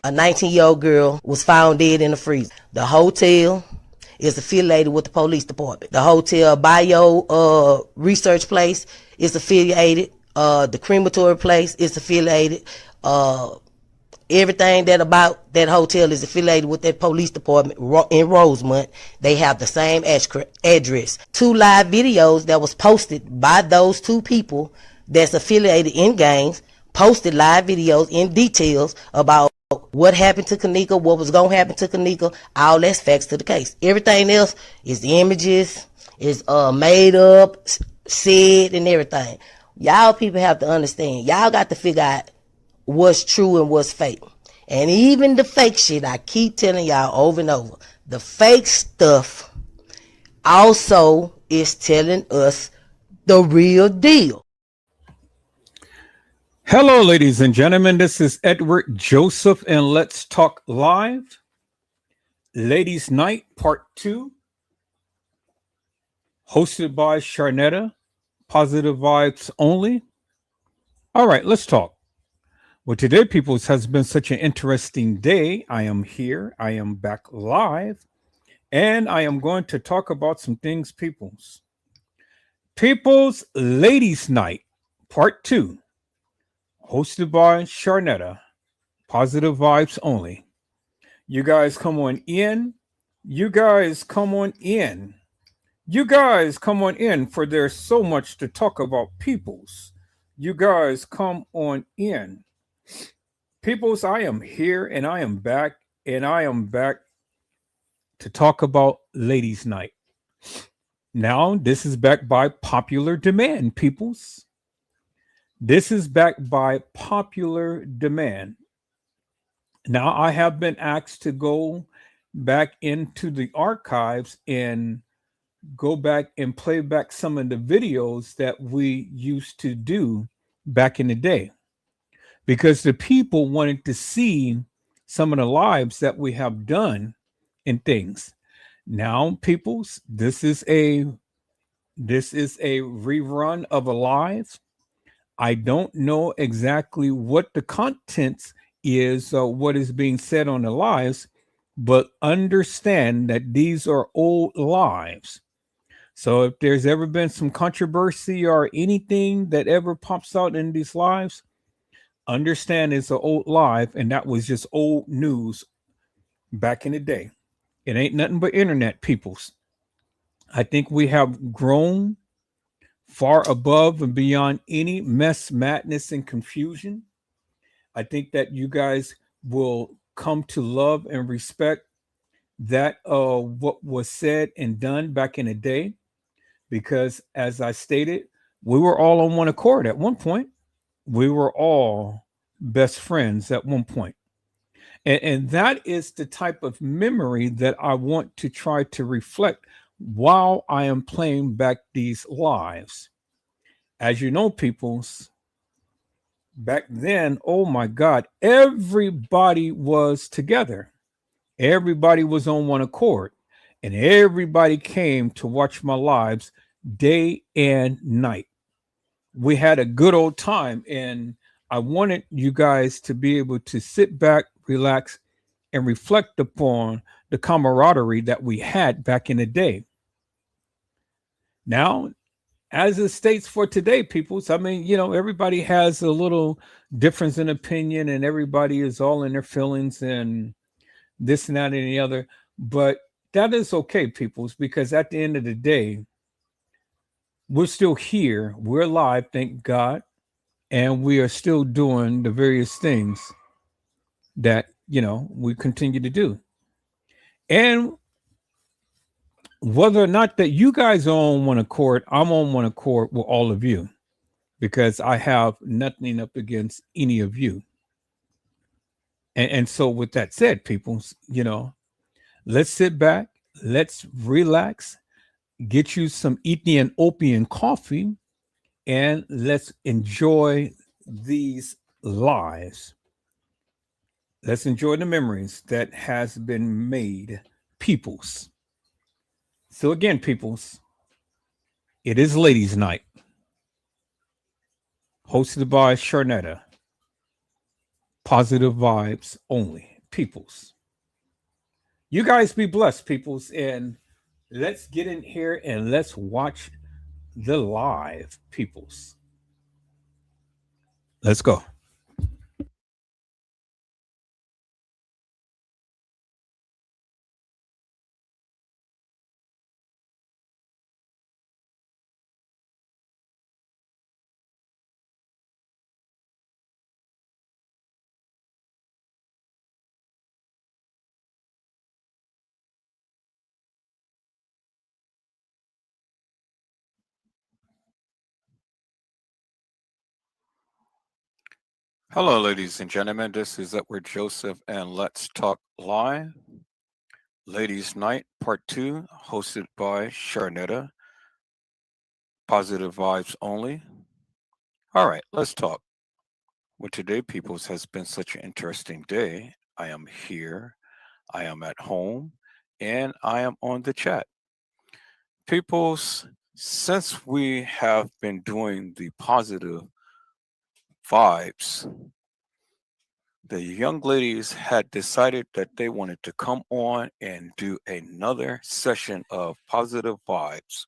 A 19-year-old girl was found dead in the freezer. The hotel is affiliated with the police department. The hotel bio research place is affiliated. The crematory place is affiliated. Everything that about that hotel is affiliated with that police department in Rosemont. They have the same address. 2 live videos that was posted by those 2 people that's affiliated in gangs, posted live videos in details about what happened to Kanika, what was going to happen to Kanika. All that's facts to the case. Everything else is the images, is made up, said, and everything. Y'all people have to understand. Y'all got to figure out what's true and what's fake. And even the fake shit, I keep telling y'all over and over, the fake stuff also is telling us the real deal. Hello, ladies and gentlemen. This is Edward Joseph, and Let's Talk Live. Ladies' Night, Part 2, hosted by Charnetta Positive, vides only. All right, let's talk. Well, today, peoples, has been such an interesting day. I am here. I am back live, and I am going to talk about some things, peoples. People's Ladies' Night, Part 2. Hosted by Charnetta, Positive Vibes Only. You guys come on in. You guys come on in. You guys come on in, for there's so much to talk about, peoples. You guys come on in. Peoples, I am here and I am back, and I am back to talk about Ladies' Night. Now, this is backed by popular demand, peoples. This is backed by popular demand. Now, I have been asked to go back into the archives and go back and play back some of the videos that we used to do back in the day, because the people wanted to see some of the lives that we have done and things. Now, peoples, this is a rerun of a live. I don't know exactly what the contents is, what is being said on the lives, but understand that these are old lives. So if there's ever been some controversy or anything that ever pops out in these lives, understand it's an old live, and that was just old news back in the day. It ain't nothing but internet, peoples. I think we have grown far above and beyond any mess, madness, and confusion. I think that you guys will come to love and respect that what was said and done back in the day, because as I stated, we were all on one accord at one point. We were all best friends at one point. And that is the type of memory that I want to try to reflect while I am playing back these lives. As you know, peoples, back then, oh my God, everybody was together. Everybody was on one accord, and everybody came to watch my lives day and night. We had a good old time, and I wanted you guys to be able to sit back, relax, and reflect upon the camaraderie that we had back in the day. Now, as it states for today, peoples, I mean, everybody has a little difference in opinion, and everybody is all in their feelings and this and that and the other. But that is okay, peoples, because at the end of the day, we're still here. We're alive, thank God. And we are still doing the various things that, we continue to do. And whether or not that you guys are on one accord, I'm on one accord with all of you, because I have nothing up against any of you. And so with that said, people, let's sit back, let's relax, get you some Ethiopian coffee, and let's enjoy these lives. Let's enjoy the memories that has been made, peoples. So again, peoples, it is Ladies' Night, hosted by Charnetta. Positive Vibes Only. peoples. You guys be blessed, peoples, and let's get in here and let's watch the live, peoples. Let's go. Hello, ladies and gentlemen. This is Edward Joseph, and let's talk live. Ladies' Night, Part 2, hosted by Charnetta. Positive vibes only. All right, let's talk. Well, today, peoples, has been such an interesting day. I am here, I am at home, and I am on the chat. Peoples, since we have been doing the positive vibes, the young ladies had decided that they wanted to come on and do another session of positive vibes,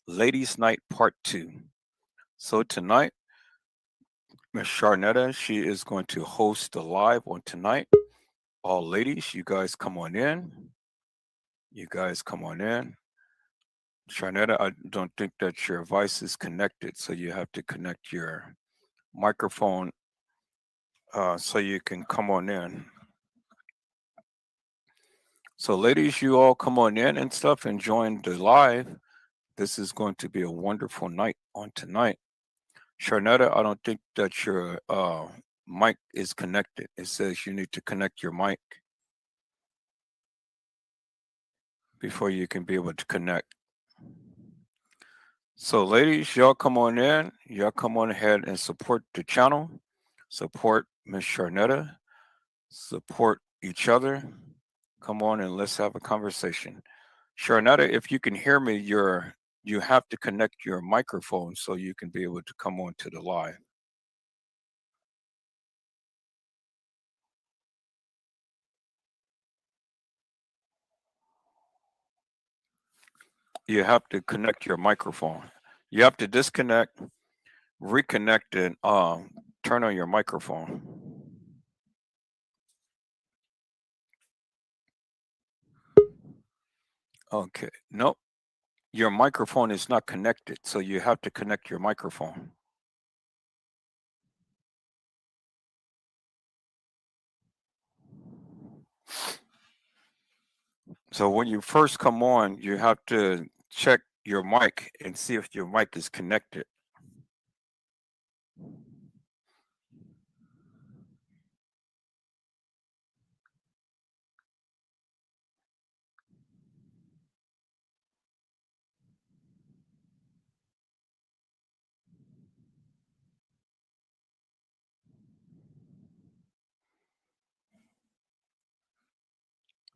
Ladies Night Part 2. So tonight, Miss Charnetta, she is going to host the live on tonight. All ladies, you guys come on in. You guys come on in. Charnetta, I don't think that your device is connected, so you have to connect your microphone so you can come on in. So, ladies, you all come on in and stuff and join the live. This is going to be a wonderful night on tonight. Charnetta, I don't think that your mic is connected. It says you need to connect your mic before you can be able to connect. So, ladies, y'all come on in. Y'all come on ahead and support the channel. Support Miss Charnetta. Support each other. Come on and let's have a conversation. Charnetta, if you can hear me, you have to connect your microphone so you can be able to come on to the live. You have to connect your microphone. You have to disconnect, reconnect, and turn on your microphone. Okay. Nope. Your microphone is not connected, so you have to connect your microphone. So when you first come on, you have to check your mic and see if your mic is connected.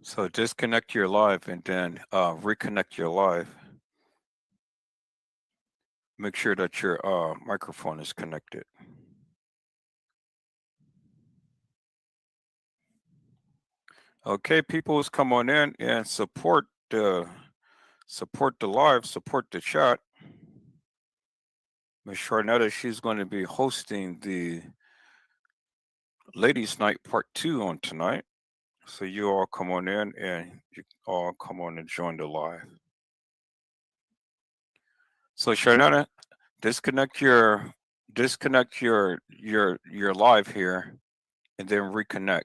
So disconnect your live and then reconnect your live. Make sure that your microphone is connected. Okay, people, is come on in and support the live, support the chat. Miss Charnetta, she's going to be hosting the Ladies Night Part 2 on tonight. So you all come on in and you all come on and join the live. So Charnetta, disconnect your live here and then reconnect.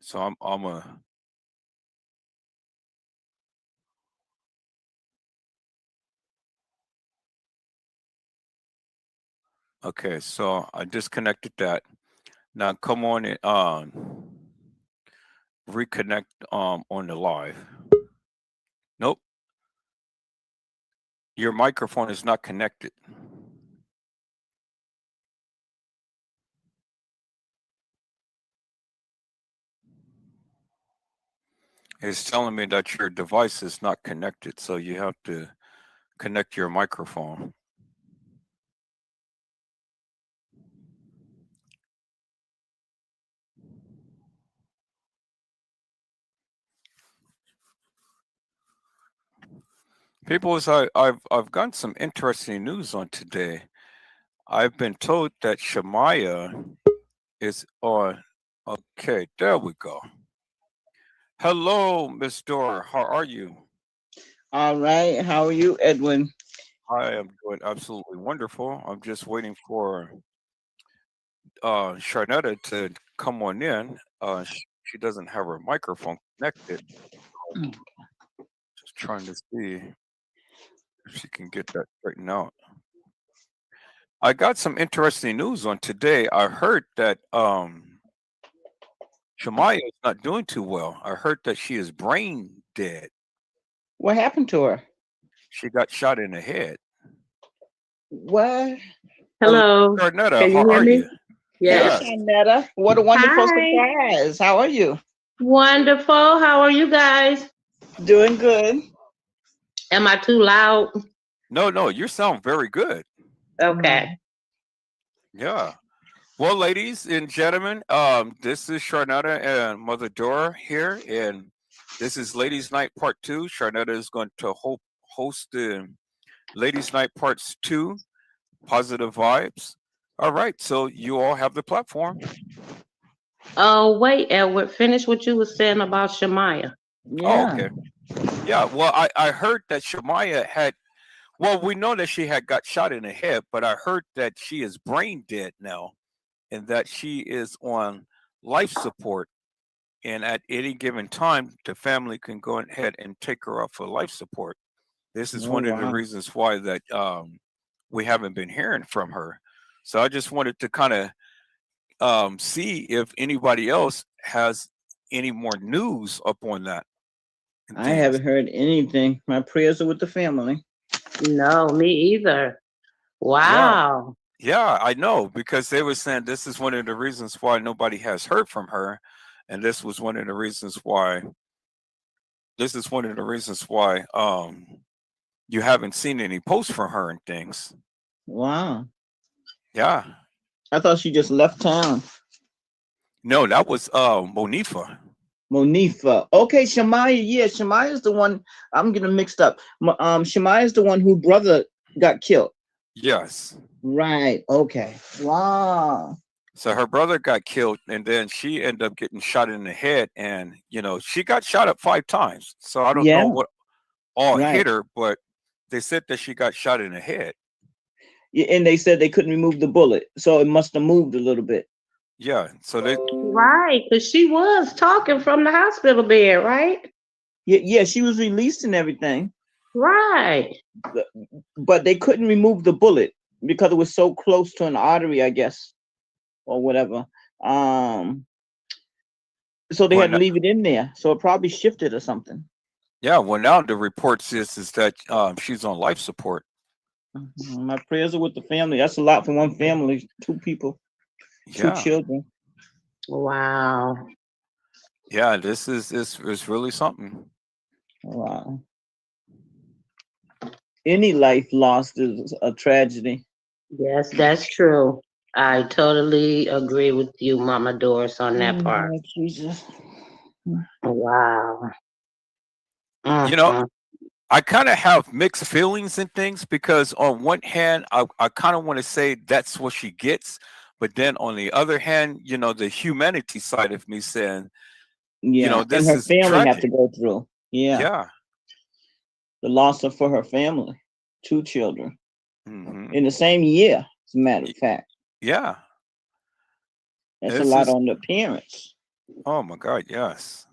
So I'm a okay, so I disconnected that. Now come on and reconnect on the live. Nope. Your microphone is not connected. It's telling me that your device is not connected, so you have to connect your microphone. People, I've gotten some interesting news on today. I've been told that Shemaya is on. Okay, there we go. Hello, Miss Dora. How are you? All right. How are you, Edwin? I am doing absolutely wonderful. I'm just waiting for Charnetta to come on in. She doesn't have her microphone connected. Just trying to see if she can get that straightened out. I got some interesting news on today. I heard that Shemaya is not doing too well. I heard that she is brain dead. What happened to her? She got shot in the head. What? Hello, Hello. Charnetta. Can How you hear are me? you? Hey, Yes. Yes. Charnetta. What a wonderful Hi. surprise. How are you? Wonderful. How are you guys? Doing good. Am I too loud? No, you sound very good. Okay. Yeah. Well, ladies and gentlemen, this is Charnetta and Mother Dora here, and this is Ladies Night Part 2. Charnetta is going to host the Ladies Night Parts 2, Positive Vibes. All right, so you all have the platform. Oh, wait, Edward. Finish what you were saying about Shemaya. Oh, Yeah. okay. Yeah, well, I heard that Shemaya had, well, we know that she had got shot in the head, but I heard that she is brain dead now and that she is on life support. And at any given time, the family can go ahead and take her off for life support. This is Oh, one of the wow. reasons why that we haven't been hearing from her. So I just wanted to kind of see if anybody else has any more news up on that and I things. haven't heard anything. My prayers are with the family. No, me either. Yeah, Wow. yeah, I know because they were saying this is one of the reasons why nobody has heard from her, and this was one of the reasons why. This is one of the reasons why you haven't seen any posts from her and things. Wow. Yeah. I thought she just left town. No, that was Monifa. Monifa. Okay, Shemaya. Yeah, Shemaya's the one. I'm getting mixed up. Shemaya's the one whose brother got killed. Yes. Right. Okay. Wow. So her brother got killed and then she ended up getting shot in the head and she got shot up 5 times. So I don't Yeah. know what all Right. hit her, but they said that she got shot in the head. Yeah, and they said they couldn't remove the bullet, so it must have moved a little bit. Yeah. So they Right, because she was talking from the hospital bed, right? Yeah, she was released and everything, Right. but they couldn't remove the bullet because it was so close to an artery, I guess, or whatever. So they well, had to leave it in there. So it probably shifted or something. yeah, well now the report is that she's on life support. My prayers are with the family. That's a lot for one family, 2 people, 2 Yeah. children. Wow. Yeah, this is really something. Wow. Any life lost is a tragedy. Yes, that's true. I totally agree with you, Mama Doris, on that part. Oh, Jesus. Wow. You know, Mhm. I kind of have mixed feelings and things because on one hand, I kind of want to say that's what she gets, but then on the other hand, the humanity side of me saying, Yeah, and this her is family have to tragic. go through. Yeah, Yeah. the loss of for her family, 2 children Hmm. in the same year. As a matter of fact, Yeah. that's a This lot is, on the parents. oh my God, yes.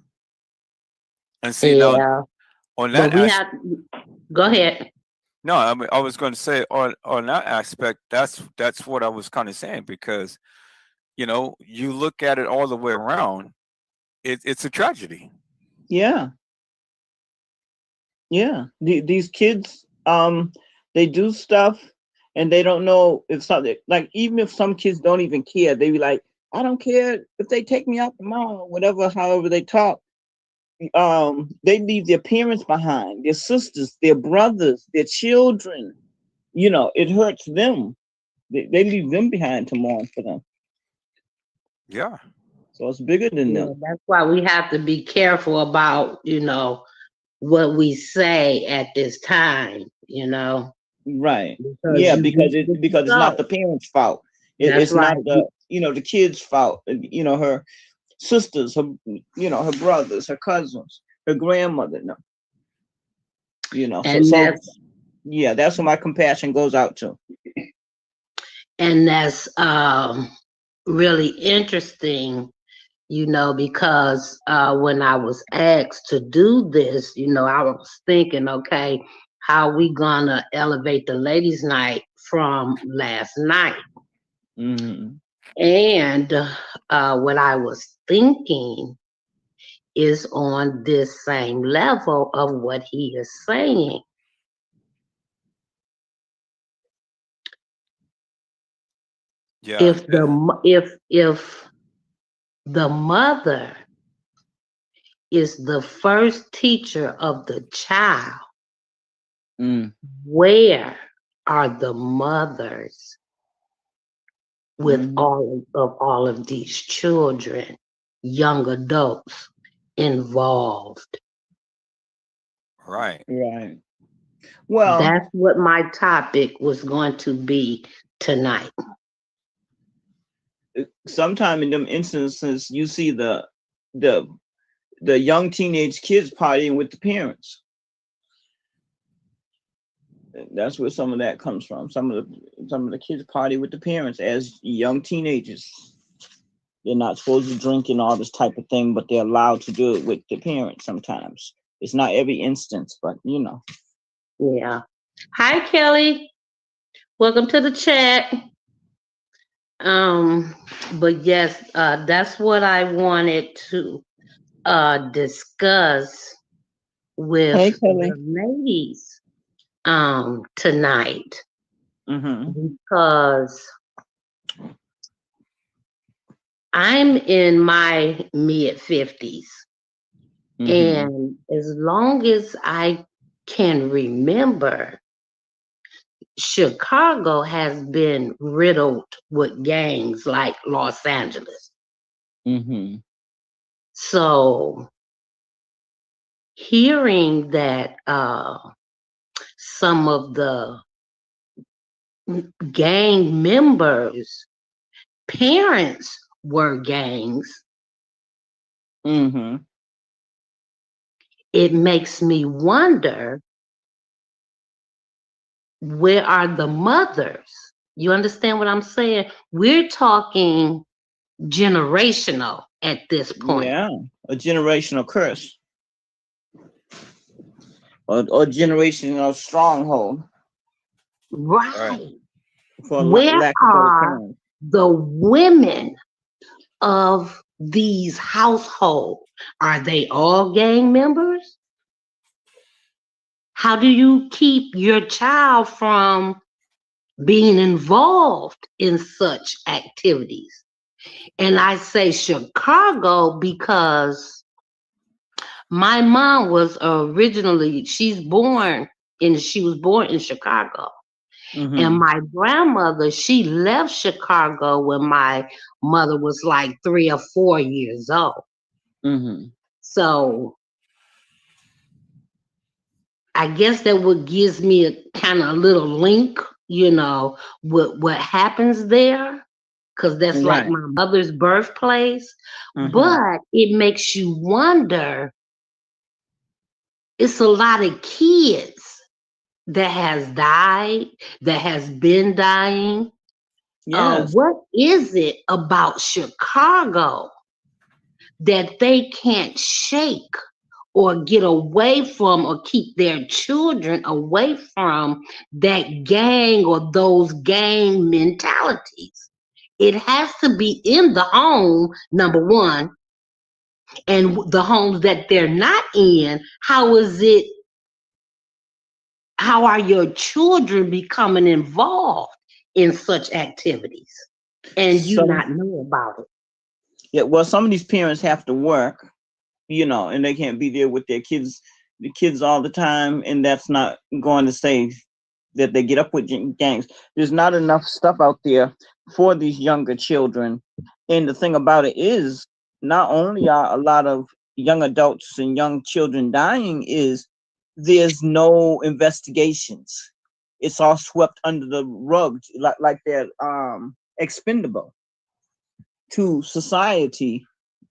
And see now Yeah, on but that we aspect, have. Go ahead. no, I mean I was going to say on that aspect, that's what I was kind of saying because you look at it all the way around, it's a tragedy. Yeah, yeah. These kids, they do stuff, and they don't know if something like even if some kids don't even care, they be like, I don't care if they take me out tomorrow, whatever. However they talk, they leave their parents behind, their sisters, their brothers, their children. It hurts them. They leave them behind to mourn for them. Yeah. So it's bigger than Yeah, them. that's why we have to be careful about, what we say at this time, you know, Right. because Yeah, you because reap what you it's not sow. the parents' fault. That's It's not right. the kid's fault. Her sisters, her brothers, her cousins, her grandmother. No, And so yeah, that's what my compassion goes out to. that's really interesting, you know, because when I was asked to do this, you know, I was thinking, okay, how we gonna elevate the ladies' night from last night? Mm-hmm. And what I was thinking is on this same level of what he is saying. Yeah. If the mother is the first teacher of the child, Mm. where are the mothers with Mm-hmm. all of these children, young adults involved? Right. Right. Well, That's what my topic was going to be tonight. sometime in them instances, you see the young teenage kids partying with the parents. That's where some of that comes from. Some of the kids party with the parents as young teenagers. They're not supposed to drink and all this type of thing, but they're allowed to do it with the parents sometimes. It's not every instance, but Yeah. Hi, Kelly. Welcome to the chat. But yes, that's what I wanted to discuss Hey, with Kelly. the ladies tonight, Mm-hmm. because I'm in my mid 50s, Mm-hmm. and as long as I can remember, Chicago has been riddled with gangs like Los Angeles. Mm-hmm. So hearing that some of the gang members' parents were gangs, Mm-hmm. it makes me wonder, where are the mothers? You understand what I'm saying? We're talking generational at this point. Yeah, a generational curse or generational stronghold, Right. Right. for Where lack of better are term. the women of these households? Are they all gang members? How do you keep your child from being involved in such activities? And I say Chicago because my mom was originally, she was born in Chicago. And Mm-hmm. my grandmother, she left Chicago when my mother was like 3 or 4 years old. Mm-hmm. So I guess that what gives me a kind of little link, you know, with what happens there, because that's like Right. my mother's birthplace. Mm-hmm. But it makes you wonder, it's a lot of kids that has died, that has been dying. Yes. What is it about Chicago that they can't shake or get away from, or keep their children away from that gang or those gang mentalities? It has to be in the home, number one, and the homes that they're not in. How are your children becoming involved in such activities and you Some not know about it? Yeah, well, some of these parents have to work, and they can't be there with the kids all the time, and that's not going to say that they get up with gangs. There's not enough stuff out there for these younger children. And the thing about it is, not only are a lot of young adults and young children dying, is there's no investigations. It's all swept under the rug, like they're expendable to society,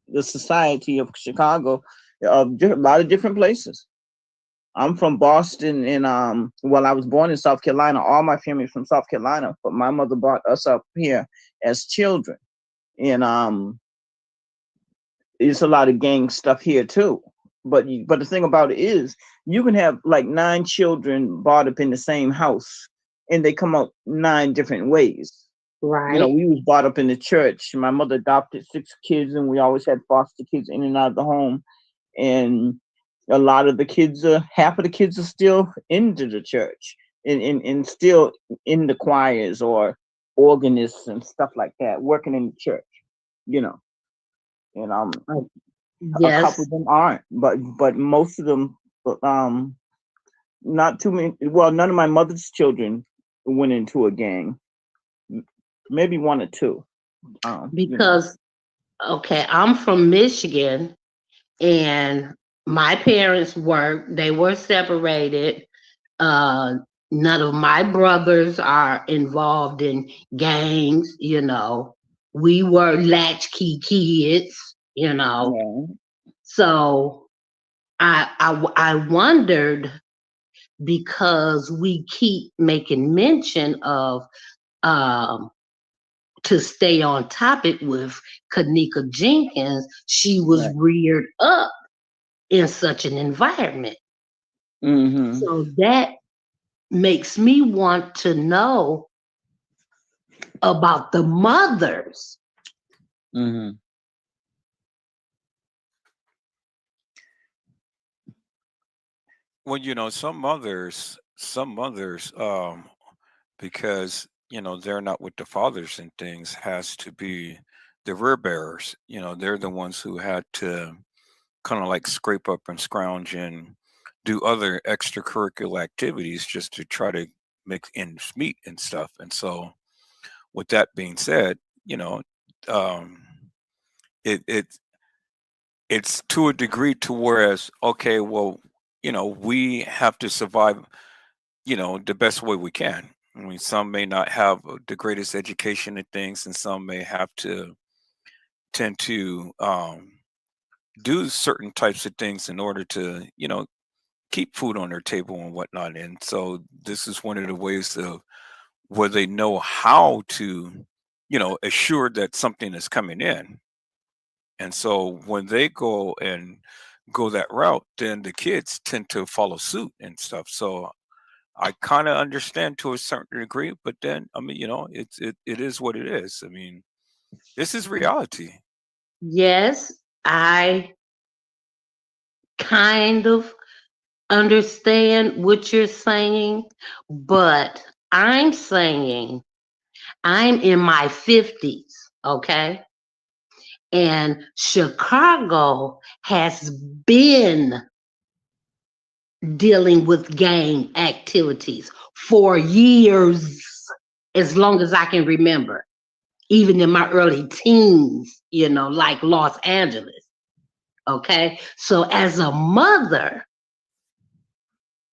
the society of Chicago, of a lot of different places. I'm from Boston, and well, I was born in South Carolina. All my family is from South Carolina, but my mother brought us up here as children, and it's a lot of gang stuff here too. But the thing about it is, you can have like 9 children brought up in the same house, and they come out 9 different ways. You know, Right. we was brought up in the church. My mother adopted 6 kids, and we always had foster kids in and out of the home. And a lot of the kids, half of the kids are still into the church, and still in the choirs or organists and stuff like that, working in the church. You know, and a couple Yes. of them aren't, but most of them, um, not too many. Well, none of my mother's children went into a gang. Maybe 1 or 2. You know. Because, okay, I'm from Michigan, and my parents they were separated. Uh, None of my brothers are involved in gangs, you know. We were latchkey kids, you know. Yeah. So I wondered, because we keep making mention of, um to stay on topic with Kanika Jenkins, she was Right. reared up in such an environment. Mm-hmm. So that makes me want to know about the mothers. Mm-hmm. Well, some mothers, because they're not with the fathers and things, has to be the rear bearers. They're the ones who had to kind of like scrape up and scrounge and do other extracurricular activities just to try to make ends meet and stuff. And so, with that being said, um, it it's to a degree to whereas, okay, well, we have to survive, the best way we can. I mean, some may not have the greatest education and things, and some may have to tend to do certain types of things in order to, keep food on their table and whatnot. And so this is one of the ways of where they know how to, assure that something is coming in. And so when they go and go that route, then the kids tend to follow suit and stuff. So I kind of understand to a certain degree, but then I mean, it is what it is. I mean, this is reality. Yes, I kind of understand what you're saying, but I'm saying I'm in my 50s, okay? And Chicago has been dealing with gang activities for years, as long as I can remember, even in my early teens, like Los Angeles. Okay. So as a mother,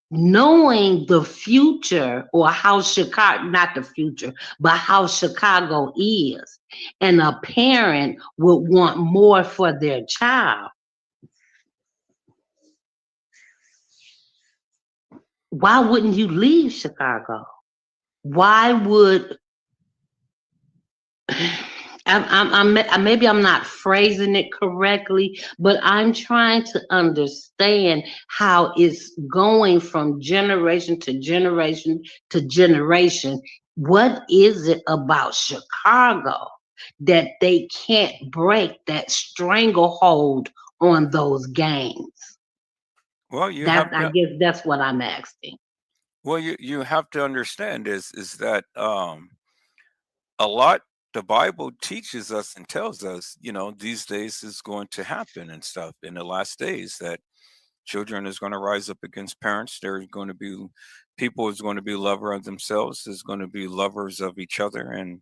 knowing the future, or how Chicago, not the future, but how Chicago is, and a parent would want more for their child, why wouldn't you leave Chicago? Why would maybe I'm not phrasing it correctly, but I'm trying to understand how it's going from generation to generation to generation. What is it about Chicago that they can't break that stranglehold on those gangs? Well, you That, have I to guess that's what I'm asking. you have to understand is that a lot the Bible teaches us and tells us, these days is going to happen and stuff in the last days that children is going to rise up against parents. There's going to be people is going to be lover of themselves, is going to be lovers of each other, and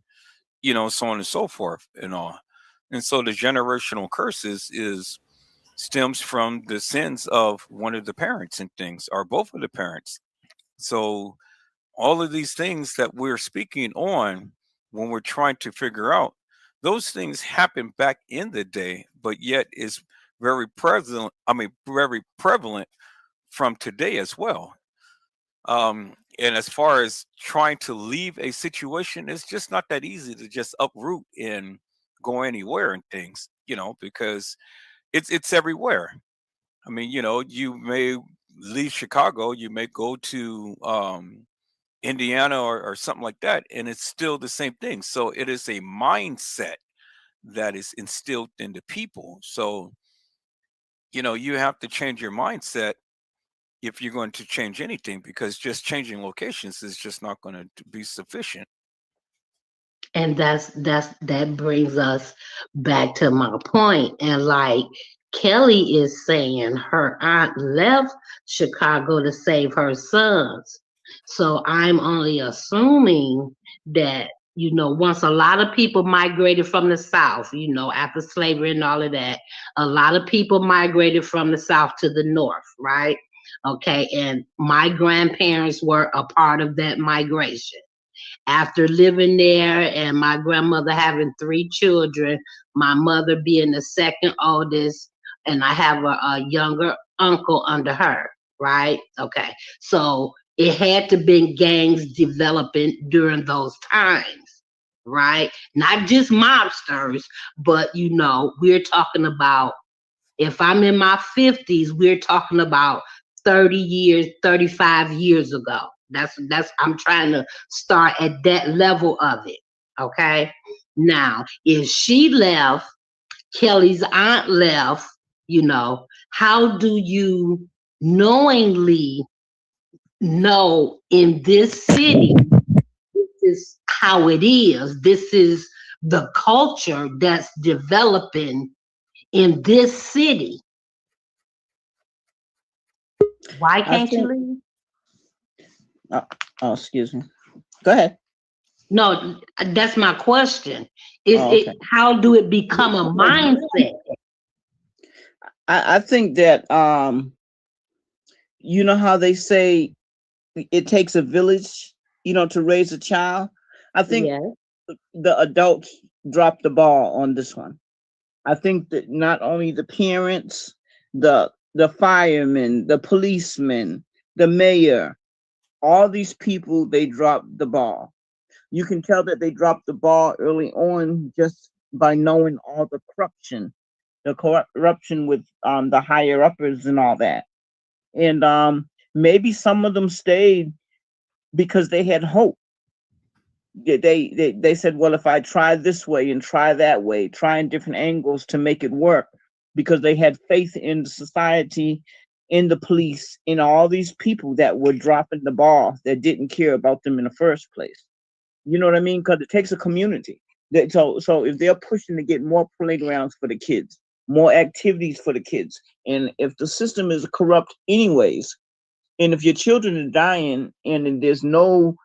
so on and so forth and all. And so the generational curses is stems from the sins of one of the parents and things, or both of the parents. So all of these things that we're speaking on, when we're trying to figure out, those things happened back in the day, but yet is very prevalent. I mean, very prevalent from today as well. And as far as trying to leave a situation, it's just not that easy to just uproot and go anywhere and things, because it's everywhere. I mean, you may leave Chicago, you may go to Indiana or something like that, and it's still the same thing. So it is a mindset that is instilled into people. So, you have to change your mindset if you're going to change anything, because just changing locations is just not going to be sufficient. And that brings us back to my point. And like Kelly is saying, her aunt left Chicago to save her sons. So I'm only assuming that, once a lot of people migrated from the South, after slavery and all of that, a lot of people migrated from the South to the North, right? Okay. And my grandparents were a part of that migration. After living there and my grandmother having 3 children, my mother being the second oldest, and I have a younger uncle under her, right? Okay. So it had to been gangs developing during those times, right? Not just mobsters, but we're talking about, if I'm in my 50s, we're talking about 30 years, 35 years ago. That's I'm trying to start at that level of it. Okay. Now, if she left, Kelly's aunt left, how do you knowingly know in this city, this is how it is? This is the culture that's developing in this city. Why can't you leave? Oh, excuse me. Go ahead. No, that's my question. Is it how do it become a mindset? I think that you know how they say it takes a village, to raise a child. I think the adults dropped the ball on this one. I think that not only the parents, the firemen, the policemen, the mayor, all these people, they dropped the ball. You can tell that they dropped the ball early on just by knowing all the corruption with the higher uppers and all that. And maybe some of them stayed because they had hope. They said, well, if I try this way and try that way, trying different angles to make it work, because they had faith in the society, in the police, in all these people that were dropping the ball, that didn't care about them in the first place. You know what I mean? Because it takes a community. So if they're pushing to get more playgrounds for the kids, more activities for the kids, and if the system is corrupt anyways, and if your children are dying and there's no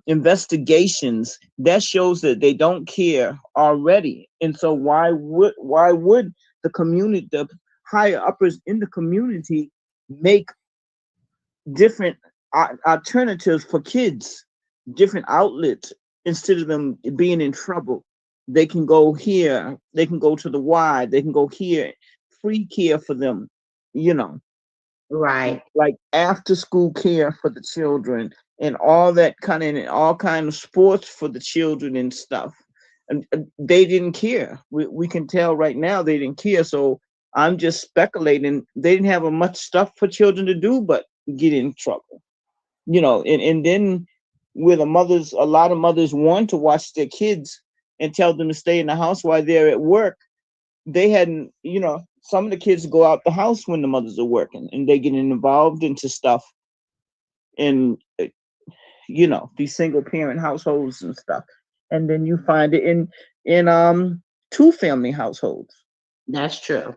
investigations, that shows that they don't care already. And so why would the community, the higher uppers in the community, make different alternatives for kids, different outlets, instead of them being in trouble? They can go here, they can go to the Y, they can go here, free care for them, Right. like after school care for the children, and all that all kind of sports for the children and stuff. And they didn't care. We can tell right now they didn't care. So I'm just speculating. They didn't have much stuff for children to do but get in trouble. And then with a lot of mothers want to watch their kids and tell them to stay in the house while they're at work. They hadn't, some of the kids go out the house when the mothers are working, and they get involved into stuff in, these single parent households and stuff. And then you find it in 2-family households. That's true.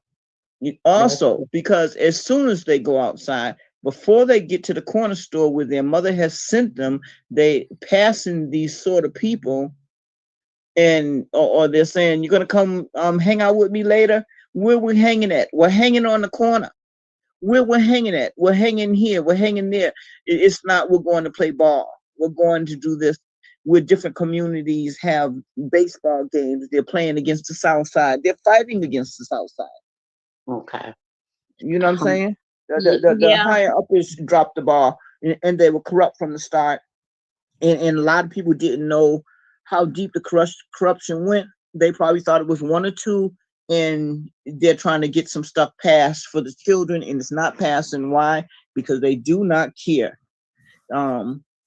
Also, because as soon as they go outside, before they get to the corner store where their mother has sent them, they passing these sort of people, and or they're saying, you're gonna come hang out with me later. Where we're hanging at? We're hanging on the corner. Where we're hanging at? We're hanging here. We're hanging there. It's not we're going to play ball. We're going to do this. Where different communities have baseball games. They're playing against the South Side. They're fighting against the South Side. Okay. You know what I'm saying? The Yeah. higher uppers dropped the ball, and they were corrupt from the start. And a lot of people didn't know how deep the corruption went. They probably thought it was one or two, and they're trying to get some stuff passed for the children, and it's not passing. Why? Because they do not care.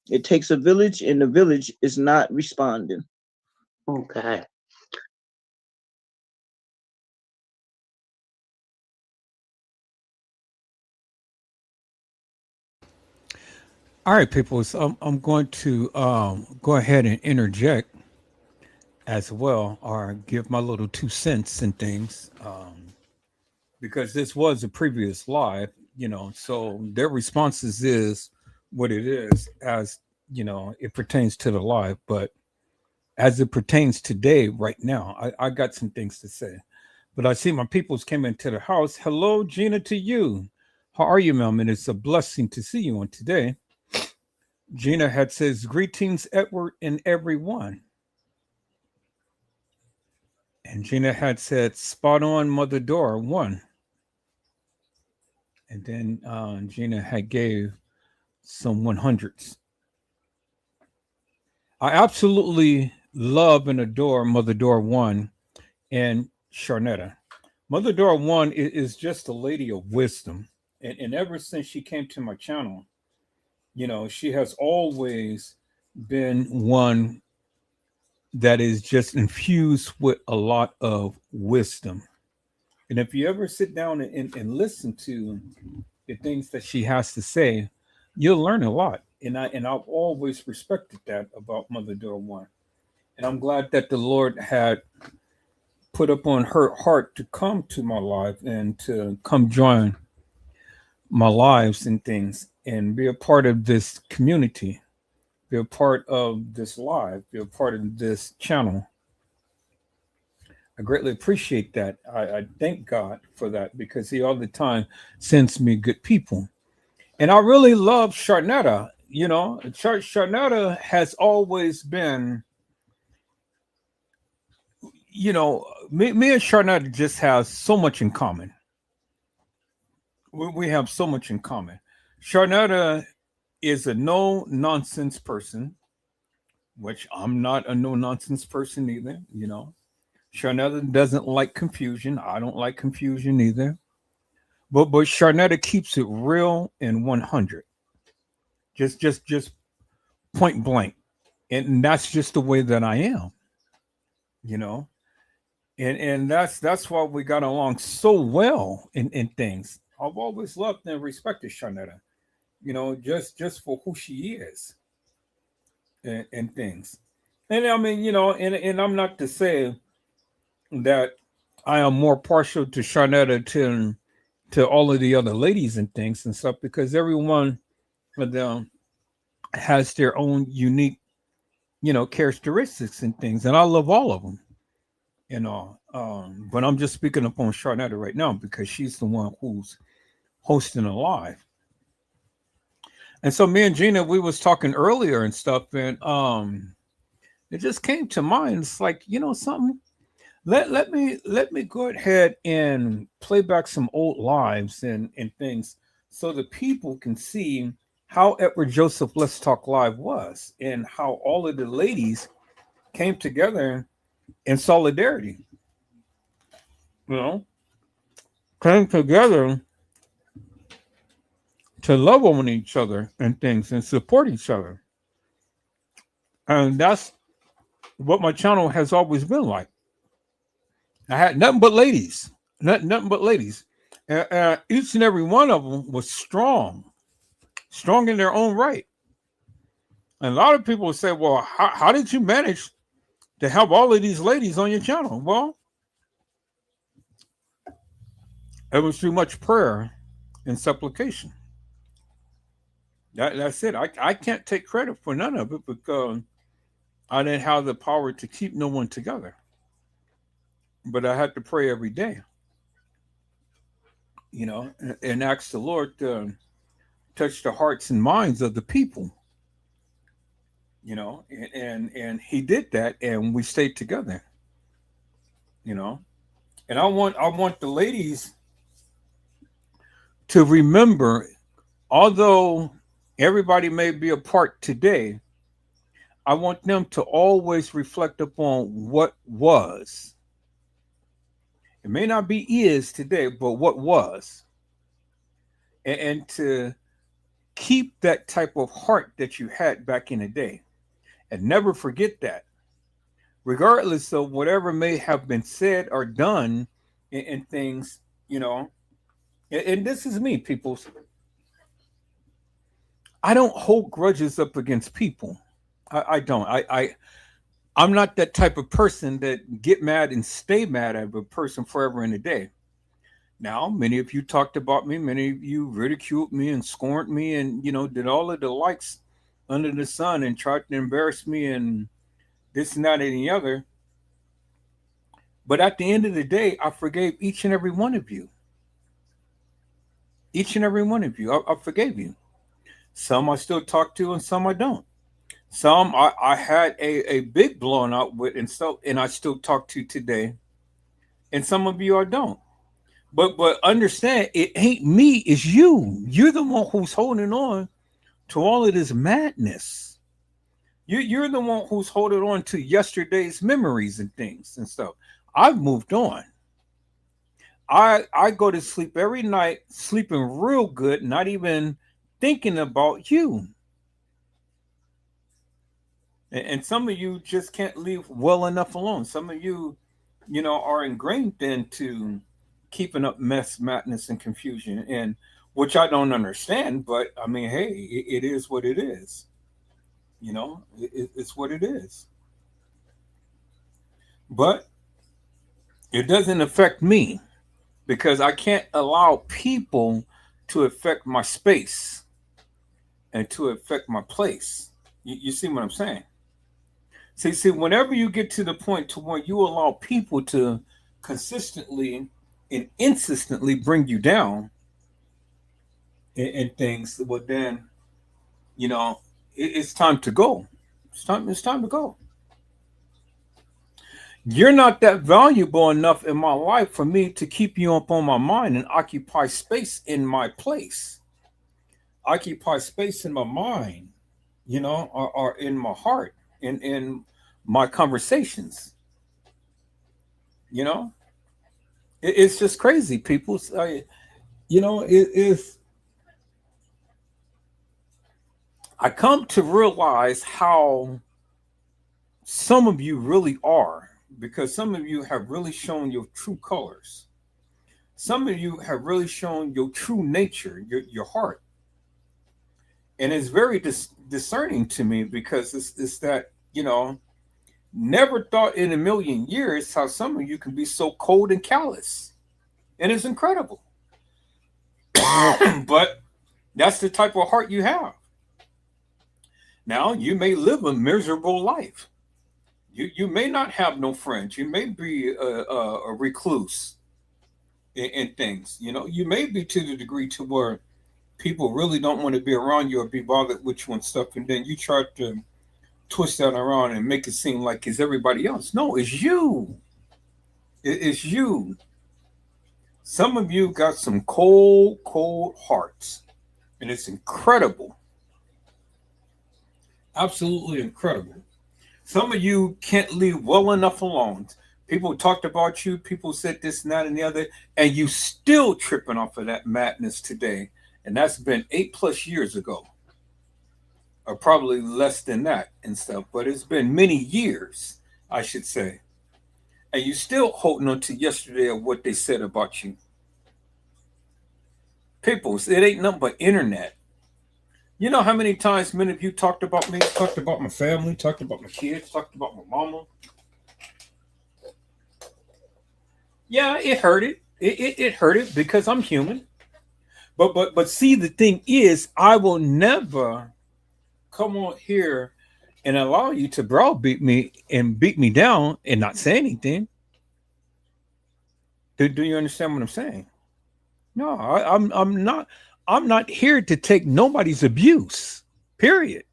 It takes a village, and the village is not responding. Okay. All right, people. So I'm going to go ahead and interject as well, or give my little 2 cents and things, because this was a previous live, so their responses is what it is, as it pertains to the live. But as it pertains today, right now, I got some things to say. But I see my peoples came into the house. Hello, Gina, to you. How are you, ma'am? And it's a blessing to see you on today. Gina had says, greetings, Edward and everyone. And Gina had said, spot on, Mother Dora, 1. And then Gina had gave some 100s. I absolutely love and adore Mother Dora 1 and Charnetta. Mother Dora 1 is just a lady of wisdom. And ever since she came to my channel, she has always been one that is just infused with a lot of wisdom. And if you ever sit down and listen to the things that she has to say, you'll learn a lot. And I've always respected that about Mother Dora 1. And I'm glad that the Lord had put upon her heart to come to my life and to come join my lives and things and be a part of this community, be a part of this live, be a part of this channel. I greatly appreciate that. I thank God for that, because He all the time sends me good people. And I really love Charnetta. Charnetta has always been, me and Charnetta just have so much in common. We have so much in common. Charnetta is a no nonsense person, which I'm not a no nonsense person either. Charnetta doesn't like confusion. I don't like confusion either. But Charnetta keeps it real and 100. Just point blank. And that's just the way that I am, you know. And that's why we got along so well in things. I've always loved and respected Charnetta, just for who she is and things. And I mean, and I'm not to say that I am more partial to Charnetta to all of the other ladies and things and stuff, because everyone of them has their own unique, characteristics and things, and I love all of them, But I'm just speaking upon Charnetta right now because she's the one who's hosting a live. And so me and Gina, we was talking earlier and stuff, and it just came to mind. It's like, something. Let me go ahead and play back some old lives and things so the people can see how Edward Joseph Let's Talk Live was and how all of the ladies came together in solidarity. Came together to love on each other and things and support each other. And that's what my channel has always been like. I had nothing but ladies, nothing but ladies. Each and every one of them was strong in their own right. And a lot of people say, well, how did you manage to have all of these ladies on your channel? Well, it was through much prayer and supplication. That's it. I can't take credit for none of it because I didn't have the power to keep no one together. But I had to pray every day. and ask the Lord to touch the hearts and minds of the people, and He did that, and we stayed together, you know. And I want the ladies to remember, although everybody may be apart today, I want them to always reflect upon what was. It may not be is today, but what was, and to keep that type of heart that you had back in the day, and never forget that, regardless of whatever may have been said or done in things, and this is me, people. I don't hold grudges up against people. I don't. I'm not that type of person that get mad and stay mad at a person forever and a day. Now, many of you talked about me, many of you ridiculed me and scorned me, and did all of the likes under the sun and tried to embarrass me and this and that and the other. But at the end of the day, I forgave each and every one of you. Each and every one of you, I forgave you. Some I still talk to, and some I don't. Some I had a big blown out with, and I still talk to today. And some of you I don't. But understand, it ain't me, it's you. You're the one who's holding on to all of this madness. You're the one who's holding on to yesterday's memories and things and stuff. I've moved on. I go to sleep every night, sleeping real good, not even thinking about you. And some of you just can't leave well enough alone. Some of you, are ingrained into keeping up mess, madness, and confusion, and which I don't understand. But I mean, hey, it is what it is. It's what it is. But it doesn't affect me because I can't allow people to affect my space and to affect my place. You see what I'm saying? See, whenever you get to the point to where you allow people to consistently and insistently bring you down and things, well then, it's time to go. It's time to go. You're not that valuable enough in my life for me to keep you up on my mind and occupy space in my place. Occupy space in my mind, or in my heart, in my conversations. It's just crazy, people. It is. I come to realize how some of you really are, because some of you have really shown your true colors. Some of you have really shown your true nature, your heart. And it's very discerning to me because it's that, never thought in a million years how some of you can be so cold and callous. And it's incredible. But that's the type of heart you have. Now, you may live a miserable life. You may not have no friends. You may be a recluse in things. You may be to the degree to where people really don't want to be around you or be bothered with you and stuff. And then you try to twist that around and make it seem like it's everybody else. No, it's you. It's you. Some of you got some cold, cold hearts. And it's incredible. Absolutely incredible. Some of you can't leave well enough alone. People talked about you. People said this and that and the other. And you still tripping off of that madness today. And that's been 8+ years ago. Or probably less than that and stuff. But it's been many years, I should say. And you still holding on to yesterday of what they said about you. People, it ain't nothing but internet. You know how many times many of you talked about me, talked about my family, talked about my kids, talked about my mama. Yeah, it hurt it. It hurt it because I'm human. But see, the thing is, I will never come on here and allow you to browbeat me and beat me down and not say anything. Do you understand what I'm saying? No, I'm not here to take nobody's abuse. Period.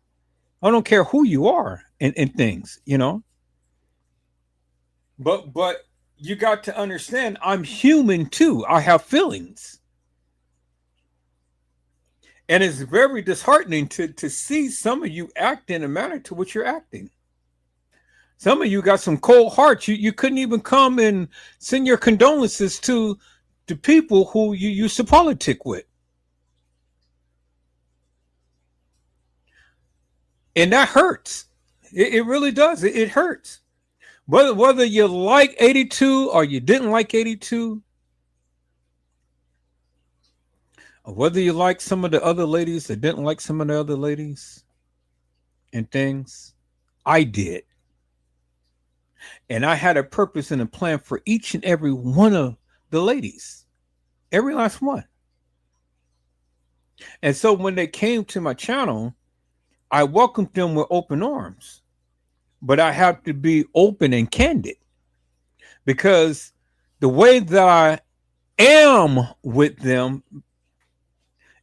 I don't care who you are and things, you know. But you got to understand I'm human too. I have feelings. And it's very disheartening to see some of you act in a manner to which you're acting. Some of you got some cold hearts. You couldn't even come and send your condolences to people who you used to politic with. And that hurts. It really does. It hurts. Whether you like 82 or you didn't like 82, or whether you like some of the other ladies that didn't like some of the other ladies and things, I did. And I had a purpose and a plan for each and every one of the ladies, every last one. And so when they came to my channel, I welcomed them with open arms. But I have to be open and candid, because the way that I am with them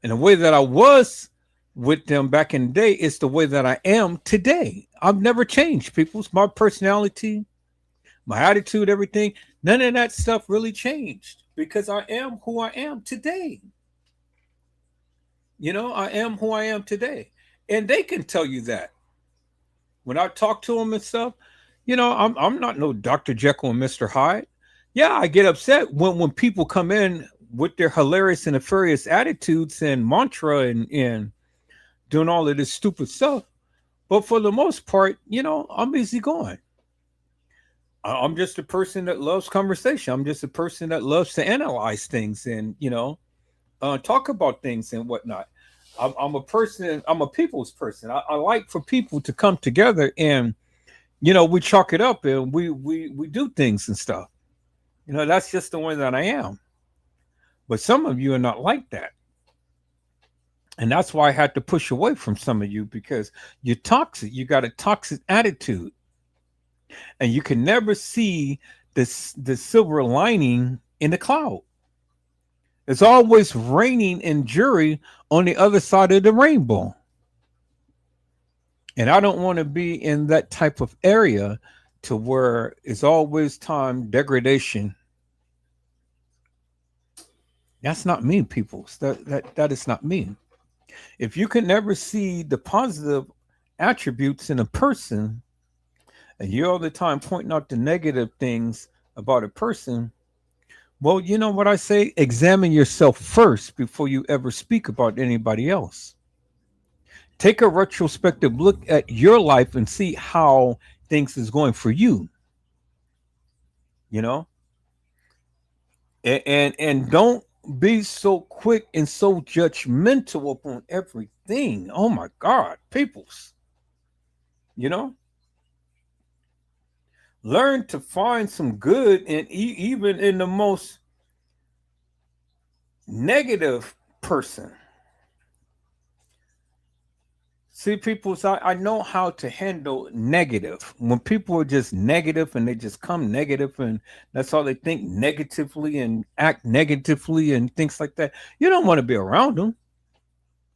and the way that I was with them back in the day is the way that I am today. I've never changed, people. It's my personality, my attitude, everything. None of that stuff really changed because I am who I am today. You know, I am who I am today. And they can tell you that. When I talk to them and stuff, you know, I'm not no Dr. Jekyll and Mr. Hyde. Yeah, I get upset when people come in with their hilarious and nefarious attitudes and mantra and doing all of this stupid stuff. But for the most part, you know, I'm easy going. I'm just a person that loves conversation. I'm just a person that loves to analyze things and, you know, talk about things and whatnot. I'm a person, I'm a people's person. I like for people to come together and, you know, we chalk it up and we do things and stuff. You know, that's just the way that I am. But some of you are not like that. And that's why I had to push away from some of you, because you're toxic. You got a toxic attitude. And you can never see the silver lining in the cloud. It's always raining and jury on the other side of the rainbow. And I don't want to be in that type of area to where it's always time degradation. That's not me, people. That is not me. If you can never see the positive attributes in a person, and you're all the time pointing out the negative things about a person, well, you know what I say? Examine yourself first before you ever speak about anybody else. Take a retrospective look at your life and see how things is going for you. You know? And don't be so quick and so judgmental upon everything. Oh my God, peoples. You know? Learn to find some good in even in the most negative person. See, people, I know how to handle negative. When people are just negative and they just come negative and that's all they think negatively and act negatively and things like that, you don't want to be around them.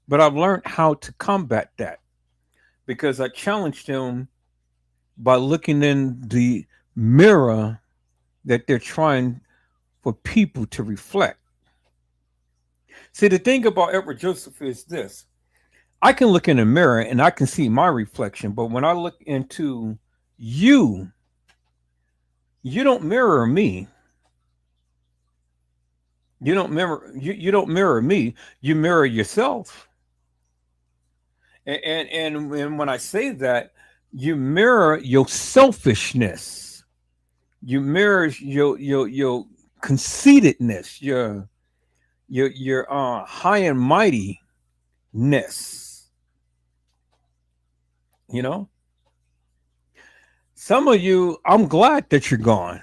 But I've learned how to combat that because I challenged them by looking in the mirror that they're trying for people to reflect. See, the thing about Edward Joseph is this. I can look in a mirror and I can see my reflection, but when I look into you, you don't mirror me. You don't mirror me, you mirror yourself. And when I say that, you mirror your selfishness. You mirror your conceitedness, your high and mightiness. You know, some of you, I'm glad that you're gone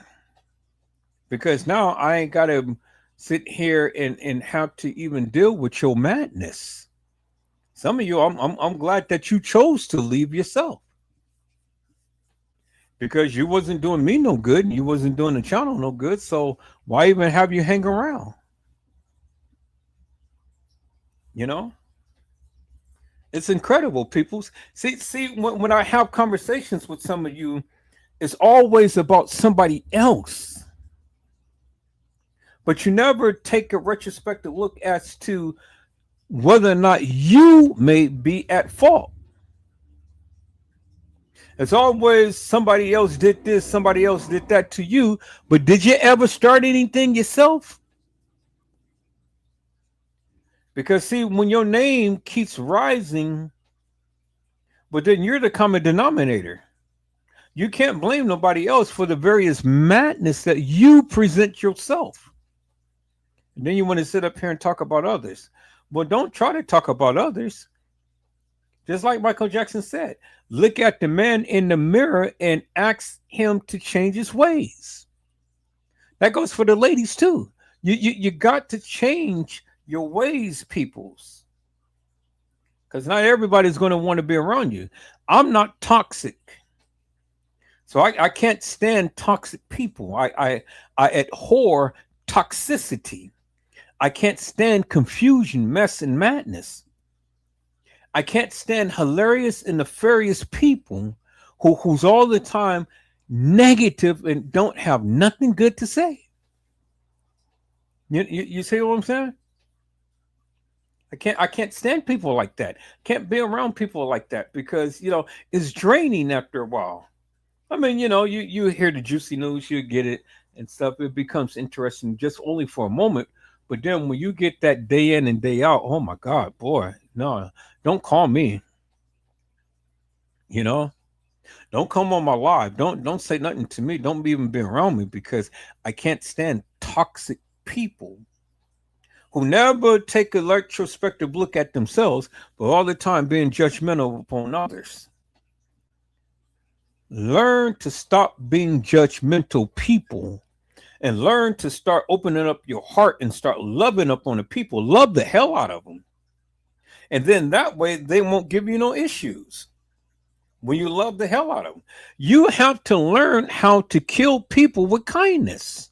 because now I ain't got to sit here and have to even deal with your madness. Some of you, I'm glad that you chose to leave yourself because you wasn't doing me no good. You wasn't doing the channel no good. So why even have you hang around? You know, it's incredible, people. See, when I have conversations with some of you, it's always about somebody else. But you never take a retrospective look as to whether or not you may be at fault. It's always somebody else did this, somebody else did that to you. But did you ever start anything yourself? Because see, when your name keeps rising, but then you're the common denominator. You can't blame nobody else for the various madness that you present yourself. And then you want to sit up here and talk about others. Well, don't try to talk about others. Just like Michael Jackson said, look at the man in the mirror and ask him to change his ways. That goes for the ladies too. You got to change your ways, peoples. Because not everybody's going to want to be around you. I'm not toxic. So I can't stand toxic people. I abhor toxicity. I can't stand confusion, mess, and madness. I can't stand hilarious and nefarious people who's all the time negative and don't have nothing good to say. You see what I'm saying? I can't stand people like that. Can't be around people like that because it's draining after a while. I mean, you hear the juicy news, you get it and stuff. It becomes interesting just only for a moment. But then when you get that day in and day out, oh my God, boy, no, don't call me. Don't come on my live. Don't say nothing to me. Don't even be around me because I can't stand toxic people who never take a retrospective look at themselves, but all the time being judgmental upon others. Learn to stop being judgmental people and learn to start opening up your heart and start loving up on the people. Love the hell out of them. And then that way they won't give you no issues. When you love the hell out of them, you have to learn how to kill people with kindness.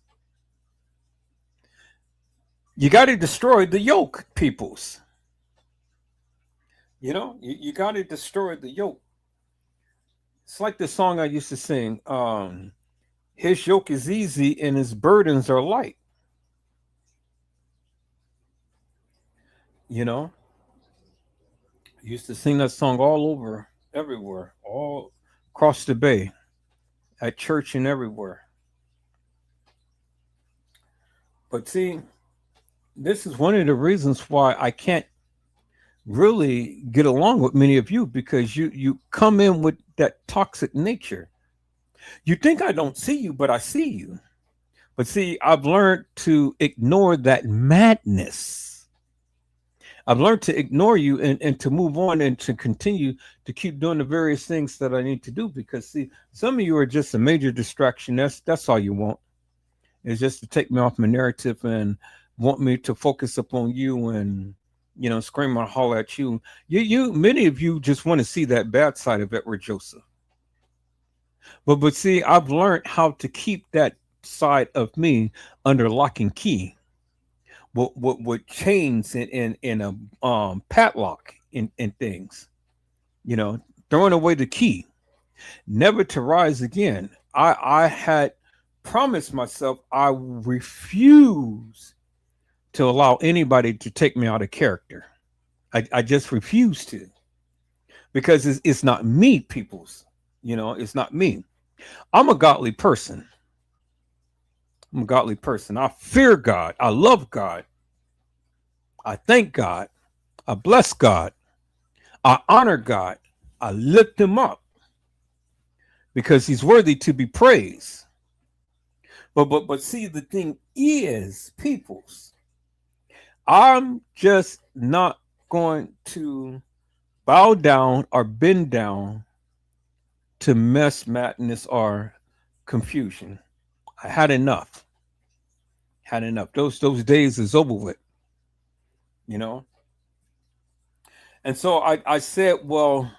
You got to destroy the yoke, peoples. You got to destroy the yoke. It's like the song I used to sing. His yoke is easy and his burdens are light. I used to sing that song all over, everywhere, all across the bay, at church and everywhere. But see, this is one of the reasons why I can't really get along with many of you, because you come in with that toxic nature. You think I don't see you, but I see you. But see, I've learned to ignore that madness. I've learned to ignore you and to move on and to continue to keep doing the various things that I need to do. Because see, some of you are just a major distraction. That's all you want. It's just to take me off my narrative and want me to focus upon you and scream and holler at you. Many of you just want to see that bad side of Edward Joseph. But see, I've learned how to keep that side of me under lock and key, with chains in a padlock in things, throwing away the key, never to rise again. I had promised myself I refuse to allow anybody to take me out of character. I just refuse to, because it's not me, peoples. It's not me. I'm a godly person. I fear God. I love God. I thank God. I bless God. I honor God. I lift him up because he's worthy to be praised. But see, the thing is, peoples, I'm just not going to bow down or bend down to mess, madness, or confusion. I had enough. Those days is over with, And so I said, well,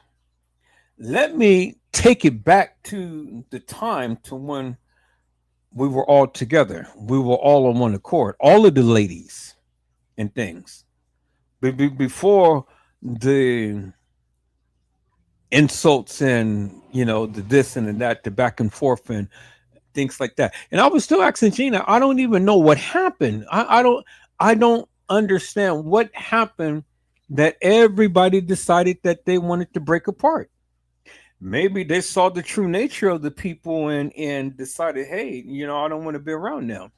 let me take it back to the time to when we were all together. We were all on one accord, all of the ladies and things. before the insults and the this and the that, the back and forth and things like that. And I was still asking Gina, I don't even know what happened. I don't understand what happened that everybody decided that they wanted to break apart. Maybe they saw the true nature of the people and decided, hey, I don't want to be around them.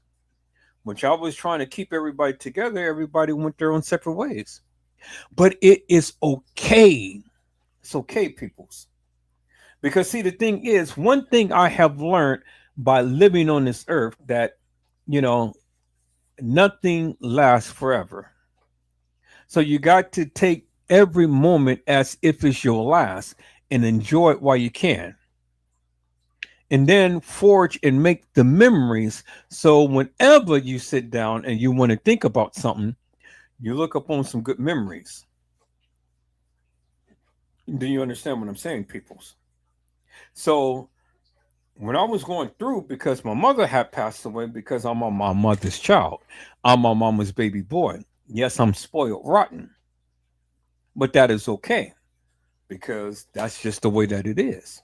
Which I was trying to keep everybody together. Everybody went their own separate ways. But it is okay. It's okay, peoples. Because see, the thing is, one thing I have learned by living on this earth that, you know, nothing lasts forever. So you got to take every moment as if it's your last and enjoy it while you can. And then forge and make the memories. So whenever you sit down and you want to think about something, you look up on some good memories. Do you understand what I'm saying, peoples? So when I was going through, because my mother had passed away, because I'm my mother's child, I'm my mama's baby boy. Yes, I'm spoiled rotten, but that is okay because that's just the way that it is.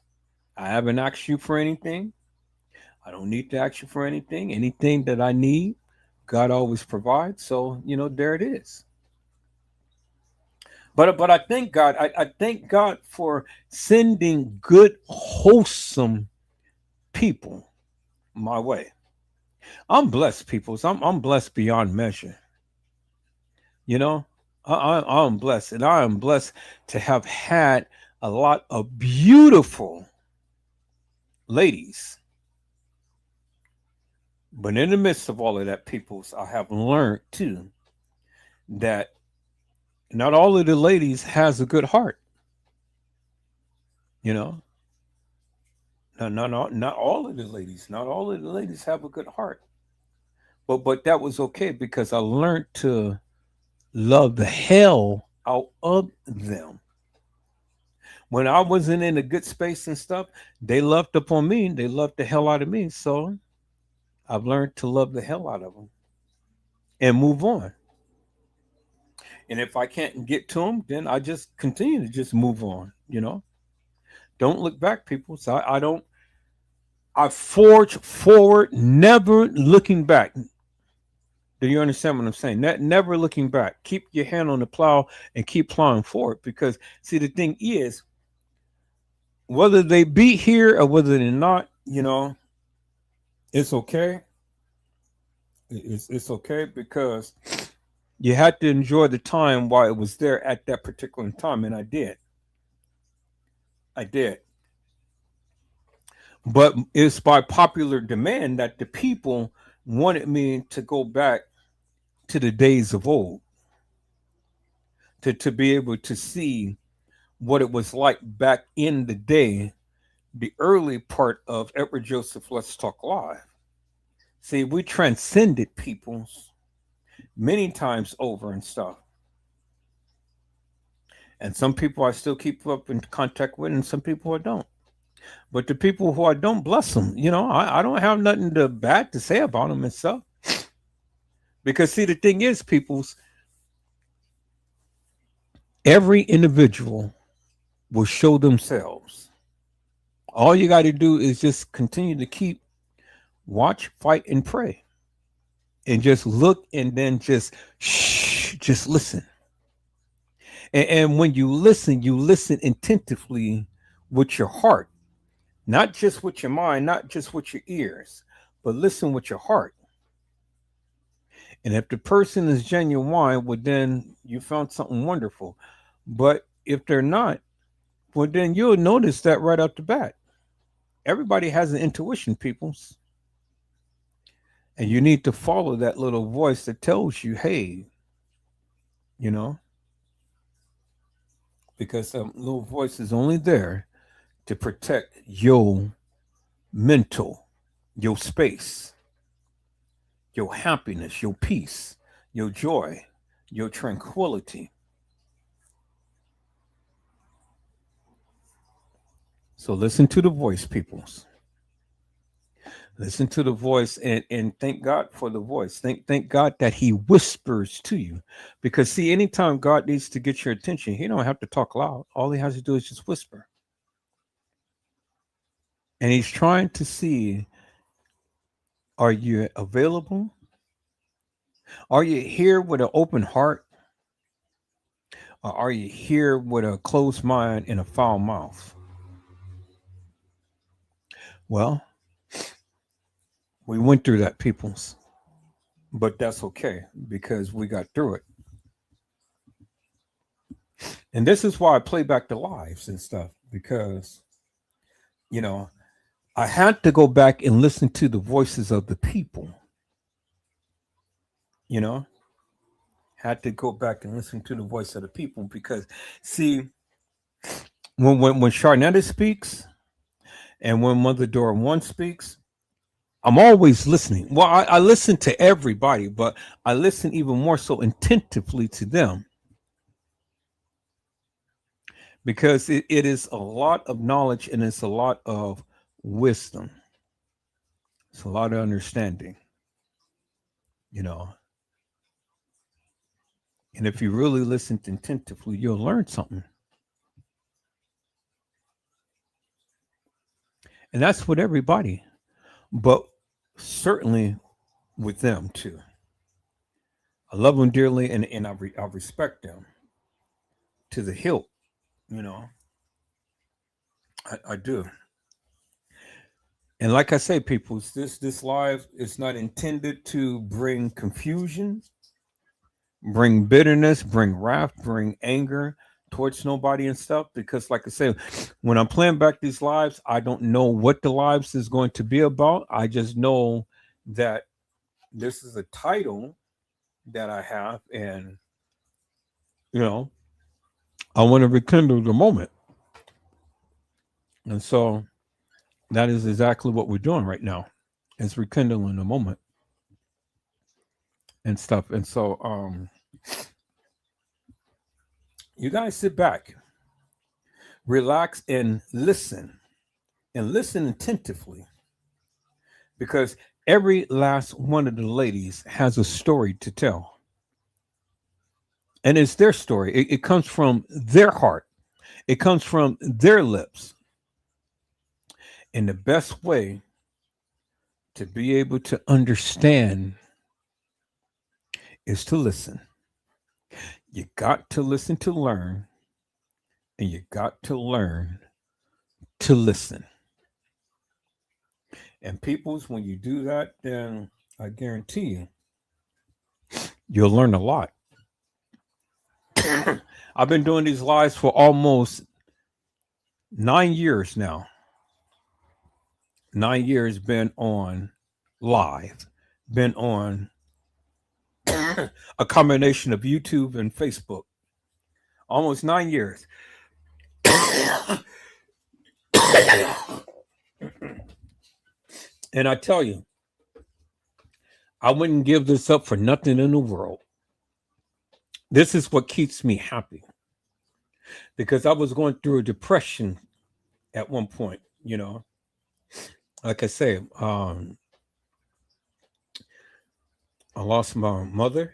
I haven't asked you for anything. I don't need to ask you for anything. Anything that I need, God always provides. So, there it is. But I thank God. I thank God for sending good, wholesome people my way. I'm blessed, people. So I'm blessed beyond measure. You know, I'm blessed, and I am blessed to have had a lot of beautiful ladies. But in the midst of all of that, peoples, I have learned too that not all of the ladies has a good heart. You know, not all of the ladies, not all of the ladies have a good heart. But that was okay because I learned to love the hell out of them. When I wasn't in a good space and stuff, they loved upon me. They loved the hell out of me. So I've learned to love the hell out of them and move on. And if I can't get to them, then I just continue to just move on. Don't look back, people. So I don't. I forge forward, never looking back. Do you understand what I'm saying? Never looking back. Keep your hand on the plow and keep plowing forward. Because see, the thing is, whether they be here or whether they're not, it's okay. It's okay because you had to enjoy the time while it was there at that particular time, and I did. I did. But it's by popular demand that the people wanted me to go back to the days of old, to be able to see what it was like back in the day, the early part of Edward Joseph Let's Talk Live. See, we transcended peoples many times over and stuff. And some people I still keep up in contact with, and some people I don't. But the people who I don't, bless them. I don't have nothing bad to say about them and stuff. Because see, the thing is, peoples, every individual will show themselves. All you got to do is just continue to keep watch, fight, and pray, and just look, and then just just listen. And when you listen attentively with your heart, not just with your mind, not just with your ears, but listen with your heart. And if the person is genuine, well, then you found something wonderful. But if they're not, well, then you'll notice that right off the bat. Everybody has an intuition, peoples. And you need to follow that little voice that tells you, hey, you know, because that little voice is only there to protect your mental, your space, your happiness, your peace, your joy, your tranquility. So listen to the voice, peoples. Listen to the voice and thank God for the voice. Thank God that he whispers to you. Because see, anytime God needs to get your attention, he don't have to talk loud. All he has to do is just whisper. And he's trying to see, are you available? Are you here with an open heart? Or are you here with a closed mind and a foul mouth? Well, we went through that, peoples. But that's okay because we got through it. And this is why I play back the lives and stuff, because, you know, I had to go back and listen to the voices of the people, you know, had to go back and listen to the voice of the people because, see, when Charnetta speaks and when Mother Dora One speaks, I'm always listening. Well, I listen to everybody, but I listen even more so attentively to them because it is a lot of knowledge and it's a lot of wisdom. It's a lot of understanding, you know. And if you really listen attentively, you'll learn something. And that's with everybody, but certainly with them too. I love them dearly and I respect them to the hilt, you know. I do. And like I say, people, this live is not intended to bring confusion, bring bitterness, bring wrath, bring anger towards nobody and stuff. Because, like I said, when I'm playing back these lives, I don't know what the lives is going to be about. I just know that this is a title that I have, and you know, I want to rekindle the moment. And so that is exactly what we're doing right now. It's rekindling the moment and stuff. And so you guys sit back, relax, and listen attentively because every last one of the ladies has a story to tell. And it's their story. It comes from their heart. It comes from their lips. And the best way to be able to understand is to listen. You got to listen to learn, and you got to learn to listen. And peoples, when you do that, then I guarantee you, you'll learn a lot. I've been doing these lives for almost 9 years now. 9 years been on live, been on a combination of YouTube and Facebook. Almost 9 years. And I tell you, I wouldn't give this up for nothing in the world. This is what keeps me happy. Because I was going through a depression at one point, you know. Like I say, I lost my mother.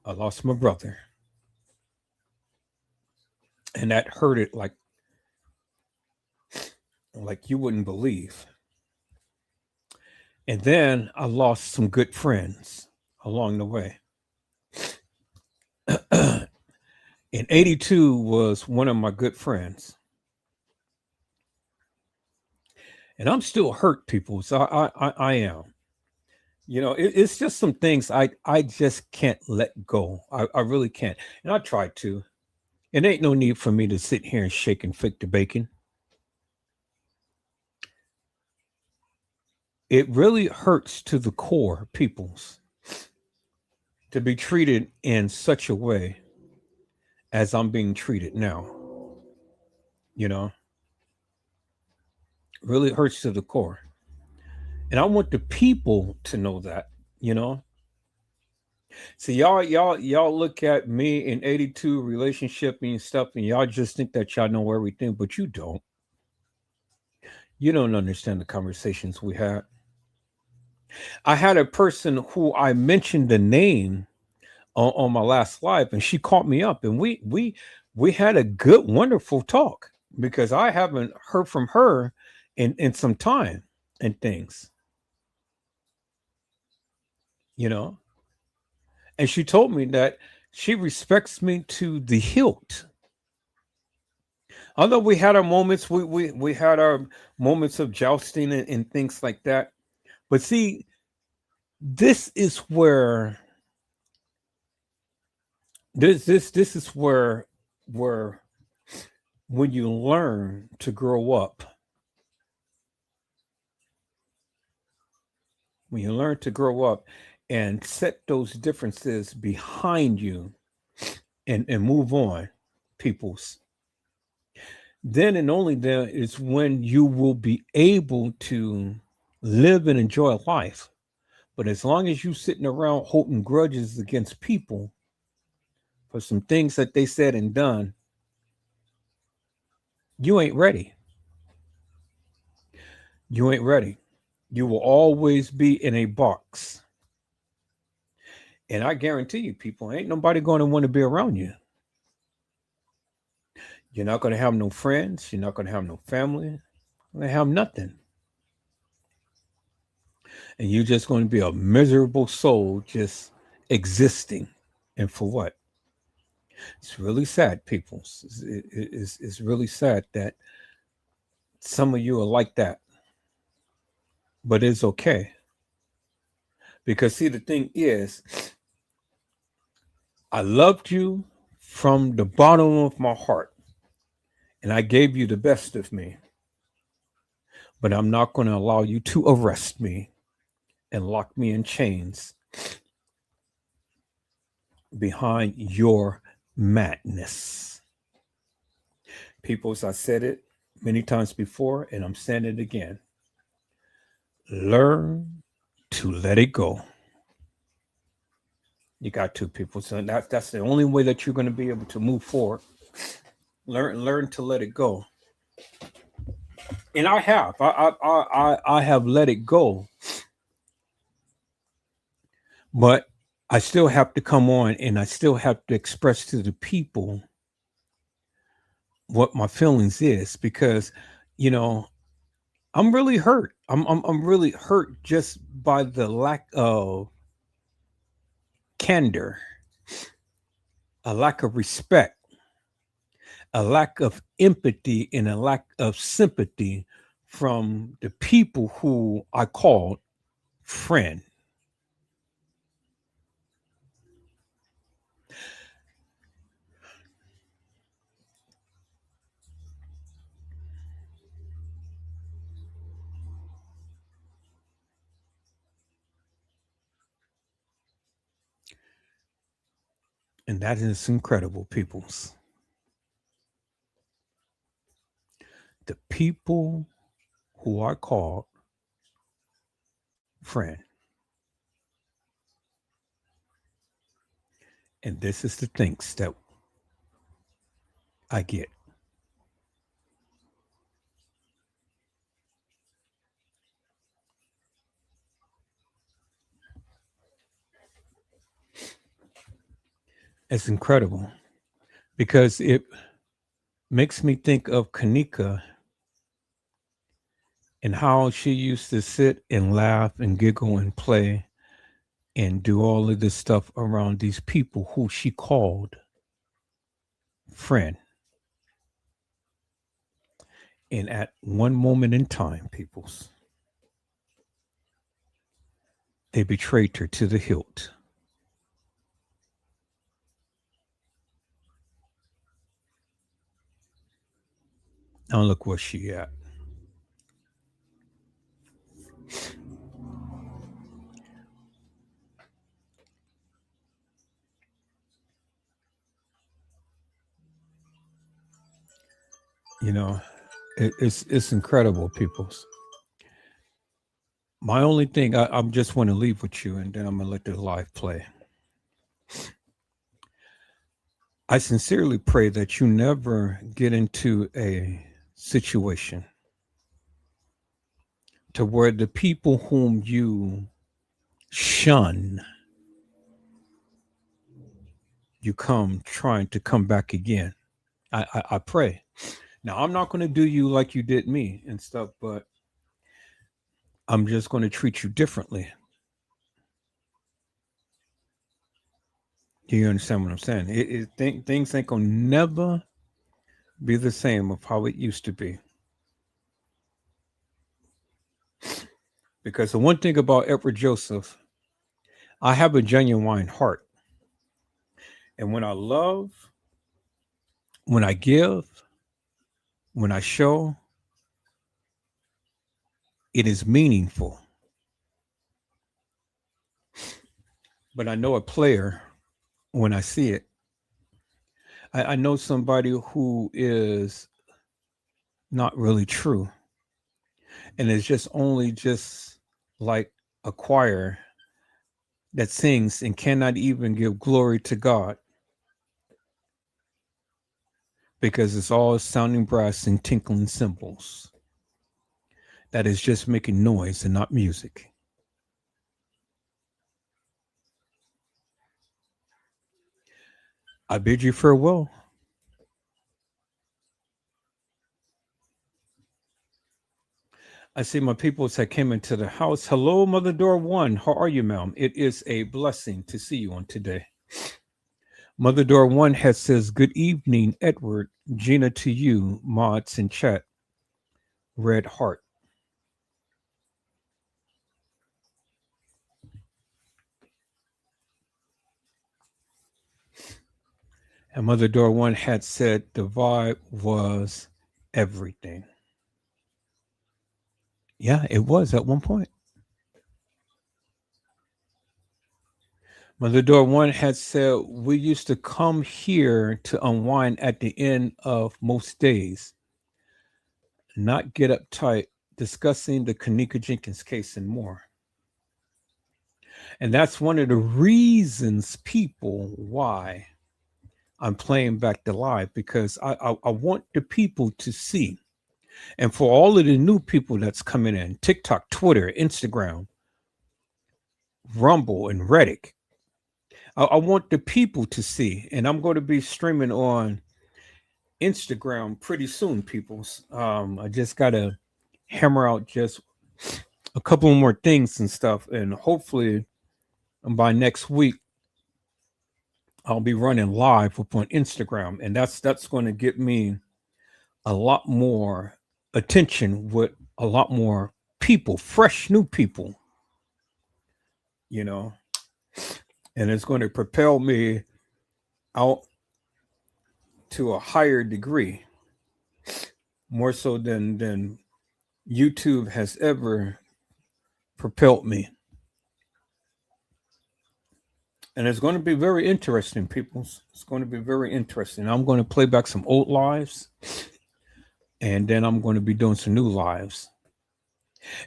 I lost my brother. And that hurt it like you wouldn't believe. And then I lost some good friends along the way. And 82 was one of my good friends. And I'm still hurt, people. So I am. You know, it's just some things I just can't let go. I really can't. And I try to. It ain't no need for me to sit here and shake and fake the bacon. It really hurts to the core, peoples, to be treated in such a way as I'm being treated now. You know, really hurts to the core. And I want the people to know that, you know. See, y'all look at me in 82 relationship and stuff, and y'all just think that y'all know everything, but you don't. You don't understand the conversations we had. I had a person who I mentioned the name on my last live, and she called me up, and we had a good, wonderful talk because I haven't heard from her in some time and things, you know. And she told me that she respects me to the hilt. Although we had our moments, we had our moments of jousting and things like that. But see, this is where this is where when you learn to grow up, when you learn to grow up and set those differences behind you and move on, peoples, then and only then is when you will be able to live and enjoy life. But as long as you sitting around holding grudges against people for some things that they said and done, you ain't ready. You ain't ready. You will always be in a box. And I guarantee you, people, ain't nobody going to want to be around you. You're not going to have no friends. You're not going to have no family. You're going to have nothing. And you're just going to be a miserable soul just existing. And for what? It's really sad, people. It's really sad that some of you are like that. But it's okay. Because, see, the thing is, I loved you from the bottom of my heart. And I gave you the best of me. But I'm not going to allow you to arrest me and lock me in chains behind your madness. Peoples, I said it many times before, and I'm saying it again. Learn to let it go. You got to, people. So that's the only way that you're going to be able to move forward. Learn to let it go. And I have. I have let it go. But I still have to come on and I still have to express to the people what my feelings is because, you know, I'm really hurt. I'm really hurt just by the lack of candor, a lack of respect, a lack of empathy, and a lack of sympathy from the people who I called friend. And that is incredible, peoples. The people who I called friend. And this is the things that I get. It's incredible because it makes me think of Kanika and how she used to sit and laugh and giggle and play and do all of this stuff around these people who she called friend. And at one moment in time, peoples, they betrayed her to the hilt. Now look where she at. You know, it's incredible, peoples. My only thing, I'm just want to leave with you, and then I'm gonna let the live play. I sincerely pray that you never get into a situation to where the people whom you shun, you come trying to come back again. I pray. Now, I'm not going to do you like you did me and stuff, but I'm just going to treat you differently. Do you understand what I'm saying? Things ain't going to never be the same of how it used to be. Because the one thing about Edward Joseph, I have a genuine heart. And when I love, when I give, when I show, it is meaningful. But I know a player when I see it. I know somebody who is not really true. And it's just only just like a choir that sings and cannot even give glory to God because it's all sounding brass and tinkling cymbals. That is just making noise and not music. I bid you farewell. I see my people that came into the house. Hello, Mother Door One. How are you, ma'am? It is a blessing to see you on today. Mother Door One has says, good evening, Edward. Gina to you, mods in chat. Red heart. And Mother Door One had said the vibe was everything. Yeah, it was at one point. Mother Door One had said we used to come here to unwind at the end of most days, not get uptight, discussing the Kanika Jenkins case and more. And that's one of the reasons, people, why I'm playing back the live, because I want the people to see. And for all of the new people that's coming in, TikTok, Twitter, Instagram, Rumble, and Reddit, I want the people to see. And I'm going to be streaming on Instagram pretty soon, peoples. I just got to hammer out just a couple more things and stuff. And hopefully by next week, I'll be running live up on Instagram. And that's going to get me a lot more attention with a lot more people, fresh new people, you know, and it's going to propel me out to a higher degree, more so than YouTube has ever propelled me. And it's going to be very interesting, people. It's going to be very interesting. I'm going to play back some old lives, and then I'm going to be doing some new lives.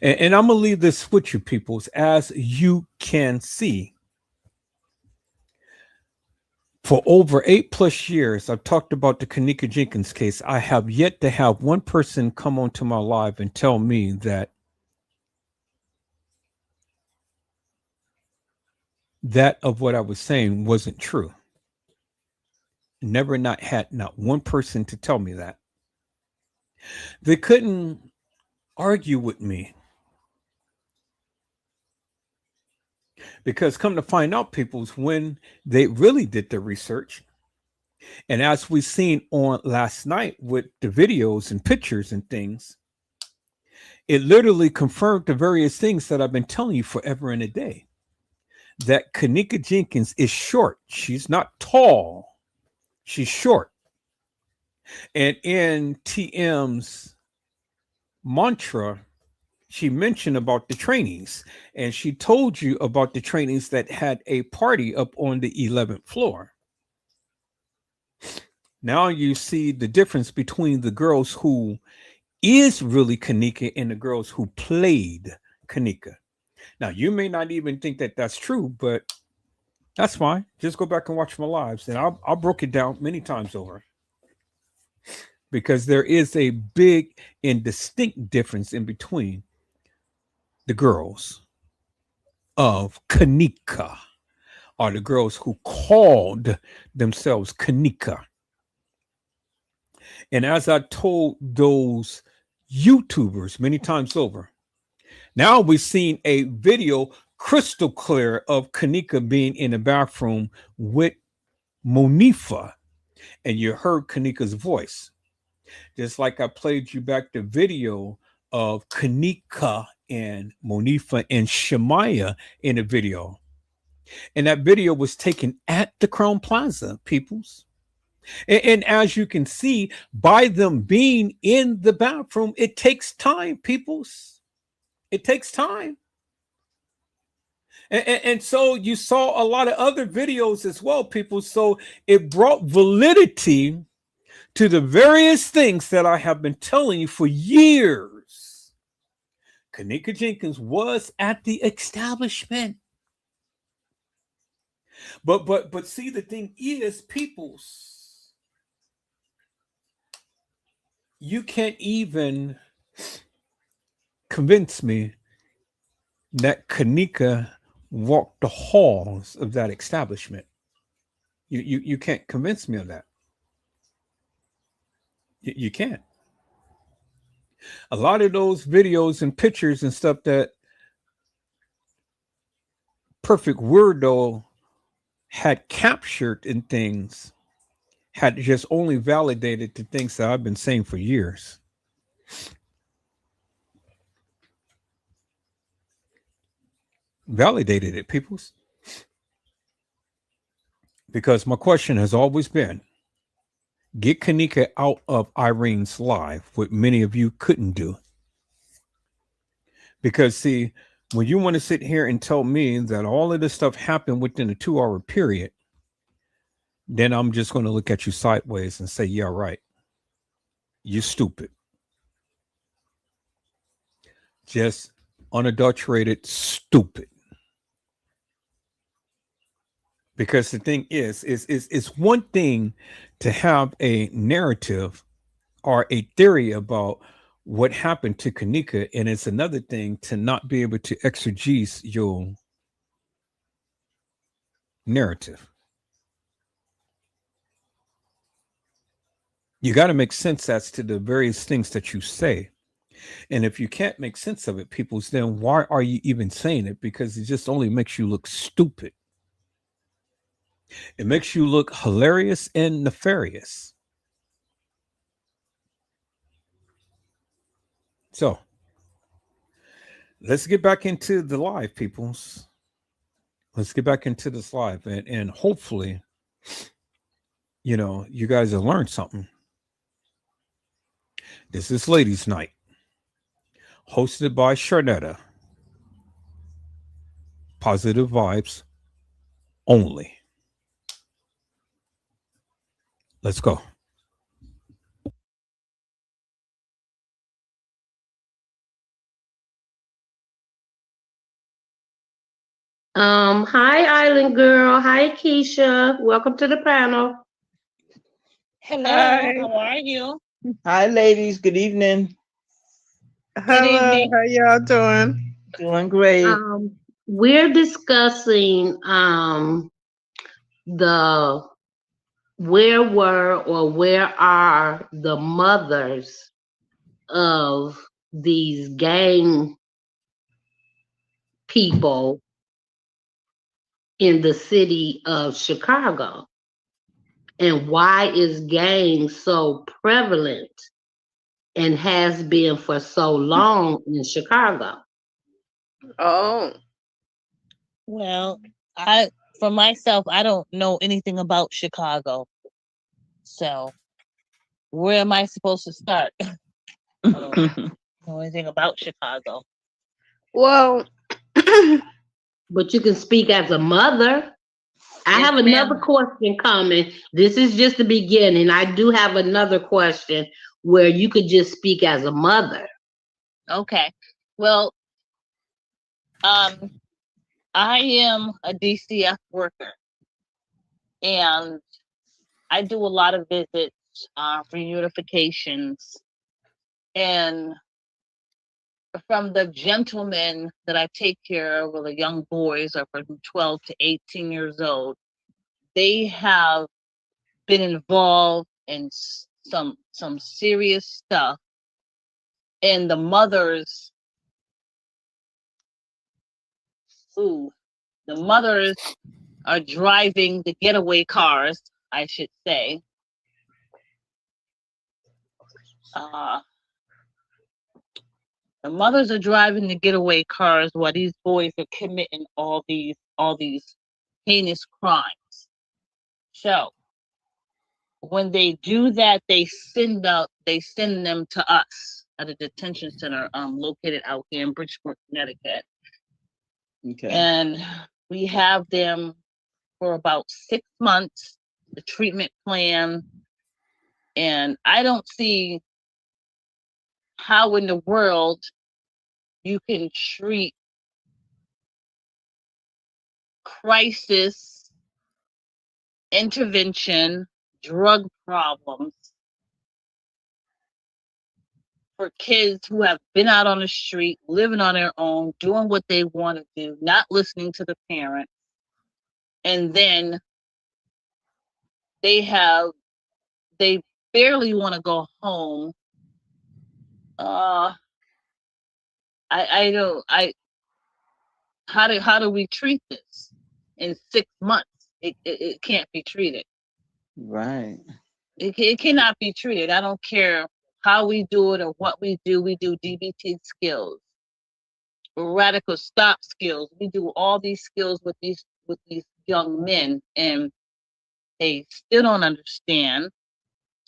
And I'm going to leave this with you, peoples. As you can see, for over 8+ years, I've talked about the Kanika Jenkins case. I have yet to have one person come onto my live and tell me that of what I was saying wasn't true. Never had not one person to tell me that. They couldn't argue with me. Because come to find out, peoples, when they really did the research, and as we seen on last night with the videos and pictures and things, it literally confirmed the various things that I've been telling you forever and a day. That Kanika Jenkins is short. She's not tall. She's short. And in TM's mantra, she mentioned about the trainings, and she told you about the trainings that had a party up on the 11th floor. Now you see the difference between the girls who is really Kanika and the girls who played Kanika. Now, you may not even think that that's true, but that's fine. Just go back and watch my lives, and I'll broke it down many times over. Because there is a big and distinct difference in between the girls of Kanika, or the girls who called themselves Kanika. And as I told those YouTubers many times over, now we've seen a video crystal clear of Kanika being in the bathroom with Monifa, and you heard Kanika's voice. Just like I played you back the video of Kanika and Monifa and Shemaya in the video. And that video was taken at the Crown Plaza, peoples. And as you can see, by them being in the bathroom, it takes time, peoples. It takes time. And so you saw a lot of other videos as well, people. So it brought validity to the various things that I have been telling you for years. Kanika Jenkins was at the establishment. But see, the thing is, peoples, you can't even convince me that Kanika walked the halls of that establishment. You can't convince me of that. You can't. A lot of those videos and pictures and stuff that Perfect Weirdo had captured in things had just only validated the things that I've been saying for years. Validated it, peoples. Because my question has always been, get Kanika out of Irene's life, what many of you couldn't do. Because see, when you want to sit here and tell me that all of this stuff happened within a 2-hour period, then I'm just going to look at you sideways and say, yeah, right. You're stupid. Just unadulterated stupid. Because the thing is it's one thing to have a narrative or a theory about what happened to Kanika, and it's another thing to not be able to exegese your narrative. You got to make sense as to the various things that you say. And if you can't make sense of it, people's, then why are you even saying it? Because it just only makes you look stupid. It makes you look hilarious and nefarious. So let's get back into the live, peoples. Let's get back into this live, and hopefully, you guys have learned something. This is Ladies Night, hosted by Charnetta. Positive vibes only. Let's go. Hi, Island Girl. Hi, Keisha. Welcome to the panel. Hello, Hi. how are you? Hi, ladies. Good evening. Hello, How y'all doing? Doing great. We're discussing the where are the mothers of these gang people in the city of Chicago, and why is gang so prevalent and has been for so long in Chicago? Oh, Well, for myself, I don't know anything about Chicago. So, where am I supposed to start? I don't know anything about Chicago. well, But you can speak as a mother. I Yes, have another ma'am. question coming. This is just the beginning. I do have another question where you could just speak as a mother. Okay. Well, I am a DCF worker, and I do a lot of visits for unifications, and from the gentlemen that I take care of, or the young boys are from 12 to 18 years old, they have been involved in some serious stuff, and the mothers are driving the getaway cars, I should say. The mothers are driving the getaway cars while these boys are committing all these heinous crimes. So when they do that, they send them to us at a detention center located out here in Bridgeport, Connecticut. Okay. And we have them for about 6 months, the treatment plan. And I don't see how in the world you can treat crisis, intervention, drug problems for kids who have been out on the street, living on their own, doing what they want to do, not listening to the parents. And then they barely want to go home. How do we treat this in 6 months? It can't be treated. Right. It cannot be treated. I don't care how we do it or what we do. We do DBT skills, radical stop skills. We do all these skills with these young men, and they still don't understand.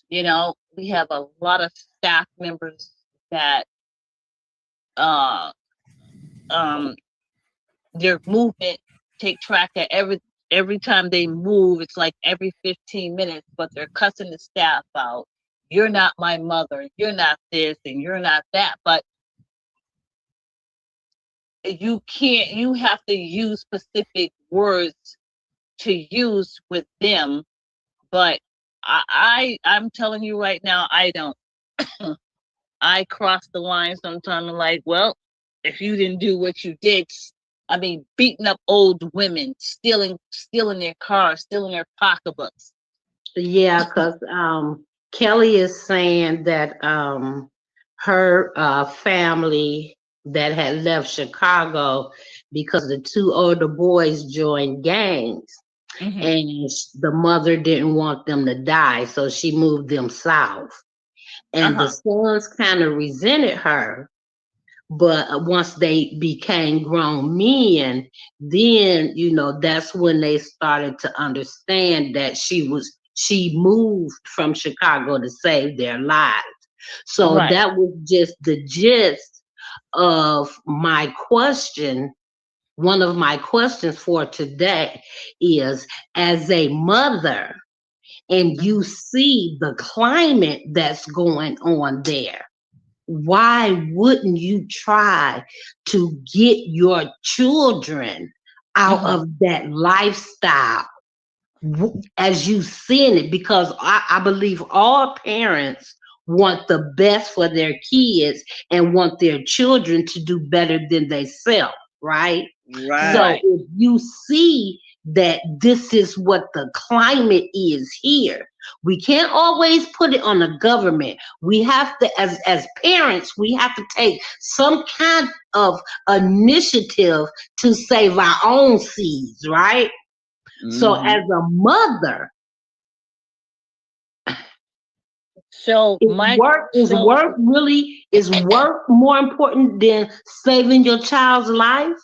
You know, we have a lot of staff members that their movement take track of every time they move. It's like every 15 minutes, but they're cussing the staff out. You're not my mother. You're not this, and you're not that. But you can't. You have to use specific words to use with them. But I'm telling you right now, I don't. I cross the line sometimes. I'm like, well, if you didn't do what you did, I mean, beating up old women, stealing their cars, stealing their pocketbooks. Yeah, because Kelly is saying that her family that had left Chicago because the two older boys joined gangs. Mm-hmm. And the mother didn't want them to die, so she moved them south. And the sons kind of resented her, but once they became grown men, then that's when they started to understand that she moved from Chicago to save their lives. So Right. that was just the gist of my question. One of my questions for today is, as a mother, and you see the climate that's going on there, why wouldn't you try to get your children out of that lifestyle as you seen it? Because I believe all parents want the best for their kids and want their children to do better than themselves, right? Right. So if you see that this is what the climate is here, we can't always put it on the government. We have to, as parents, we have to take some kind of initiative to save our own seeds, right? So as a mother, so is work more important than saving your child's life?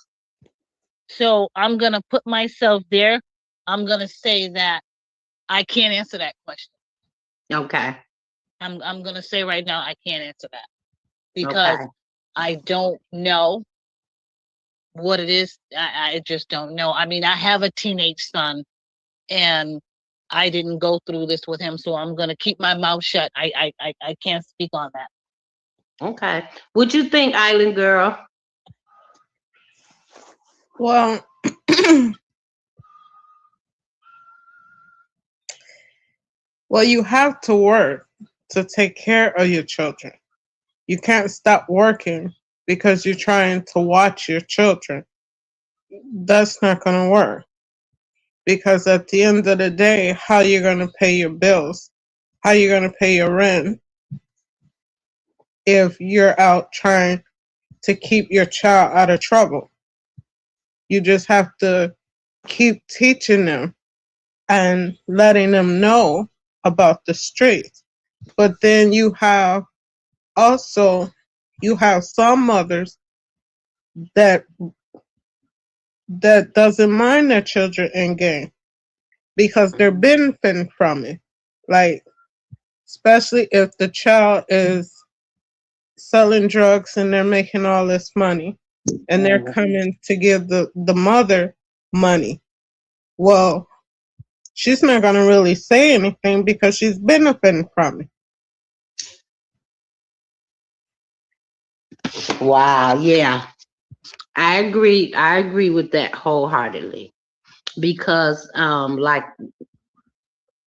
So I'm gonna put myself there. I'm gonna say that I can't answer that question. Okay. I'm gonna say right now I can't answer that because I don't know what it is. I just don't know. I mean, I have a teenage son, and I didn't go through this with him, so I'm gonna keep my mouth shut. I can't speak on that. Okay. What you think, Island Girl? Well, well, you have to work to take care of your children. You can't stop working because you're trying to watch your children. That's not going to work, because at the end of the day, how you're going to pay your bills, how you're going to pay your rent if you're out trying to keep your child out of trouble. You just have to keep teaching them and letting them know about the streets. But then you have some mothers that doesn't mind their children in game because they're benefiting from it. Like, especially if the child is selling drugs and they're making all this money and they're coming to give the mother money. Well, she's not going to really say anything because she's benefiting from it. Wow, yeah. I agree with that wholeheartedly. Because like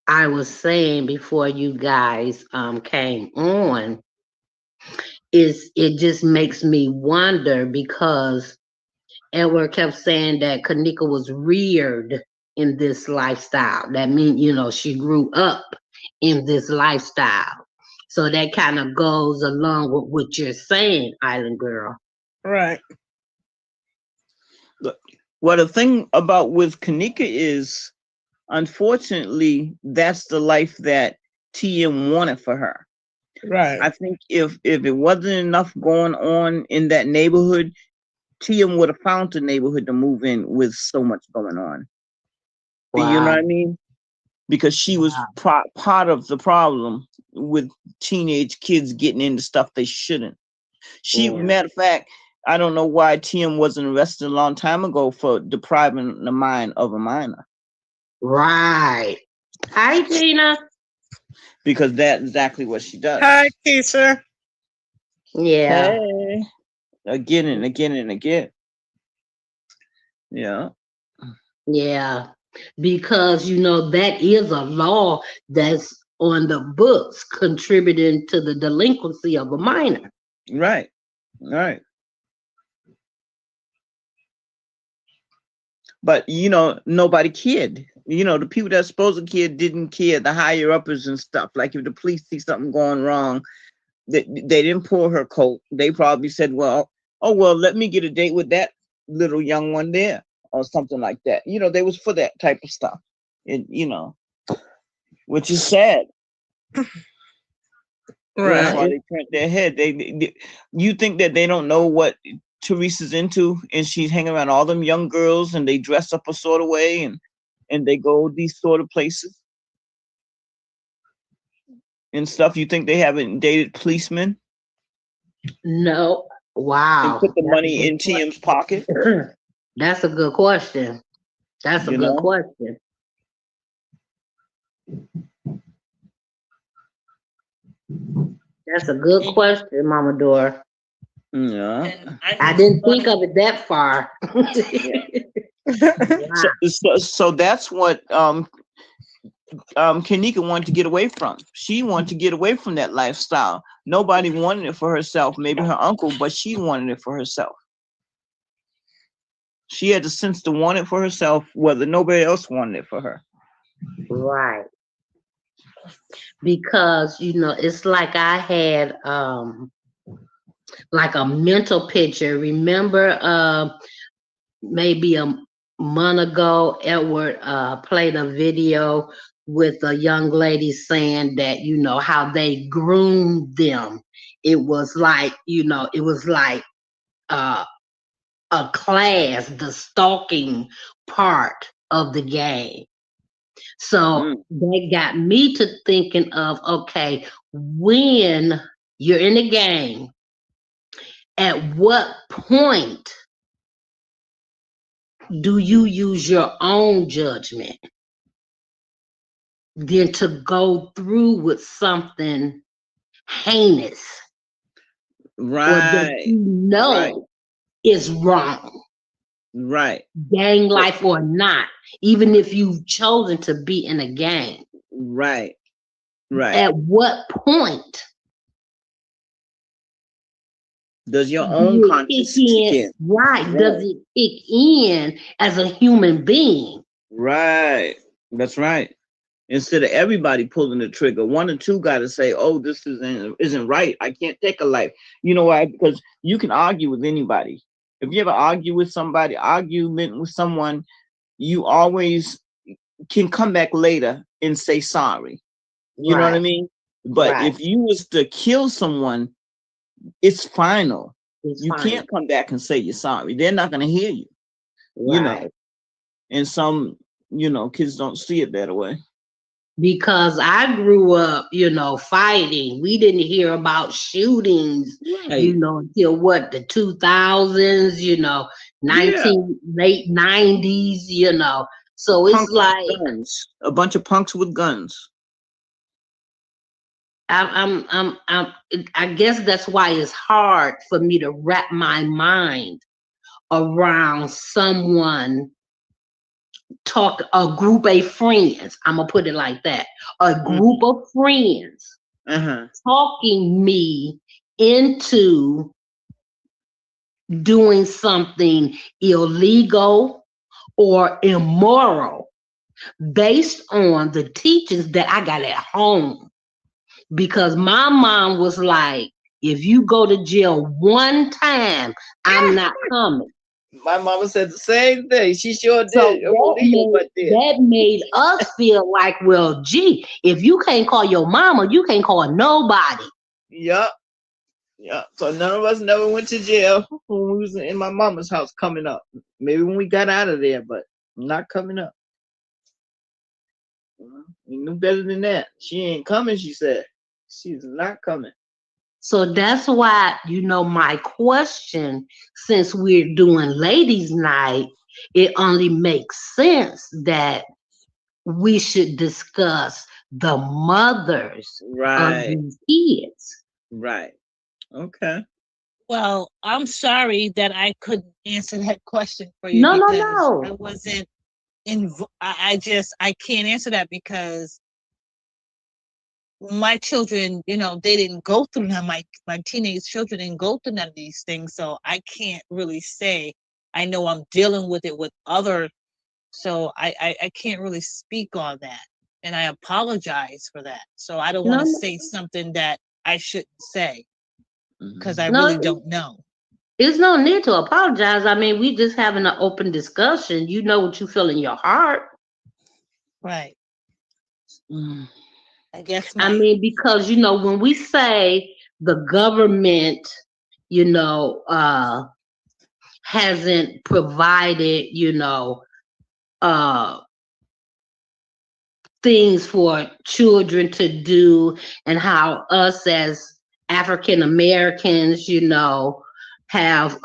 I was saying before you guys came on, it just makes me wonder, because Edward kept saying that Kanika was reared in this lifestyle. That means, she grew up in this lifestyle. So that kind of goes along with what you're saying, Island Girl. Right. Well, the thing about with Kanika is, unfortunately, that's the life that TM wanted for her. Right. I think if it wasn't enough going on in that neighborhood, TM would have found a neighborhood to move in with so much going on. Wow. You know what I mean? Because she was part of the problem with teenage kids getting into stuff they shouldn't. Matter of fact, I don't know why TM wasn't arrested a long time ago for depriving the mind of a minor. Right. Hi, Tina. Because that's exactly what she does. Hi, Keisha. Yeah. Hey. Again and again and again. Yeah. Yeah. Because, that is a law that's on the books contributing to the delinquency of a minor. Right. Right. But, nobody cared. The people that supposed to care didn't care, the higher uppers and stuff. Like if the police see something going wrong, they didn't pull her coat. They probably said, well, let me get a date with that little young one there or something like that. They was for that type of stuff. And, which is sad. Right. That's why they turned their head. You think that they don't know what Teresa's into, and she's hanging around all them young girls and they dress up a sort of way and they go these sort of places and stuff. You think they haven't dated policemen? No. Wow. And put the money in TM's pocket? That's a good question. That's a good question. That's a good question, Mama Dora. Yeah. I didn't think of it that far. So that's what Kanika wanted to get away from. She wanted to get away from that lifestyle. Nobody wanted it for herself, maybe her uncle, but she wanted it for herself. She had the sense to want it for herself, whether nobody else wanted it for her. Right. Because, it's like I had like a mental picture. Remember, maybe a month ago, Edward played a video with a young lady saying that, how they groomed them. It was like, a class, the stalking part of the game. So that got me to thinking of, okay, when you're in the game, at what point do you use your own judgment than to go through with something heinous? Right. Or that is wrong. Right. Gang life or not, even if you've chosen to be in a gang. Right. Right. At what point Does your own Do it kick conscience kick in? in? Right. Does Right. it kick in as a human being? Right. That's right. Instead of everybody pulling the trigger, one or two got to say, "Oh, this isn't right. I can't take a life." You know why? Because you can argue with anybody. If you ever argue with somebody, argument with someone, you always can come back later and say sorry. You know what I Right. mean? But Right. if you was to kill someone, it's final. It's You fine. can't come back and say you're sorry. They're not going to hear you. You know, Right. and some, kids don't see it that way. Because I grew up, fighting. We didn't hear about shootings, Right. until what, the 2000s, Yeah. late 90s. So it's Punks with like guns. A bunch of punks with guns. I guess that's why it's hard for me to wrap my mind around someone a group of friends. I'm gonna put it like that. A group of friends Uh-huh. talking me into doing something illegal or immoral based on the teachings that I got at home. Because my mom was like, if you go to jail one time, I'm not coming. My mama said the same thing. She sure So did. that made us feel like, well, gee, if you can't call your mama, you can't call nobody. Yup. Yeah. So none of us never went to jail when we was in my mama's house coming up. Maybe when we got out of there, but not coming up. We knew better than that. She ain't coming, she said. She's not coming. So that's why, my question, since we're doing ladies' night, it only makes sense that we should discuss the mothers of Right. these kids. Right. Okay. Well, I'm sorry that I couldn't answer that question for you No, because I no. wasn't I can't answer that because my children, they didn't go through none. My teenage children didn't go through none of these things, so I can't really say. I know I'm dealing with it with other, so I can't really speak on that, and I apologize for that. So I don't want to say something that I shouldn't say because I really don't know. There's no need to apologize. I mean, we just having an open discussion. You know what you feel in your heart. Right. I guess. Because when we say the government, hasn't provided, things for children to do, and how us as African Americans, have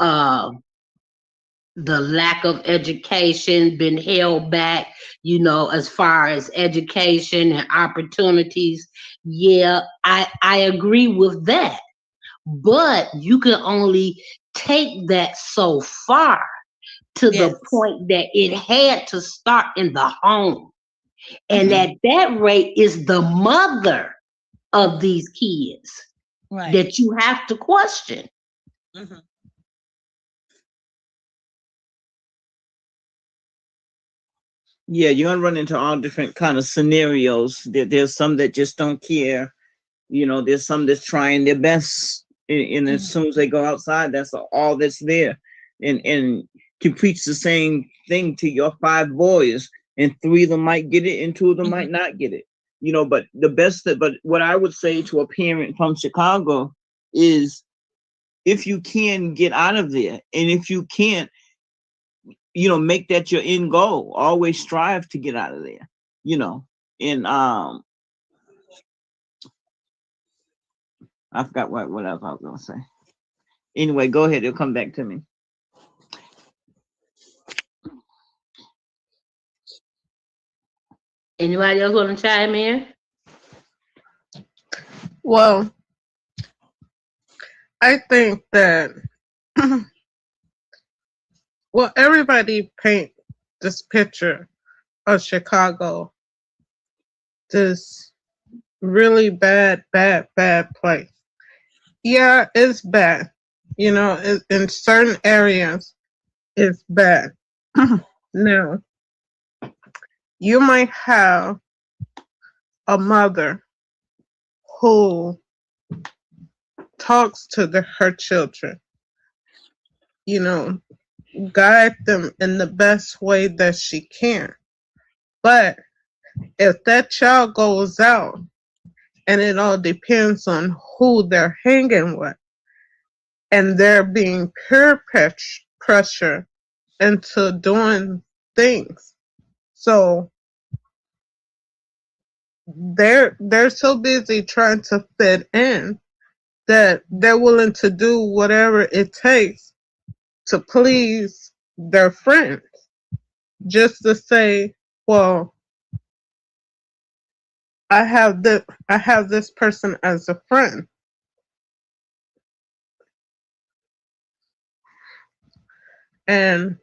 the lack of education been held back, as far as education and opportunities. Yeah, I agree with that. But you can only take that so far to the point that it had to start in the home. And at that rate is the mother of these kids that you have to question. Yeah, you're gonna run into all different kind of scenarios. There's some that just don't care. There's some that's trying their best, and as soon as they go outside, that's all that's there. And can preach the same thing to your 5 boys, and 3 of them might get it, and 2 of them might not get it. But but what I would say to a parent from Chicago is, if you can, get out of there, and if you can't, make that your end goal. Always strive to get out of there. And I forgot what else I was gonna say. Anyway, go ahead. It'll come back to me. Anybody else want to chime in? Well, I think that everybody paint this picture of Chicago, this really bad place. Yeah, it's bad. You know, in certain areas, it's bad. Now, you might have a mother who talks to her children, you know, guide them in the best way that she can. But if that child goes out, and it all depends on who they're hanging with, and they're being peer pressure into doing things. So they're so busy trying to fit in that they're willing to do whatever it takes to please their friends, just to say, well, I have this person as a friend. And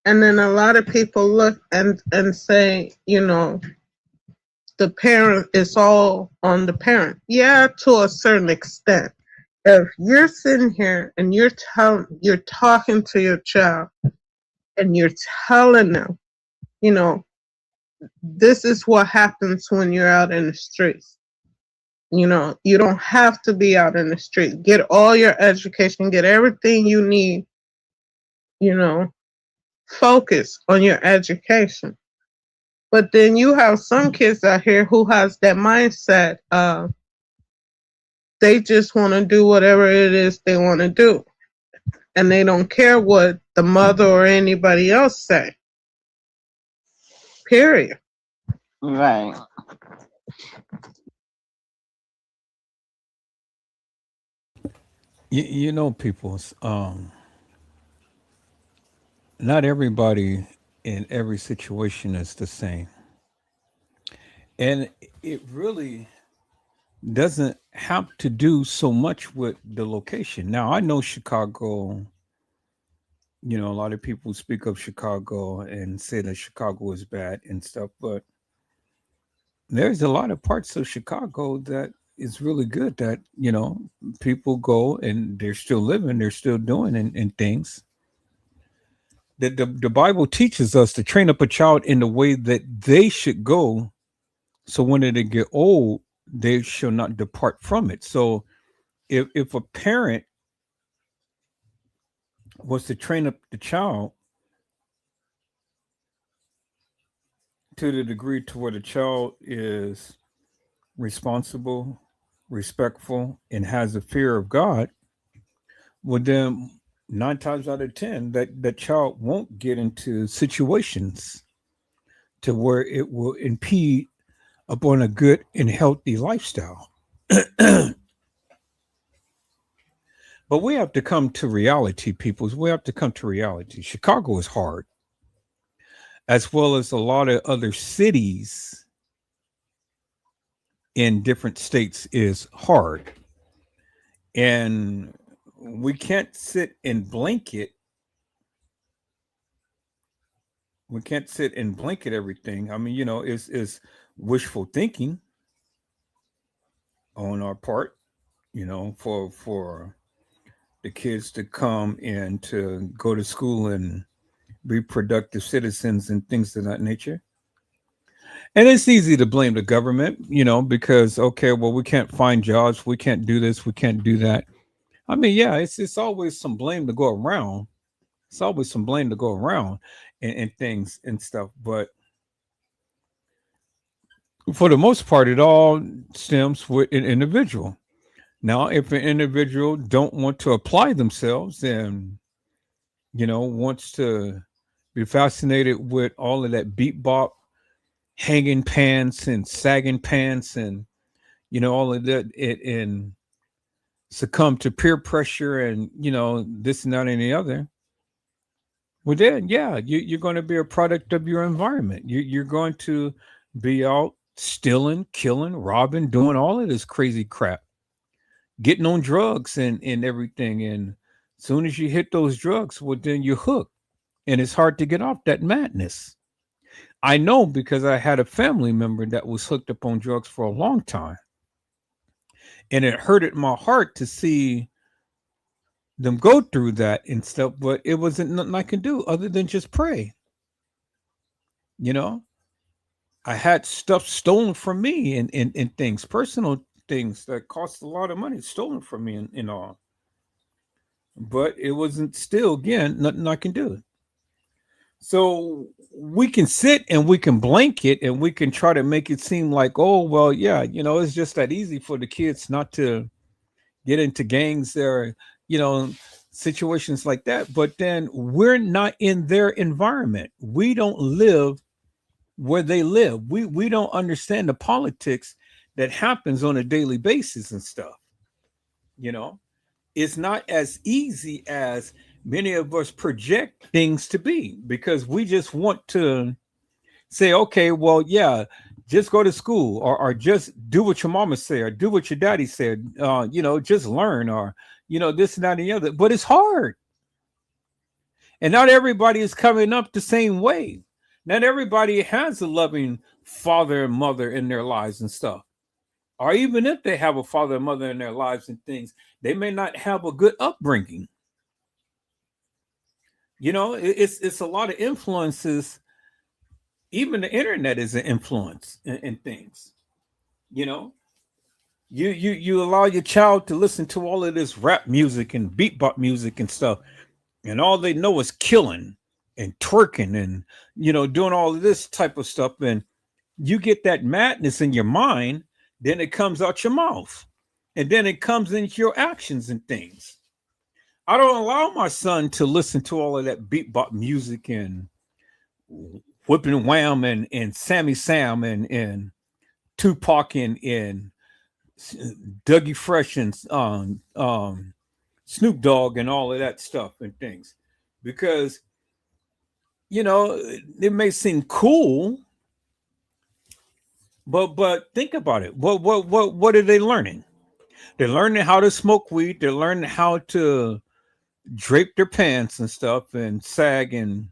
then a lot of people look and say, you know, the parent is all on the parent. Yeah, to a certain extent. If you're sitting here and you're talking to your child and you're telling them, you know, this is what happens when you're out in the streets. You know, you don't have to be out in the street. Get all your education, get everything you need, you know, focus on your education. But then you have some kids out here who has that mindset of they just want to do whatever it is they want to do. And they don't care what the mother or anybody else say. Period. Right. You know, people, not everybody in every situation is the same. And it really doesn't have to do so much with the location. Now, I know Chicago, you know, a lot of people speak of Chicago and say that Chicago is bad and stuff, but there's a lot of parts of Chicago that is really good that, you know, people go and they're still living, they're still doing and things. The Bible teaches us to train up a child in the way that they should go. So when they get old, they shall not depart from it. So if a parent was to train up the child to the degree to where the child is responsible, respectful, and has a fear of God, well then 9 times out of 10 that child won't get into situations to where it will impede upon a good and healthy lifestyle. But we have to come to reality, people. We have to come to reality. Chicago is hard, as well as a lot of other cities in different states is hard. And we can't sit and blanket. We can't sit and blanket everything. I mean, you know, it's wishful thinking on our part, you know, for the kids to come and to go to school and be productive citizens and things of that nature. And it's easy to blame the government, you know, because okay, well, we can't find jobs, we can't do this, we can't do that. I mean, yeah, it's always some blame to go around. It's always some blame to go around and things and stuff. But for the most part, it all stems with an individual. Now, if an individual don't want to apply themselves and you know wants to be fascinated with all of that beat bop, hanging pants and sagging pants, and you know all of that, and succumb to peer pressure and you know this and that and the other. Well, then, yeah, you're going to be a product of your environment. You're going to be out stealing, killing, robbing, doing all of this crazy crap, getting on drugs and everything. And as soon as you hit those drugs, well, then you're hooked. And it's hard to get off that madness. I know because I had a family member that was hooked up on drugs for a long time. And it hurted my heart to see them go through that and stuff, but it wasn't nothing I could do other than just pray. You know, I had stuff stolen from me and things, personal things that cost a lot of money stolen from me and all. But it wasn't still, again, nothing I can do. So we can sit and we can blanket and we can try to make it seem like, oh, well, yeah, it's just that easy for the kids not to get into gangs or, situations like that. But then we're not in their environment. We don't live where they live. We don't understand the politics that happens on a daily basis and stuff. It's not as easy as many of us project things to be, because we just want to say, okay, well, yeah, just go to school or just do what your mama said or do what your daddy said, just learn or, this and that and the other. But it's hard. And not everybody is coming up the same way. Not everybody has a loving father and mother in their lives and stuff. Or even if they have a father and mother in their lives and things, they may not have a good upbringing. It's a lot of influences. Even the internet is an influence in things. You allow your child to listen to all of this rap music and beatbox music and stuff, and all they know is killing and twerking and doing all of this type of stuff, and you get that madness in your mind, then it comes out your mouth, and then it comes into your actions and things. I don't allow my son to listen to all of that beatbox music and Whipping Wham and Sammy Sam and Tupac and Dougie Fresh and Snoop Dogg and all of that stuff and things, because it may seem cool, but think about it. What are they learning? They're learning how to smoke weed. They're learning how to drape their pants and stuff and sag and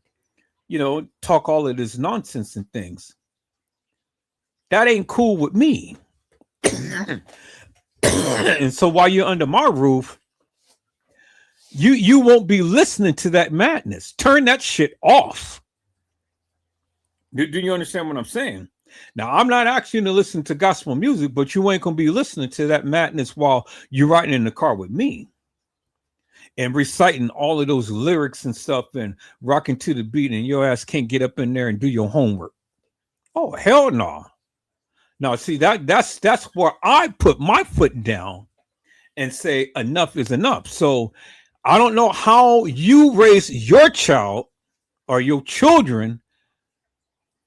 talk all of this nonsense and things. That ain't cool with me. And so while you're under my roof, you won't be listening to that madness. Turn that shit off. Do you understand what I'm saying? Now, I'm not asking you to listen to gospel music, but you ain't gonna be listening to that madness while you're riding in the car with me and reciting all of those lyrics and stuff and rocking to the beat, and your ass can't get up in there and do your homework. Oh, hell no. Now, see, that's where I put my foot down and say enough is enough. So I don't know how you raise your child or your children,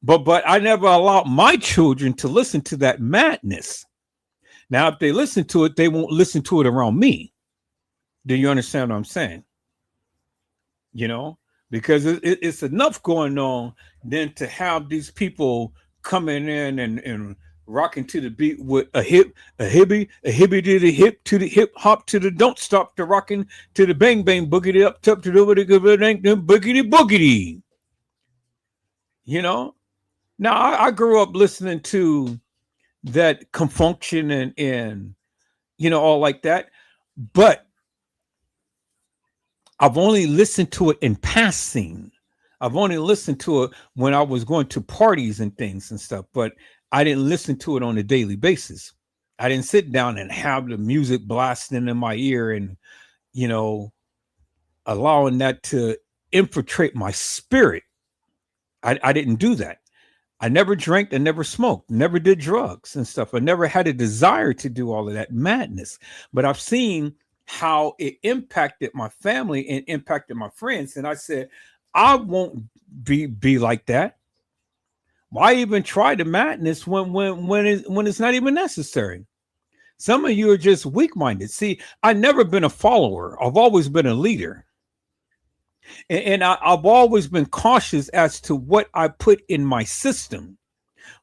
but I never allowed my children to listen to that madness. Now, if they listen to it, they won't listen to it around me. Do you understand what I'm saying? Because it's enough going on than to have these people coming in and rocking to the beat with a hibby to the hip, to the hip hop, to the don't stop, to rocking to the bang bang boogity up to the boogity boogity. Now I grew up listening to that confunction and all like that, but I've only listened to it in passing. I've only listened to it when I was going to parties and things and stuff, but I didn't listen to it on a daily basis. I didn't sit down and have the music blasting in my ear and, allowing that to infiltrate my spirit. I didn't do that. I never drank and never smoked, never did drugs and stuff. I never had a desire to do all of that madness, but I've seen how it impacted my family and impacted my friends. And I said, I won't be like that. Why even try the madness when it's not even necessary? Some of you are just weak-minded. See, I've never been a follower. I've always been a leader. And I've always been cautious as to what I put in my system,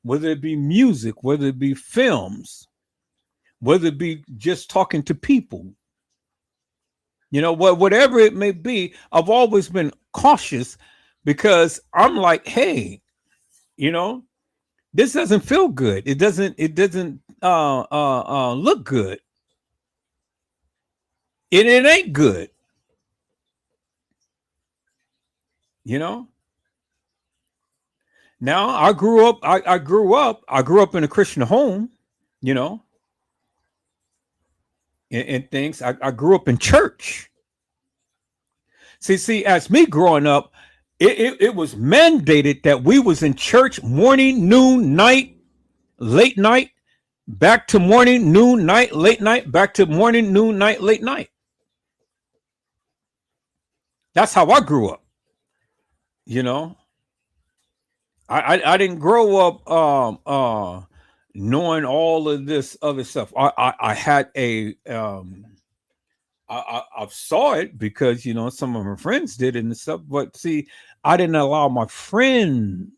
whether it be music, whether it be films, whether it be just talking to people. Whatever it may be, I've always been cautious because I'm like, hey, this doesn't feel good. It doesn't look good. It ain't good. You know. Now I grew up. I grew up in a Christian home. You know, and things. I grew up in church. See, as me growing up, it was mandated that we was in church morning, noon, night, late night, back to morning, noon, night, late night, back to morning, noon, night, late night. That's how I grew up. You know, I didn't grow up knowing all of this other stuff. I had a I saw it because some of my friends did it and stuff, but see, I didn't allow my friends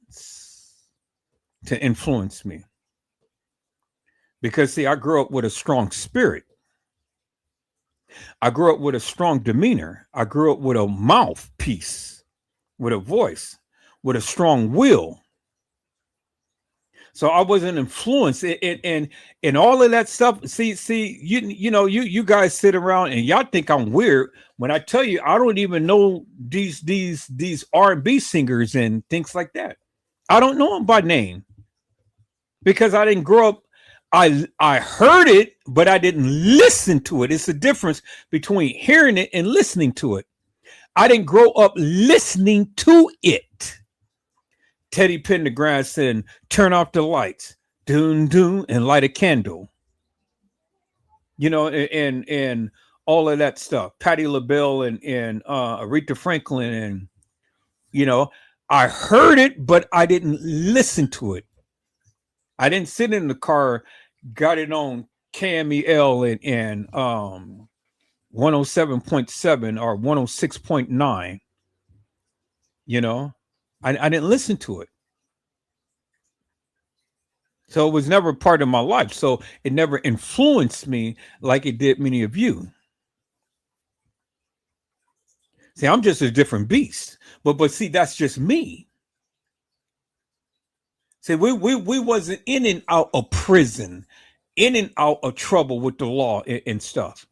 to influence me because see, I grew up with a strong spirit. I grew up with a strong demeanor. I grew up with a mouthpiece, with a voice, with a strong will. So I wasn't influenced in all of that stuff. See, you guys sit around and y'all think I'm weird when I tell you I don't even know these R&B singers and things like that. I don't know them by name because I didn't grow up. I heard it, but I didn't listen to it. It's the difference between hearing it and listening to it. I didn't grow up listening to it. Teddy Pendergrass and turn off the lights, doon doon, and light a candle. And all of that stuff. Patti LaBelle and Aretha Franklin, and I heard it, but I didn't listen to it. I didn't sit in the car, got it on KMEL and 107.7 or 106.9. I didn't listen to it. So it was never part of my life. So it never influenced me like it did many of you. See, I'm just a different beast. But see, that's just me. See, we wasn't in and out of prison, in and out of trouble with the law and stuff.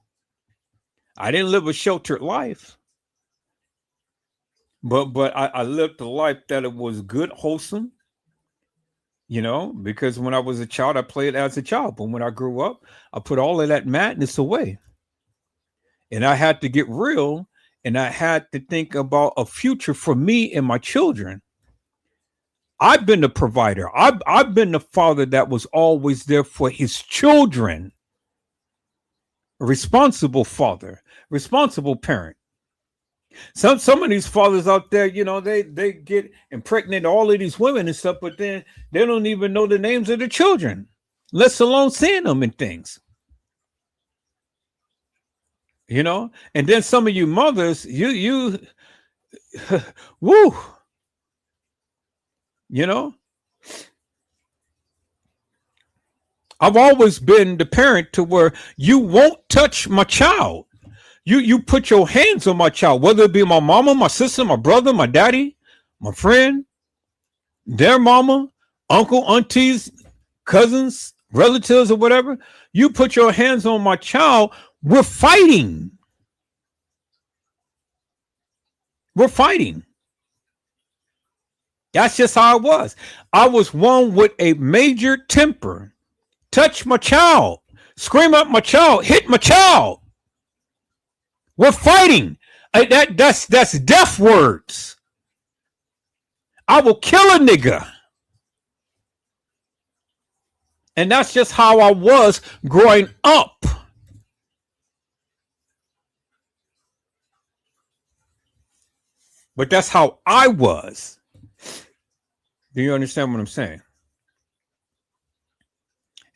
I didn't live a sheltered life. But I lived a life that it was good, wholesome. Because when I was a child, I played as a child. But when I grew up, I put all of that madness away. And I had to get real, and I had to think about a future for me and my children. I've been the provider. I've been the father that was always there for his children. A responsible father, responsible parent. Some of these fathers out there, they get impregnated all of these women and stuff, but then they don't even know the names of the children, let alone seeing them and things. And then some of you mothers, you woo, I've always been the parent to where you won't touch my child. You put your hands on my child, whether it be my mama, my sister, my brother, my daddy, my friend, their mama, uncle, aunties, cousins, relatives, or whatever. You put your hands on my child, we're fighting. We're fighting. That's just how I was. I was one with a major temper. Touch my child, scream at my child, hit my child. We're fighting. That's death words. I will kill a nigga. And that's just how I was growing up. But that's how I was. Do you understand what I'm saying?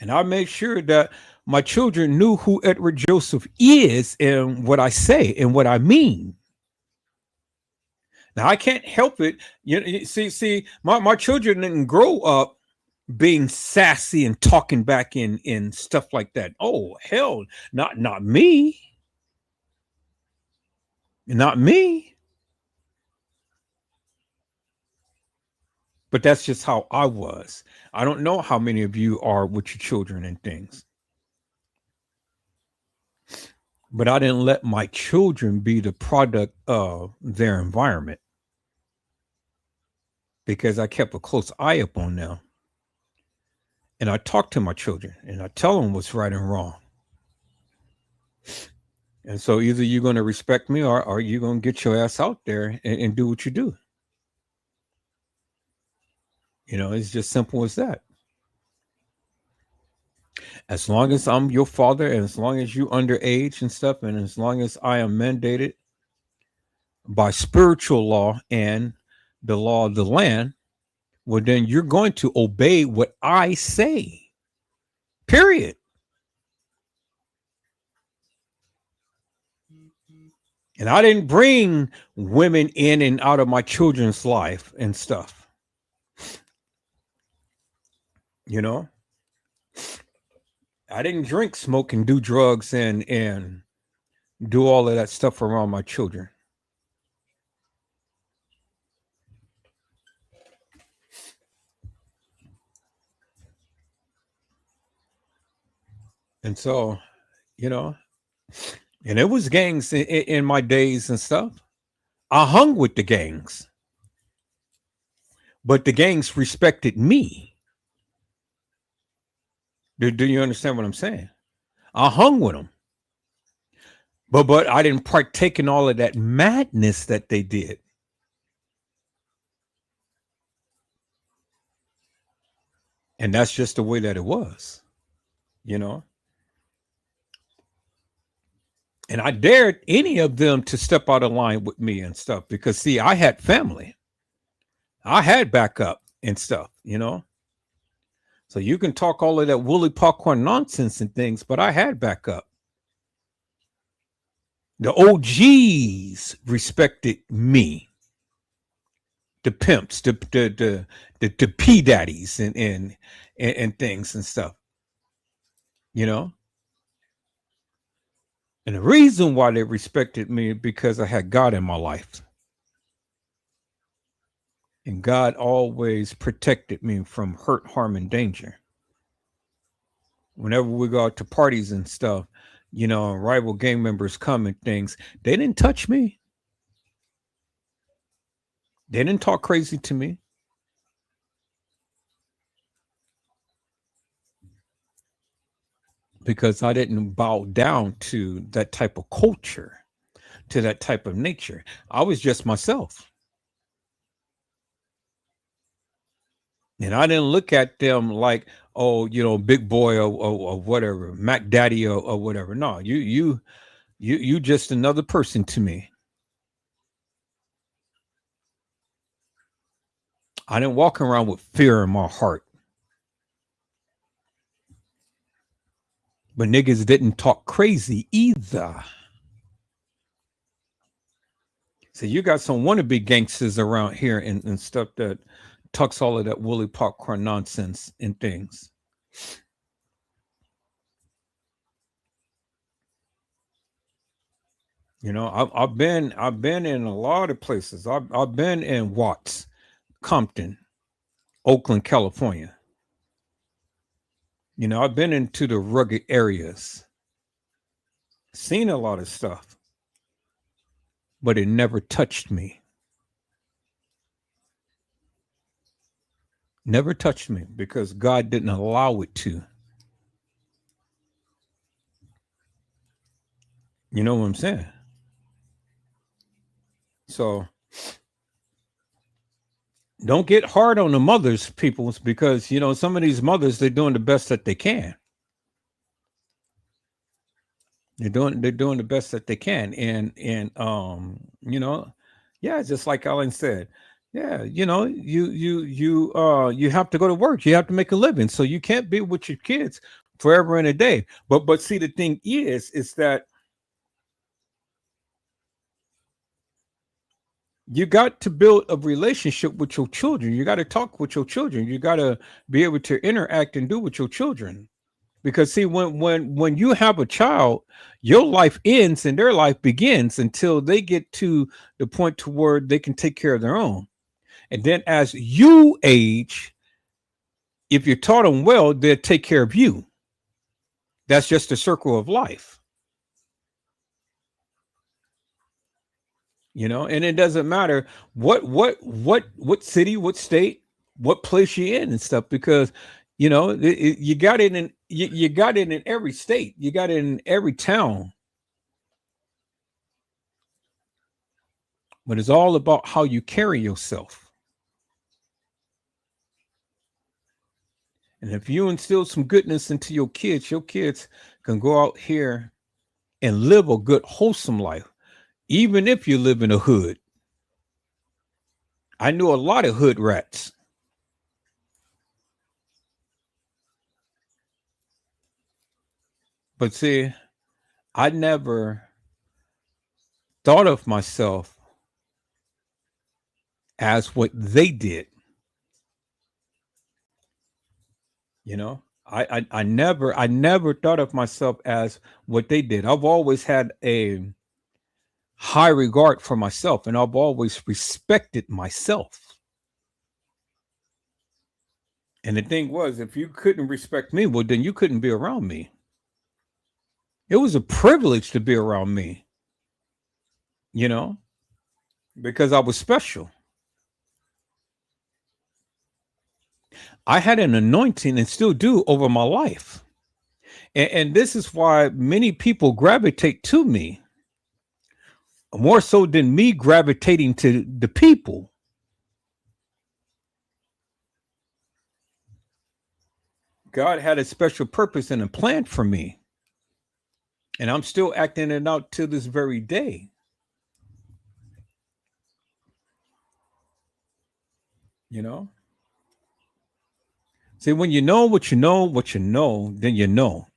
And I made sure that my children knew who Edward Joseph is and what I say and what I mean. Now I can't help it. See, my children didn't grow up being sassy and talking back in stuff like that. Oh hell, not me. Not me. But that's just how I was. I don't know how many of you are with your children and things. but I didn't let my children be the product of their environment, because I kept a close eye up on them. And I talk to my children and I tell them what's right and wrong. And so either you're going to respect me, or you're going to get your ass out there and do what you do. You know, it's just simple as that. As long as I'm your father, and as long as you underage and stuff, and as long as I am mandated by spiritual law and the law of the land, well, then you're going to obey what I say. Period. And I didn't bring women in and out of my children's life and stuff. You know, I didn't drink, smoke, and do drugs and do all of that stuff around my children. And so, you know, and it was gangs in my days and stuff. I hung with the gangs, but the gangs respected me. Do you understand what I'm saying? I hung with them, but I didn't partake in all of that madness that they did. And that's just the way that it was, you know. And I dared any of them to step out of line with me and stuff, because see, I had family. I had backup and stuff, you know. So you can talk all of that woolly popcorn nonsense and things, but I had backup. The OGs respected me. The pimps, the P daddies and things and stuff, you know. And the reason why they respected me is because I had God in my life. And God always protected me from hurt, harm, and danger. Whenever we go out to parties and stuff, you know, rival gang members come and things, they didn't touch me. They didn't talk crazy to me. Because I didn't bow down to that type of culture, to that type of nature. I was just myself. And I didn't look at them like, oh, you know, big boy or whatever, Mac Daddy or whatever. No, you just another person to me. I didn't walk around with fear in my heart. But niggas didn't talk crazy either. So you got some wannabe gangsters around here and stuff that talks all of that woolly popcorn nonsense and things. You know, I've been in a lot of places. I've been in Watts, Compton, Oakland, California. You know, I've been into the rugged areas, seen a lot of stuff, but it never touched me. Never touched me because God didn't allow it to. You know what I'm saying? So don't get hard on the mothers, peoples, because, you know, some of these mothers, they're doing the best that they can. They're doing the best that they can. And you know, yeah, just like Alan said, yeah, you know, you have to go to work. You have to make a living. So you can't be with your kids forever and a day. But see, the thing is that you got to build a relationship with your children. You got to talk with your children. You got to be able to interact and do with your children. Because see, when you have a child, your life ends and their life begins until they get to the point to where they can take care of their own. And then as you age, if you taught them well, they'll take care of you. That's just the circle of life. you know, and it doesn't matter what city, what state, what place you're in and stuff, because you know you got it in you got it in every state, you got it in every town, but it's all about how you carry yourself. And if you instill some goodness into your kids can go out here and live a good, wholesome life, even if you live in a hood. I know a lot of hood rats. But see, I never thought of myself as what they did. You know, I never thought of myself as what they did. I've always had a high regard for myself, and I've always respected myself. And the thing was, if you couldn't respect me, well, then you couldn't be around me. It was a privilege to be around me, you know, because I was special. I had an anointing and still do over my life. And this is why many people gravitate to me, more so than me gravitating to the people. God had a special purpose and a plan for me. And I'm still acting it out to this very day. You know? See, when you know what you know, then you know.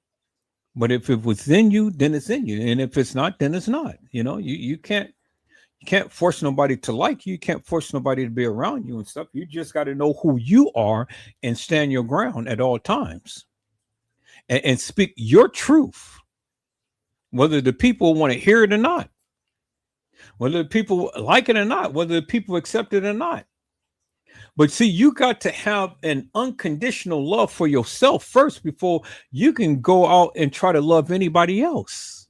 But if it was in you, then it's in you. And if it's not, then it's not. You know, you can't force nobody to like you. You can't force nobody to be around you and stuff. You just got to know who you are and stand your ground at all times. And speak your truth, whether the people want to hear it or not, whether the people like it or not, whether the people accept it or not. But see, you got to have an unconditional love for yourself first before you can go out and try to love anybody else.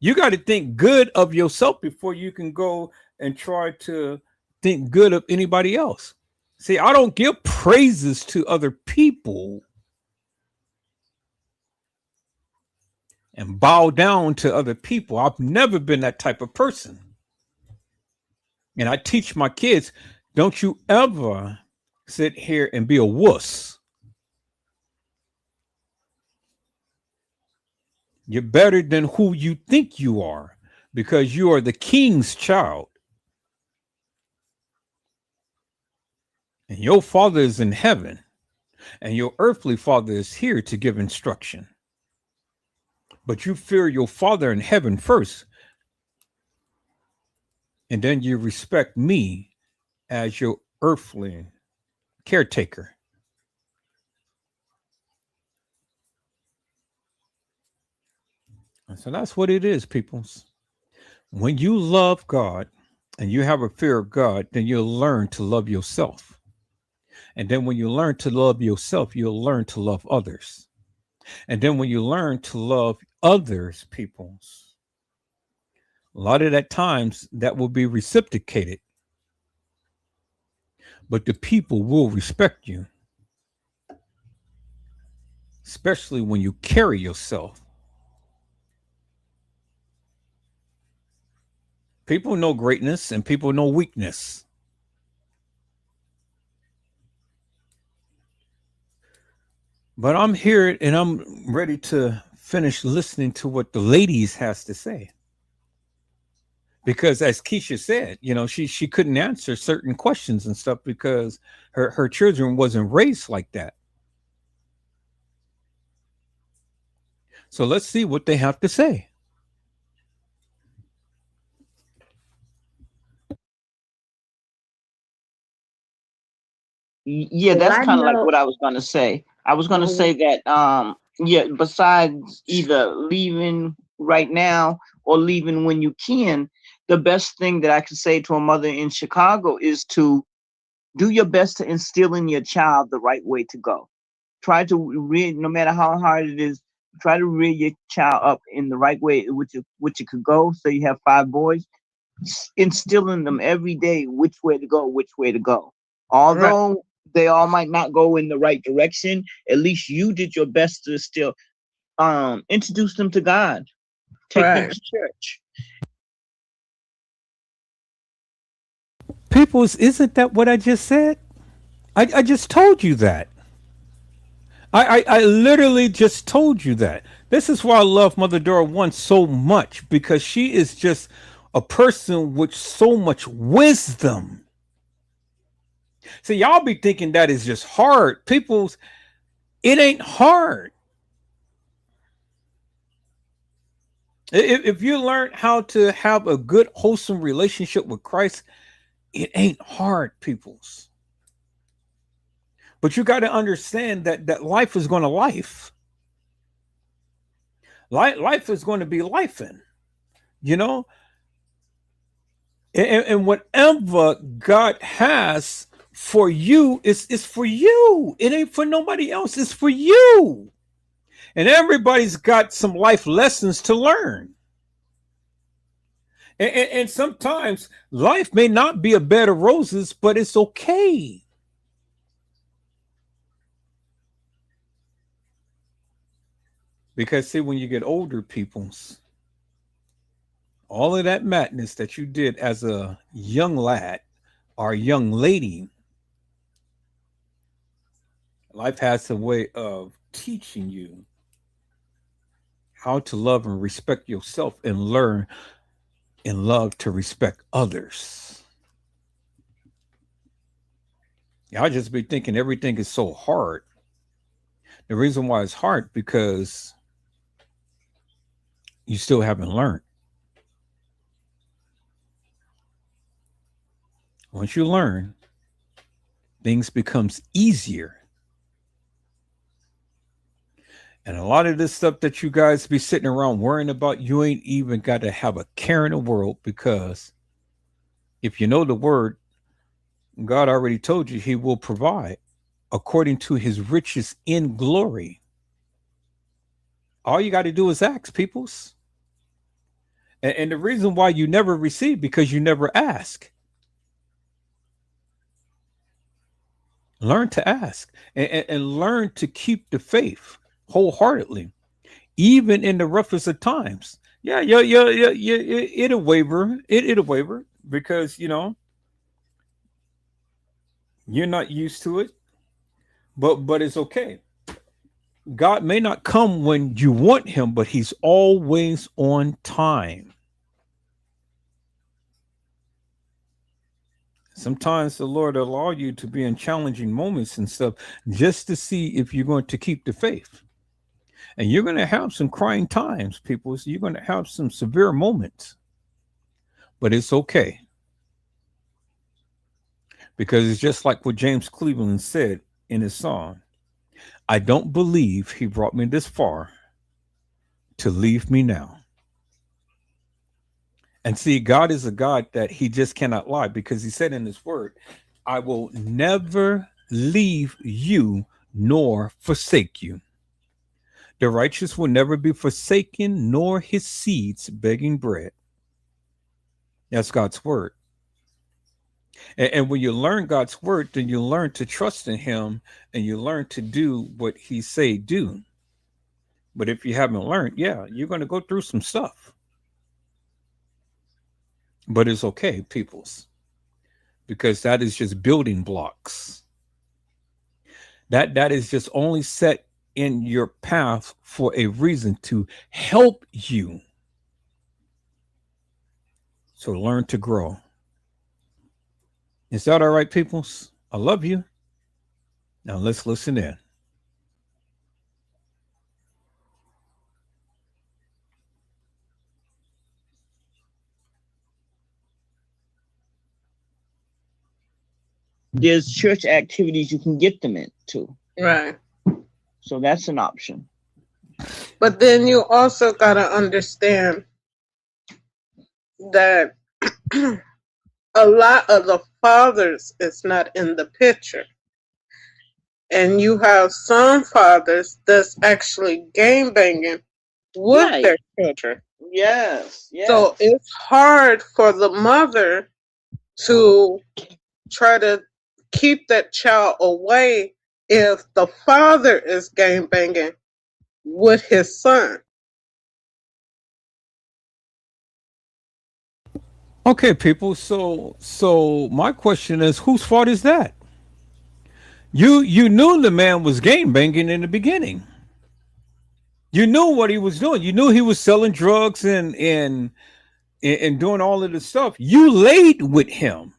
You got to think good of yourself before you can go and try to think good of anybody else. See, I don't give praises to other people and bow down to other people. I've never been that type of person. And I teach my kids, don't you ever sit here and be a wuss. You're better than who you think you are, because you are the king's child. And your father is in heaven, and your earthly father is here to give instruction. But you fear your father in heaven first, and then you respect me as your earthly caretaker. And so that's what it is, peoples. When you love God and you have a fear of God, then you'll learn to love yourself. And then when you learn to love yourself, you'll learn to love others. And then when you learn to love others, peoples, a lot of that times that will be reciprocated. But the people will respect you, especially when you carry yourself. People know greatness and people know weakness. But I'm here and I'm ready to finish listening to what the ladies has to say. Because as Keisha said, you know, she couldn't answer certain questions and stuff because her children wasn't raised like that. So let's see what they have to say. Yeah, Well, that's I kind of like know. what I was gonna say. I was gonna say that yeah, besides either leaving right now or leaving when you can, the best thing that I could say to a mother in Chicago is to do your best to instill in your child the right way to go. Try to read, no matter how hard it is, try to rear your child up in the right way, which it could go. So you have 5 boys, instilling them every day which way to go, which way to go. Right. Although they all might not go in the right direction, at least you did your best to still introduce them to God, take them Right. to church. Peoples, isn't that what I just said? I just told you that. I literally just told you that. This is why I love Mother Dora 1 so much, because she is just a person with so much wisdom. See, y'all be thinking that is just hard. People's, it ain't hard. If you learn how to have a good, wholesome relationship with Christ, it ain't hard, peoples. But you got to understand that life is going to life. Life is going to be lifing, you know? And whatever God has for you is for you. It ain't for nobody else. It's for you. And everybody's got some life lessons to learn. And sometimes life may not be a bed of roses, but it's okay. Because see, when you get older, peoples, all of that madness that you did as a young lad or a young lady, life has a way of teaching you how to love and respect yourself and learn and love to respect others. Y'all just be thinking everything is so hard. The reason why it's hard because you still haven't learned. Once you learn, things becomes easier. And a lot of this stuff that you guys be sitting around worrying about, you ain't even got to have a care in the world, because if you know the word, God already told you he will provide according to his riches in glory. All you got to do is ask, peoples. And the reason why you never receive, because you never ask. Learn to ask and learn to keep the faith wholeheartedly, even in the roughest of times. Yeah, it'll waver. It'll waver because, you know, you're not used to it, but it's okay. God may not come when you want him, but he's always on time. Sometimes the Lord will allow you to be in challenging moments and stuff just to see if you're going to keep the faith. And you're going to have some crying times, people. So you're going to have some severe moments. But it's okay. Because it's just like what James Cleveland said in his song. I don't believe he brought me this far to leave me now. And see, God is a God that he just cannot lie, because he said in his word, I will never leave you nor forsake you. The righteous will never be forsaken, nor his seeds begging bread. That's God's word. And when you learn God's word, then you learn to trust in him and you learn to do what he say do. But if you haven't learned, yeah, you're going to go through some stuff. But it's okay, peoples, because that is just building blocks. That is just only set in your path for a reason to help you. So learn to grow. Is that all right, peoples? I love you. Now let's listen in. There's church activities you can get them into. Right. So that's an option. But then you also got to understand that a lot of the fathers is not in the picture. and you have some fathers that's actually game banging with Right. their children. Yes. So Yes. it's hard for the mother to try to keep that child away if the father is game banging with his son. Okay, people. So my question is, whose fault is that? You knew the man was game banging in the beginning. You knew what he was doing. You knew he was selling drugs and doing all of this stuff. You laid with him.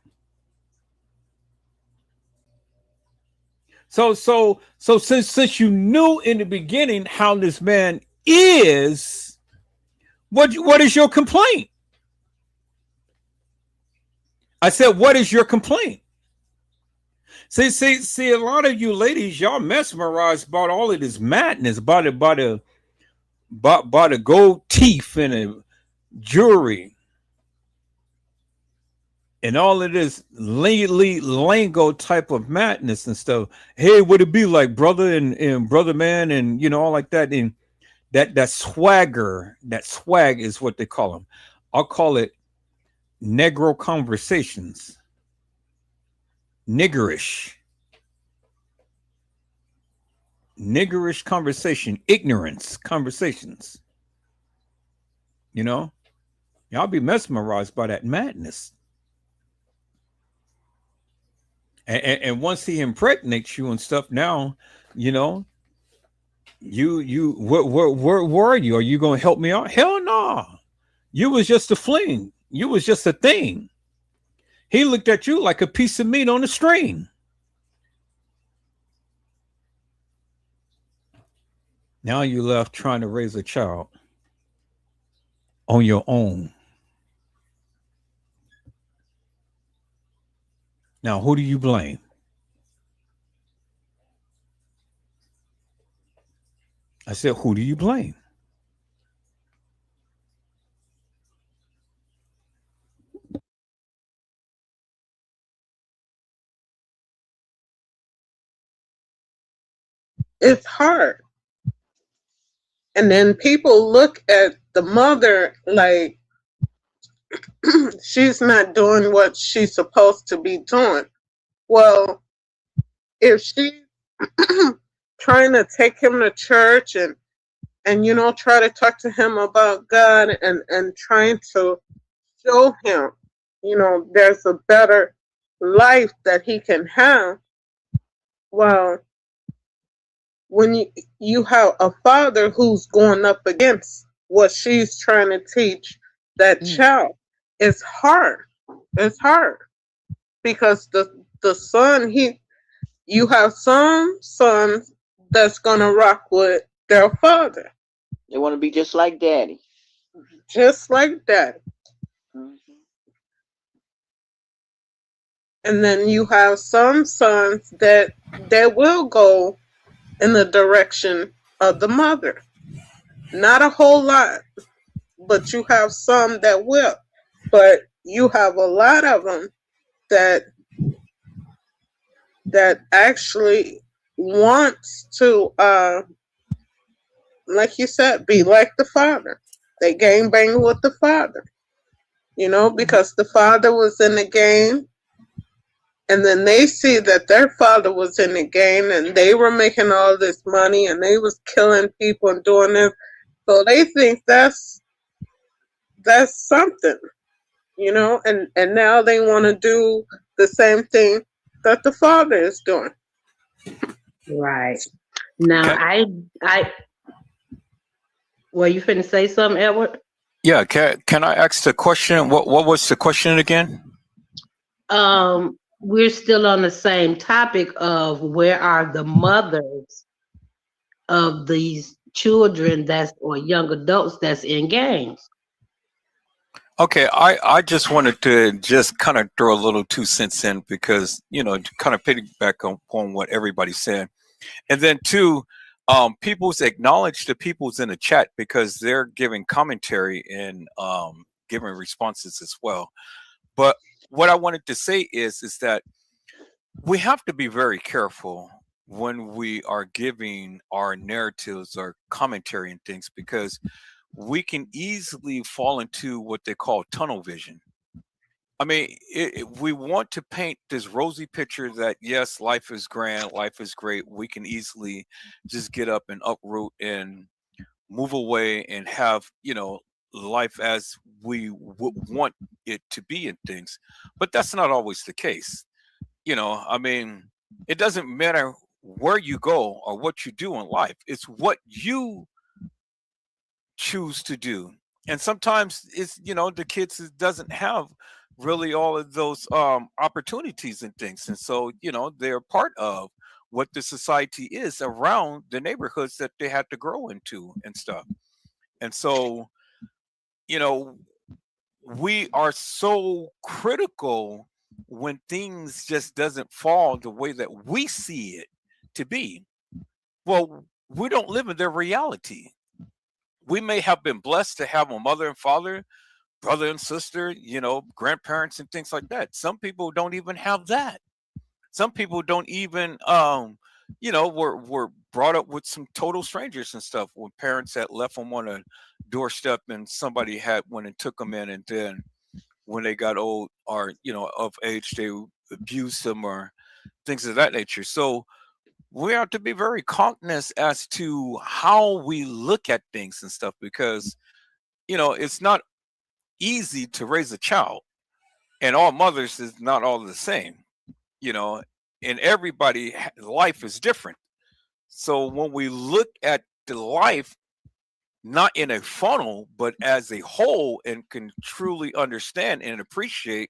So since you knew in the beginning how this man is, what is your complaint? I said, what is your complaint? See, a lot of you ladies, y'all mesmerized about all of this madness, by the gold teeth and the jewelry and all of this lingo type of madness and stuff. Hey, would it be like brother and brother man and all like that? And that swagger, that swag is what they call them. I'll call it Negro conversations, niggerish conversation, ignorance conversations. Y'all be mesmerized by that madness. And once he impregnates you and stuff, now, you where are you? Are you going to help me out? Hell no. You was just a fling. You was just a thing. He looked at you like a piece of meat on a string. Now you left trying to raise a child on your own. Now, who do you blame? I said, who do you blame? It's hard. And then people look at the mother like she's not doing what she's supposed to be doing. Well, if she's trying to take him to church and try to talk to him about God and trying to show him, there's a better life that he can have. Well, when you have a father who's going up against what she's trying to teach that child, it's hard. It's hard because the son, you have some sons that's gonna rock with their father. They want to be just like daddy. Just like that. Mhm. And then you have some sons that will go in the direction of the mother. Not a whole lot, but you have some that will. But you have a lot of them that actually wants to, like you said, be like the father. They gang bang with the father, because the father was in the game. And then they see that their father was in the game and they were making all this money and they was killing people and doing this. So they think that's something, and now they want to do the same thing that the father is doing. Right. Now, well, you finna say something, Edward? Yeah, can I ask the question? What was the question again? We're still on the same topic of where are the mothers of these children or young adults that's in gangs. Okay, I just wanted to just kind of throw a little 2 cents in because, to kind of piggyback on what everybody said. And then two, people's acknowledge the people's in the chat because they're giving commentary and giving responses as well. But what I wanted to say is that we have to be very careful when we are giving our narratives or commentary and things, because we can easily fall into what they call tunnel vision. I mean, we want to paint this rosy picture that yes, life is grand, life is great. We can easily just get up and uproot and move away and have, life as we want it to be and things. But that's not always the case. I mean, it doesn't matter where you go or what you do in life. It's what you choose to do. And sometimes it's, the kids doesn't have really all of those opportunities and things. And so, they're part of what the society is around the neighborhoods that they had to grow into and stuff. And so, you know, we are so critical when things just doesn't fall the way that we see it to be. Well, we don't live in their reality. We may have been blessed to have a mother and father, brother and sister, grandparents and things like that. Some people don't even have that. Some people don't even were brought up with some total strangers and stuff, when parents had left them on a doorstep and somebody had went and took them in, and then when they got old or of age, they abused them or things of that nature. So we have to be very cognizant as to how we look at things and stuff, because it's not easy to raise a child, and all mothers is not all the same, you know and everybody life is different. So when we look at the life not in a funnel but as a whole, and can truly understand and appreciate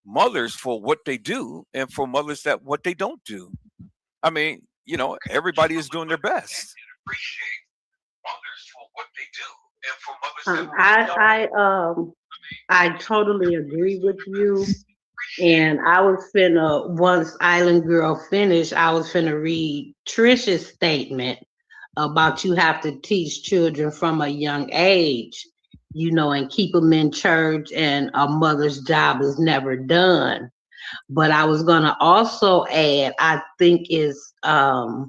mothers for what they do, and for mothers that what they don't do, I mean, everybody is doing their best. I totally agree with you. And I was finna, once Island Girl finished, I was finna read Trisha's statement about you have to teach children from a young age, and keep them in church, and a mother's job is never done. But I was gonna also add, I think is I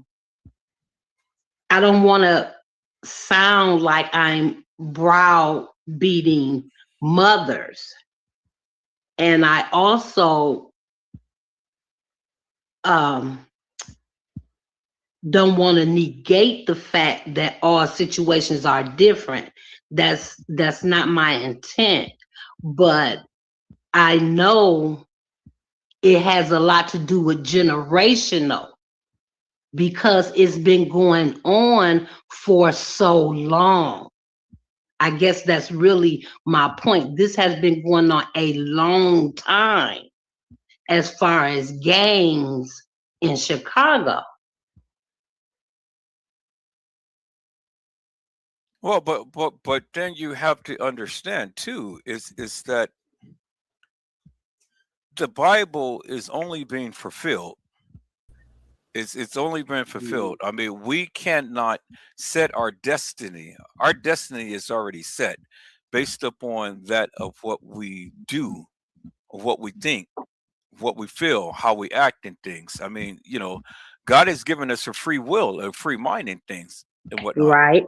don't want to sound like I'm browbeating mothers. And I also don't want to negate the fact that all situations are different. That's not my intent. But I know it has a lot to do with generational, because it's been going on for so long. I guess that's really my point. This has been going on a long time as far as gangs in Chicago. Well, but then you have to understand too, is that the Bible is only being fulfilled. It's only been fulfilled. I mean, we cannot set our destiny. Our destiny is already set based upon that of what we do, of what we think, what we feel, how we act in things. I mean, God has given us a free will, a free mind in things and whatnot. Right.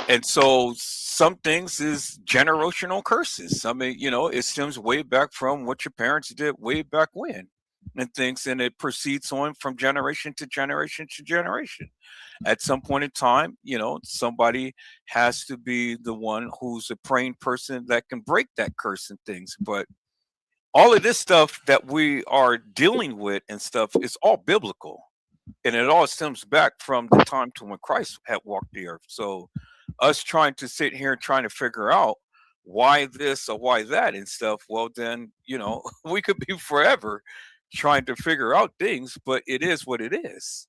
And so some things is generational curses. I mean, it stems way back from what your parents did way back when and things, and it proceeds on from generation to generation to generation. At some point in time, somebody has to be the one who's a praying person that can break that curse and things. But all of this stuff that we are dealing with and stuff is all biblical. And it all stems back from the time to when Christ had walked the earth. So us trying to sit here and trying to figure out why this or why that and stuff, well then, we could be forever trying to figure out things, but it is what it is.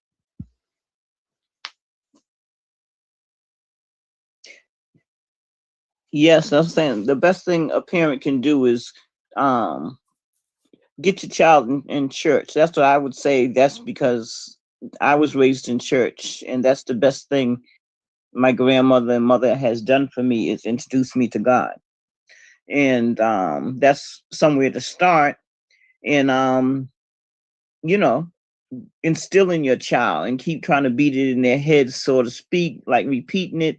Yes, I'm saying the best thing a parent can do is get your child in church. That's what I would say. That's because I was raised in church, and that's the best thing my grandmother and mother has done for me, is introduce me to God. And that's somewhere to start. And you know instill in your child and keep trying to beat it in their heads, so to speak, like repeating it.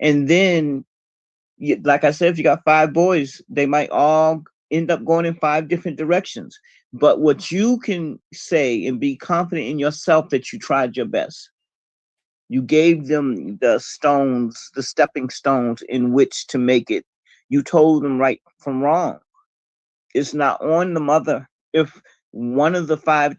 And then, like I said, if you got 5 boys, they might all end up going in 5 different directions. But what you can say and be confident in yourself that you tried your best. You gave them the stones, the stepping stones in which to make it. You told them right from wrong. It's not on the mother. If one of the 5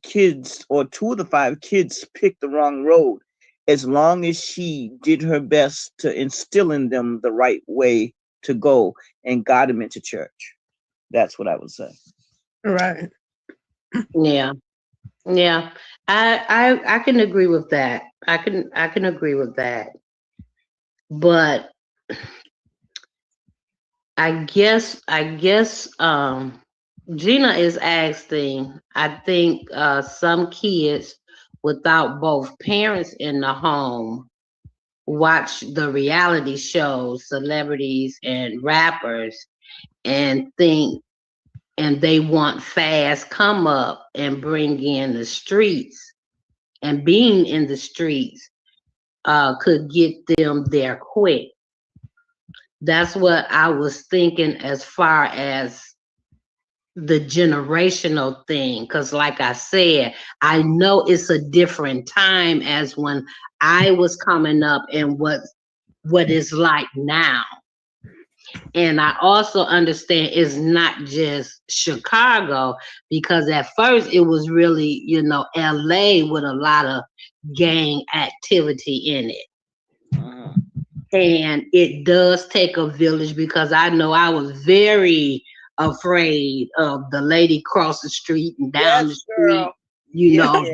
kids or 2 of the 5 kids picked the wrong road, as long as she did her best to instill in them the right way to go and got them into church. That's what I would say. Right. Yeah. Yeah. I can agree with that. I can agree with that. But I guess Gina is asking, I think some kids without both parents in the home watch the reality shows, celebrities and rappers, and think, and they want fast come up and bring in the streets, and being in the streets could get them there quick. That's what I was thinking as far as the generational thing, because like I said, I know it's a different time as when I was coming up and what it's like now. And I also understand it's not just Chicago, because at first it was really, LA with a lot of gang activity in it. And it does take a village, because I know I was very afraid of the lady across the street and down the street. You had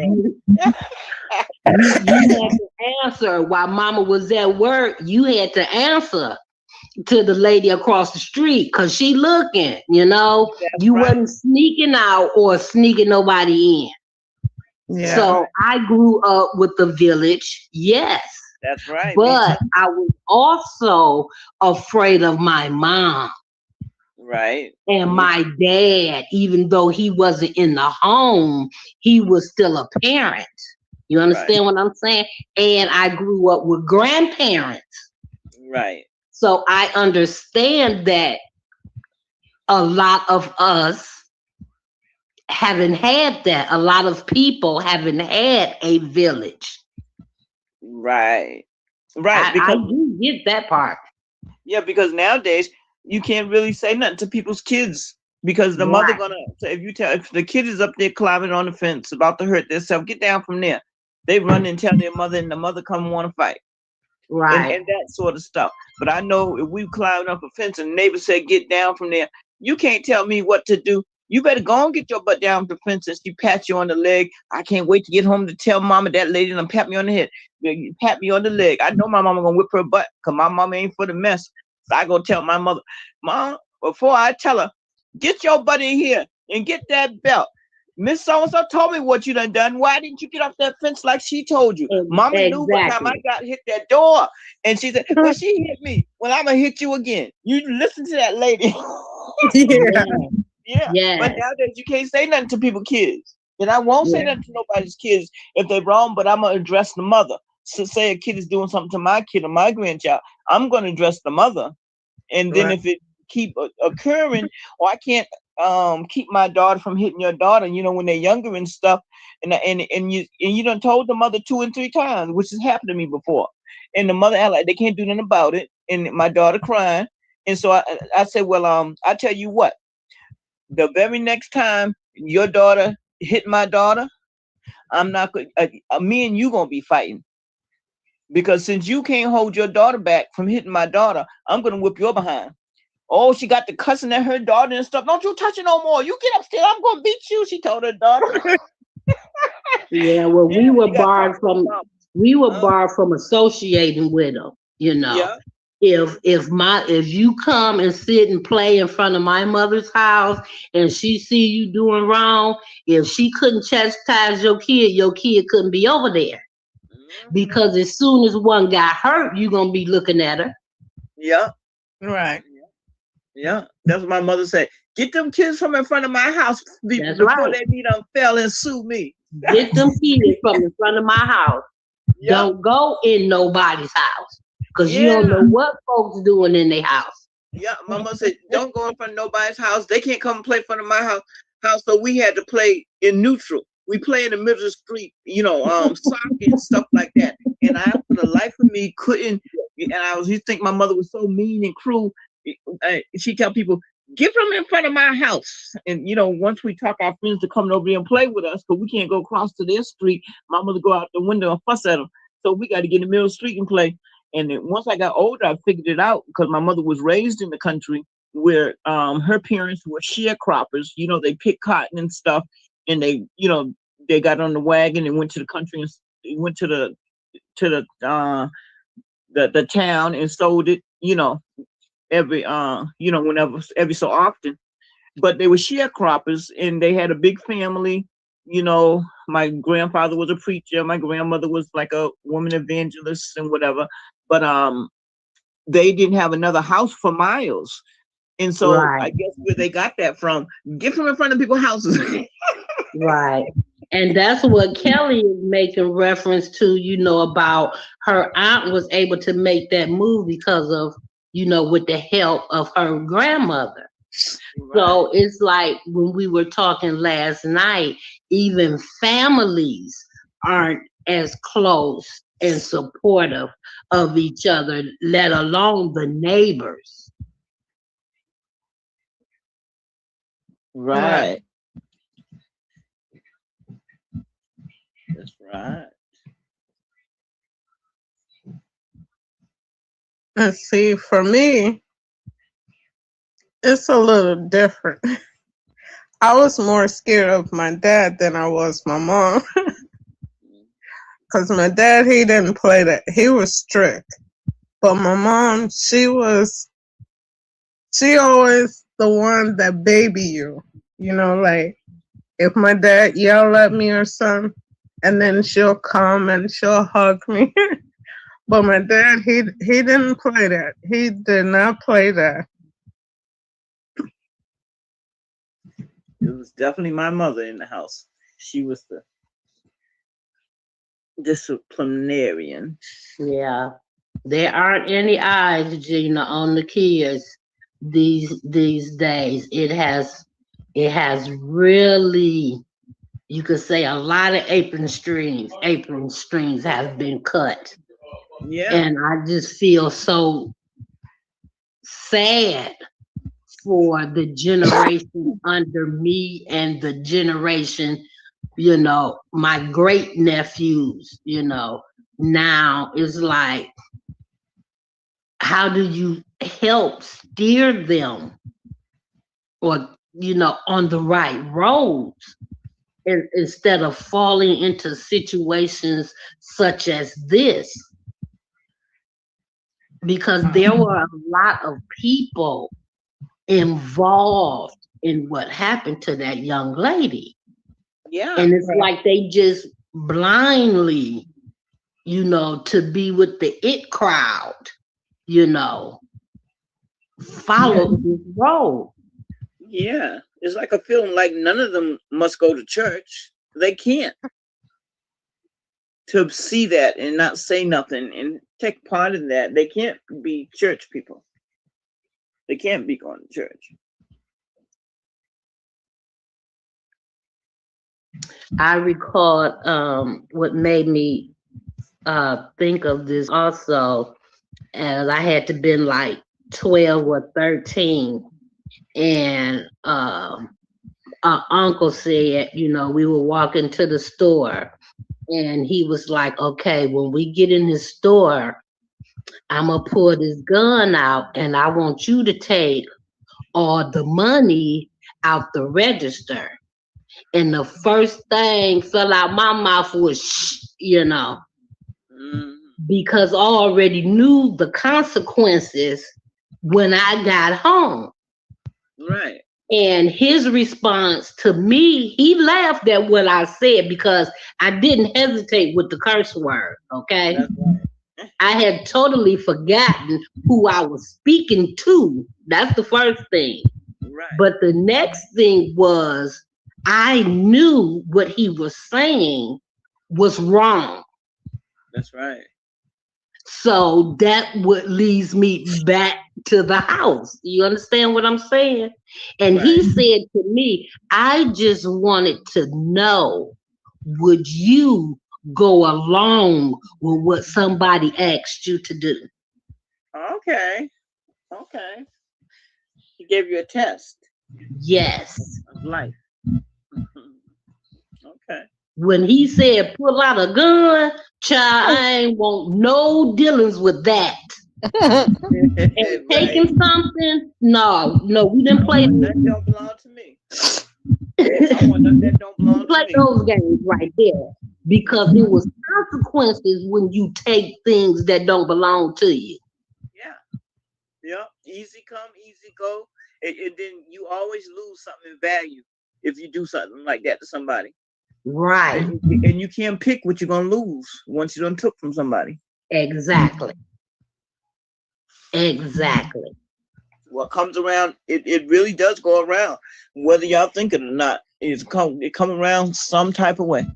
to answer while mama was at work. You had to answer to the lady across the street because she looking, you wasn't sneaking out or sneaking nobody in. Yeah. So I grew up with the village, yes. That's right. But I was also afraid of my mom. Right. And my dad, even though he wasn't in the home, he was still a parent. You understand what I'm saying? And I grew up with grandparents. Right. So I understand that a lot of us haven't had that. A lot of people haven't had a village. Right. I do get that part. Yeah, because nowadays you can't really say nothing to people's kids, because the mother gonna say, if the kid is up there climbing on the fence about to hurt themselves, get down from there. They run and tell their mother, and the mother come want to fight. Right. And that sort of stuff. But I know if we climbed up a fence and the neighbor said, get down from there, you can't tell me what to do. You better go and get your butt down the fence, and she pat you on the leg. I can't wait to get home to tell mama that lady done pat me on the head. You pat me on the leg. I know my mama gonna whip her butt, because my mama ain't for the mess. So I go tell my mother, Mom, before I tell her, get your butt in here and get that belt. Miss So-and-so told me what you done. Why didn't you get off that fence like she told you? Mama knew what time I got hit that door. And she said, well, she hit me. Well, I'm going to hit you again. You listen to that lady. Yeah. But nowadays you can't say nothing to people's kids. And I won't say nothing to nobody's kids if they're wrong, but I'm going to address the mother. So say a kid is doing something to my kid or my grandchild, I'm going to address the mother. And then if it keep occurring, or I can't keep my daughter from hitting your daughter, when they're younger and stuff, and you done told the mother 2 and 3 times, which has happened to me before, and the mother act like they can't do nothing about it, and my daughter crying, and so I said, well, I tell you what, the very next time your daughter hit my daughter, I'm not going. Me and you gonna be fighting, because since you can't hold your daughter back from hitting my daughter, I'm gonna whip your behind. Oh, she got the cussing at her daughter and stuff. Don't you touch it no more. You get upstairs. I'm gonna beat you. She told her daughter. Yeah, well, we were barred from associating with them. Yeah. If you come and sit and play in front of my mother's house and she see you doing wrong, if she couldn't chastise your kid couldn't be over there. Because as soon as one got hurt, you're gonna be looking at her. Yeah. Right. Yeah, that's what my mother said. Get them kids from in front of my house That's before right. they be done fell and sue me. Get them kids from in front of my house. Yep. Don't go in nobody's house because you don't Yeah. know what folks doing in their house. Yeah. My mother said, don't go in front of nobody's house. They can't come and play in front of my house. So we had to play in neutral. We play in the middle of the street, soccer and stuff like that. And I, for the life of me, couldn't. And you think my mother was so mean and cruel. She tell people, get from in front of my house. And once we talk our friends to come over here and play with us, because we can't go across to their street, my mother go out the window and fuss at them. So we got to get in the middle of the street and play. And then once I got older, I figured it out because my mother was raised in the country where her parents were sharecroppers. They picked cotton and stuff, and they got on the wagon and went to the country and went to the town and sold it. Every whenever every so often. But they were sharecroppers and they had a big family. My grandfather was a preacher, my grandmother was like a woman evangelist and whatever. But they didn't have another house for miles. And so Right. I guess where they got that from, get from in front of people's houses. Right. And that's what Kelly is making reference to, about her aunt was able to make that move because of, with the help of her grandmother. Right. So it's like when we were talking last night, even families aren't as close and supportive of each other, let alone the neighbors. Right. That's right. And see, for me, it's a little different. I was more scared of my dad than I was my mom. Because my dad, he didn't play that. He was strict. But my mom, she always the one that baby you. Like if my dad yelled at me or something, and then she'll come and she'll hug me. But my dad, he didn't play that. He did not play that. It was definitely my mother in the house. She was the disciplinarian. Yeah. There aren't any eyes, Gina, on the kids these days. It has really, you could say, a lot of apron strings have been cut. Yeah. And I just feel so sad for the generation under me and the generation, my great nephews, now it's like, how do you help steer them or, on the right roads instead of falling into situations such as this? Because there were a lot of people involved in what happened to that young lady. Yeah. And it's like they just blindly, to be with the it crowd, follow this road. Yeah. It's like a feeling like none of them must go to church. They can't. To see that and not say nothing and take part in that, they can't be church people. They can't be going to church. I recall what made me think of this also, as I had to been like 12 or 13, and our uncle said, we were walking to the store, and he was like, okay, when we get in the store, I'm gonna pull this gun out and I want you to take all the money out the register. And the first thing fell out my mouth was shh, because I already knew the consequences when I got home. Right. And his response to me, he laughed at what I said because I didn't hesitate with the curse word, okay? That's right. I had totally forgotten who I was speaking to. That's the first thing. Right. But the next thing was I knew what he was saying was wrong. That's right. So that what leads me back to the house. You understand what I'm saying? And he Right. said to me, I just wanted to know, would you go along with what somebody asked you to do? Okay. Okay. He gave you a test Yes. of life. Okay. When he said pull out a gun, child, I ain't want no dealings with that. And Right. taking something, no, we didn't play. That don't belong to me. I want nothing that don't belong Play to me. those games right there, because it was consequences when you take things that don't belong to you. Yeah. Yeah. Easy come, easy go. And then you always lose something in value if you do something like that to somebody. Right. And you can't pick what you're gonna lose once you done took from somebody. Exactly. What comes around, it really does go around, whether y'all think it or not. It come around some type of way.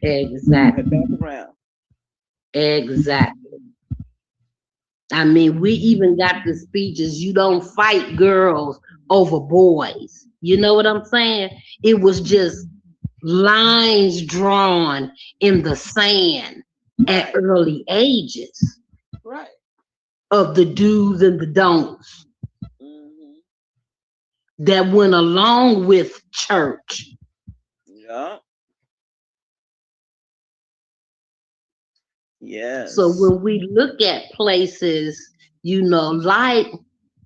Exactly. Back around. Exactly. I mean, we even got the speeches, you don't fight girls over boys. You know what I'm saying? It was just lines drawn in the sand at early ages. Right. Of the do's and the don'ts that went along with church. Yeah. Yes. So when we look at places, you know, like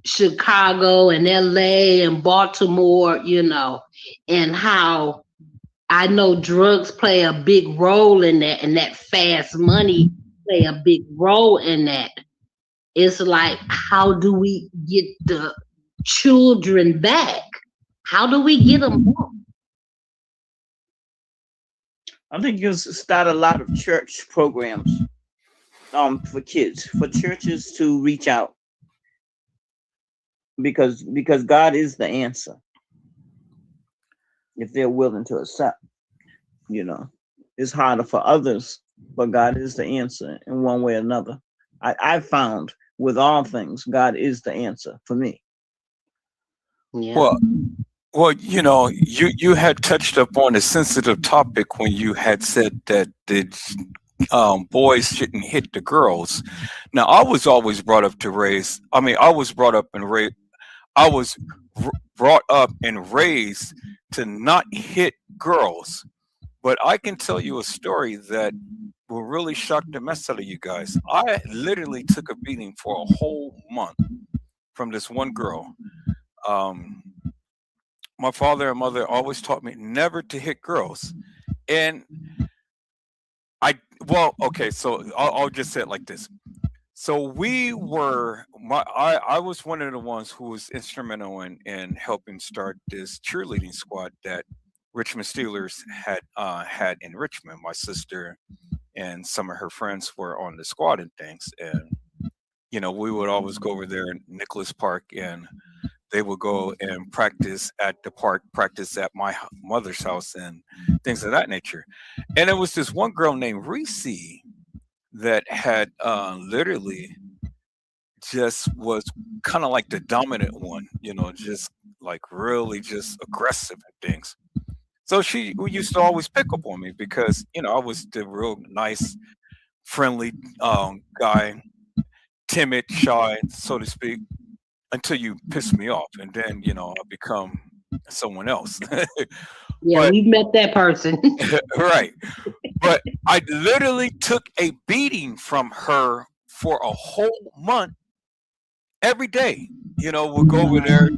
Chicago and LA and Baltimore, you know, and how I know drugs play a big role in that, and that fast money play a big role in that. It's like, how do we get the children back? How do we get them back? I think you start a lot of church programs for kids, for churches to reach out, because God is the answer if they're willing to accept. You know, it's harder for others, but God is the answer in one way or another. I found with all things, God is the answer for me. Yeah. Well, you know, you had touched upon a sensitive topic when you had said that the boys shouldn't hit the girls. Now, I was always brought up to raise. I mean, I was brought up and raised. I was brought up and raised to not hit girls. But I can tell you a story that will really shock the mess out of you guys. I literally took a beating for a whole month from this one girl. My father and mother always taught me never to hit girls. And okay, so I'll just say it like this. So I was one of the ones who was instrumental in helping start this cheerleading squad that Richmond Steelers had in Richmond. My sister and some of her friends were on the squad and things. And, you know, we would always go over there in Nicholas Park, and they would go and practice at the park, practice at my mother's house, and things of that nature. And there was this one girl named Reese that had literally just was kind of like the dominant one, you know, just like really just aggressive and things. So she used to always pick up on me because, you know, I was the real nice, friendly guy, timid, shy, so to speak, until you piss me off, and then, you know, I become someone else. Yeah, But we met that person. right. But I literally took a beating from her for a whole month every day. You know, we'll go over there,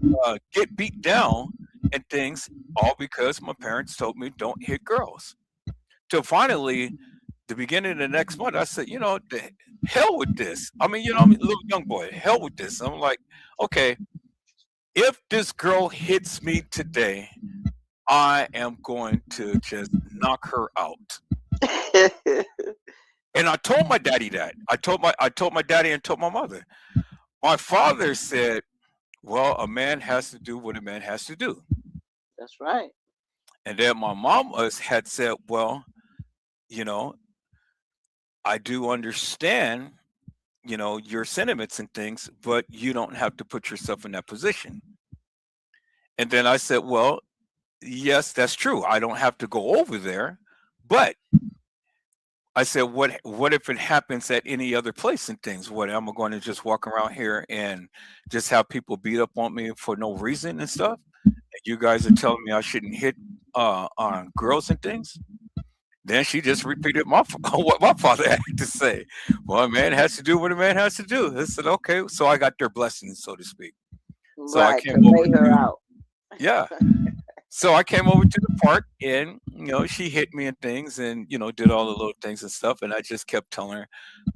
get beat down and things, all because my parents told me don't hit girls. Till finally, the beginning of the next month, I said, you know, the hell with this. I mean, you know, I'm a little young boy. Hell with this. I'm like, okay, if this girl hits me today, I am going to just knock her out. And I told my daddy that. I told my daddy and told my mother. My father said, "Well, a man has to do what a man has to do." That's right. And then my mom had said, "Well, you know, I do understand, your sentiments and things, but you don't have to put yourself in that position." And then I said, "Well, yes, that's true. I don't have to go over there, but," I said, what if it happens at any other place and things? What am I going to just walk around here and just have people beat up on me for no reason and stuff? And you guys are telling me I shouldn't hit on girls and things?" Then she just repeated what my father had to say. "Well, a man has to do what a man has to do." I said, "Okay." So I got their blessings, so to speak. So I Right, to came over lay her to, out. yeah. So I came over to the park and, she hit me and things and, did all the little things and stuff. And I just kept telling her,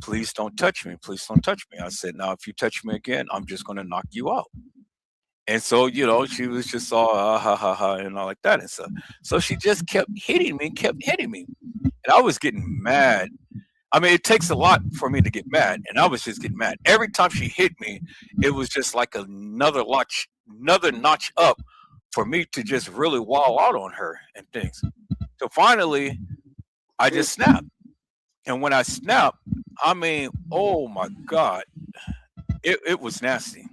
"Please don't touch me. Please don't touch me." I said, "Now, if you touch me again, I'm just going to knock you out." And so, she was just all ha ha ha and all like that and stuff. So she just kept hitting me, kept hitting me. And I was getting mad. I mean, it takes a lot for me to get mad. And I was just getting mad. Every time she hit me, it was just like another notch up for me to just really wall out on her and things. So finally, I just snapped. And when I snapped, I mean, oh my God, it was nasty.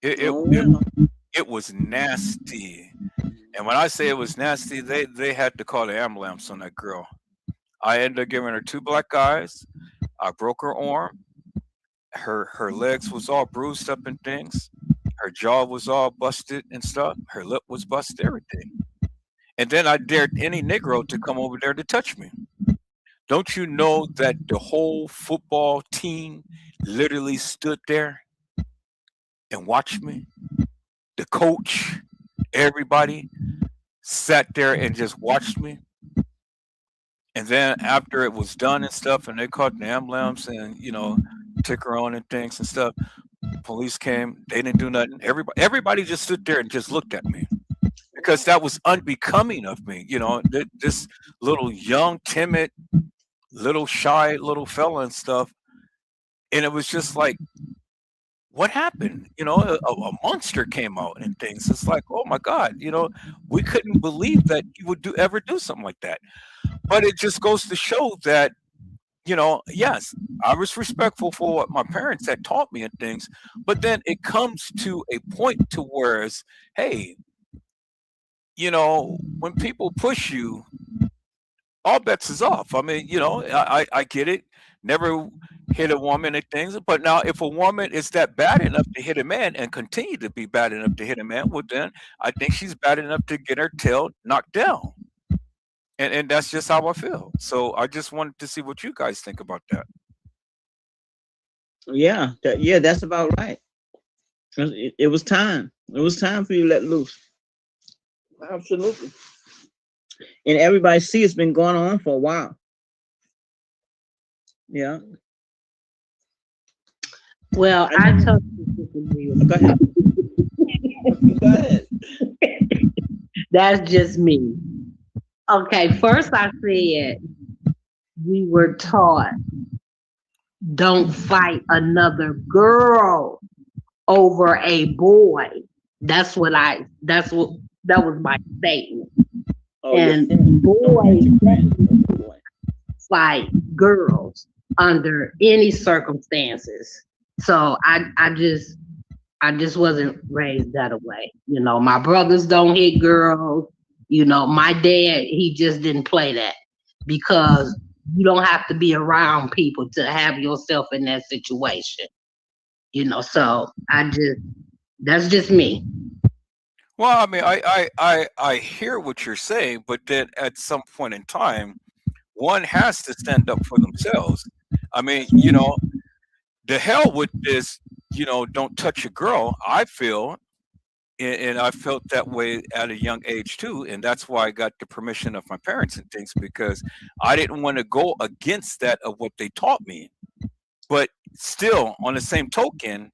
It, it, Oh it, yeah. it was nasty. And when I say it was nasty, they had to call the ambulance on that girl. I ended up giving her 2 black eyes. I broke her arm. Her legs was all bruised up and things. Her jaw was all busted and stuff. Her lip was busted, everything. And then I dared any Negro to come over there to touch me. Don't you know that the whole football team literally stood there and watched me? The coach, everybody sat there and just watched me. And then after it was done and stuff, and they called the ambulance and took her on and things and stuff. Police came. They didn't do nothing. Everybody just stood there and just looked at me because that was unbecoming of me. This little young, timid, little shy little fella and stuff. And it was just like, what happened? A monster came out and things. It's like, oh my God, we couldn't believe that you would ever do something like that. But it just goes to show that, yes, I was respectful for what my parents had taught me and things, but then it comes to a point to whereas, hey, when people push you, all bets is off. I mean, I get it. Never hit a woman and things, but now if a woman is that bad enough to hit a man and continue to be bad enough to hit a man, well, then I think she's bad enough to get her tail knocked down. And that's just how I feel. So I just wanted to see what you guys think about that. Yeah, that's about right. It was time. It was time for you to let loose. Absolutely. And everybody see it's been going on for a while. Yeah. Well, I totally disagree with Go ahead. Go ahead. That's just me. Okay, first I said we were taught don't fight another girl over a boy. That was my statement. Oh, And yeah. boys fight girls under any circumstances. So I just wasn't raised that way. My brothers don't hit girls. My dad, he just didn't play that because you don't have to be around people to have yourself in that situation. So that's just me. Well, I mean, I hear what you're saying, but then at some point in time, one has to stand up for themselves. I mean, the hell with this, don't touch a girl. I feel, and I felt that way at a young age too, and that's why I got the permission of my parents and things because I didn't want to go against that of what they taught me. But still, on the same token,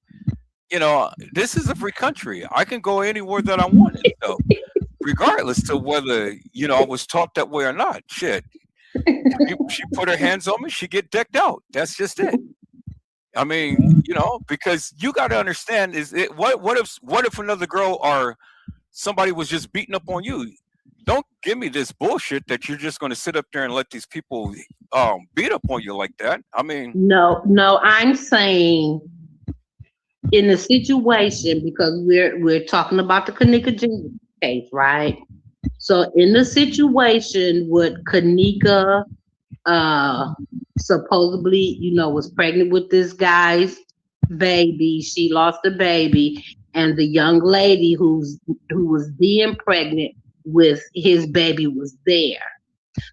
this is a free country. I can go anywhere that I wanted. So, regardless to whether I was taught that way or not, shit. She put her hands on me, she get decked out. That's just it. I mean, because you got to understand what if another girl or somebody was just beating up on you? Don't give me this bullshit that you're just going to sit up there and let these people beat up on you like that. I mean, No, I'm saying in the situation, because we're talking about the Kanika Jenkins case, right? So in the situation with Kanika supposedly, was pregnant with this guy's baby. She lost the baby, and the young lady who was being pregnant with his baby was there.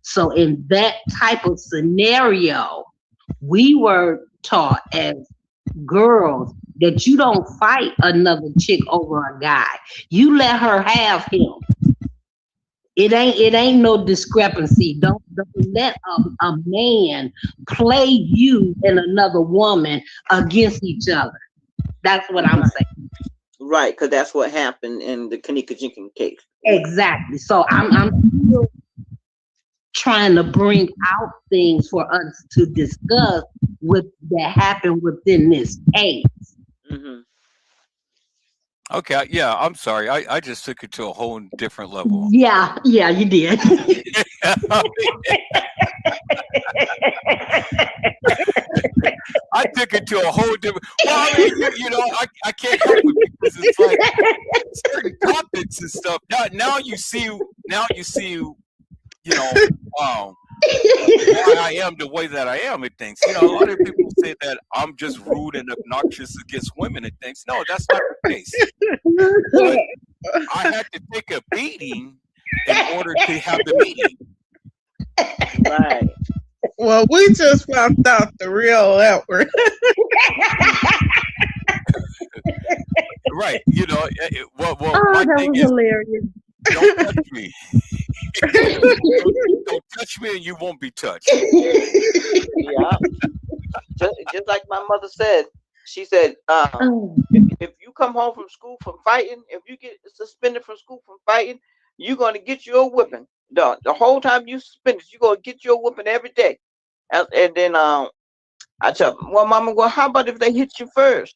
So in that type of scenario, we were taught as girls that you don't fight another chick over a guy. You let her have him. It ain't no discrepancy. Don't let a man play you and another woman against each other. That's what I'm saying. Right, because that's what happened in the Kanika Jenkins case. Exactly. So I'm still trying to bring out things for us to discuss that happened within this case. Mm-hmm. okay, yeah, I'm sorry. I just took it to a whole different level. Yeah, you did. I took it to a whole different. Well, I mean, I can't help it because it's like certain topics and stuff. Now you see, why I am the way that I am and things. A lot of people say that I'm just rude and obnoxious against women and things. No, that's not the case. But I had to take a beating in order to have the meeting. Right. Well, we just found out the real Edward. Right. Well, my thing is hilarious. Don't touch me. Don't touch me and you won't be touched. Yeah. Just like my mother said. She said, if you come home from school from fighting, if you get suspended from school from fighting, you're going to get your whipping. The whole time you suspended, you're going to get your whipping every day. And then I tell them, well, Mama, how about if they hit you first?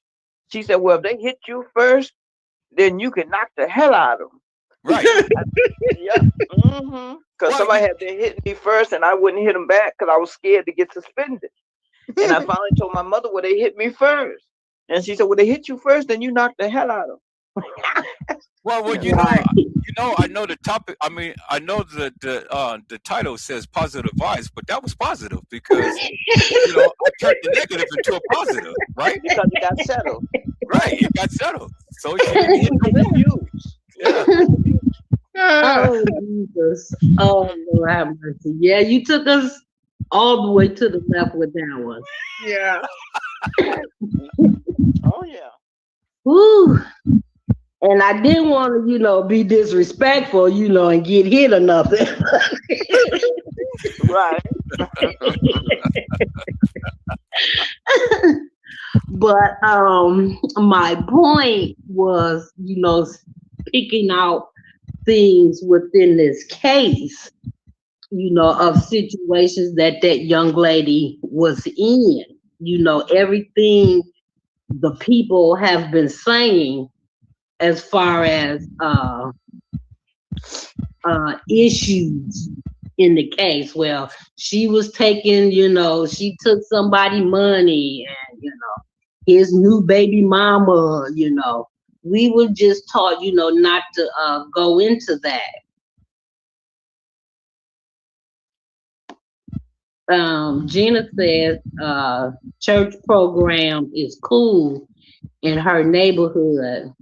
She said, well, if they hit you first, then you can knock the hell out of them. Right. Yeah. Mm-hmm. Because somebody had been hitting me first and I wouldn't hit them back because I was scared to get suspended. And I finally told my mother, well, they hit me first. And she said, well, they hit you first, then you knock the hell out of them. Well, I know the topic. I mean, I know the title says positive vibes, but that was positive because I turned the negative into a positive, right? Because it got settled. Right, it got settled. So she didn't hit the news. Oh Jesus! Oh Lord have mercy! Yeah, you took us all the way to the left with that one. Yeah. Oh yeah. Woo! And I didn't want to, be disrespectful, and get hit or nothing. Right. But my point was, picking out things within this case, of situations that young lady was in. Everything the people have been saying as far as issues in the case. Well, she was taking, she took somebody money and, his new baby mama, we were just taught, not to go into that. Gina says church program is cool in her neighborhood.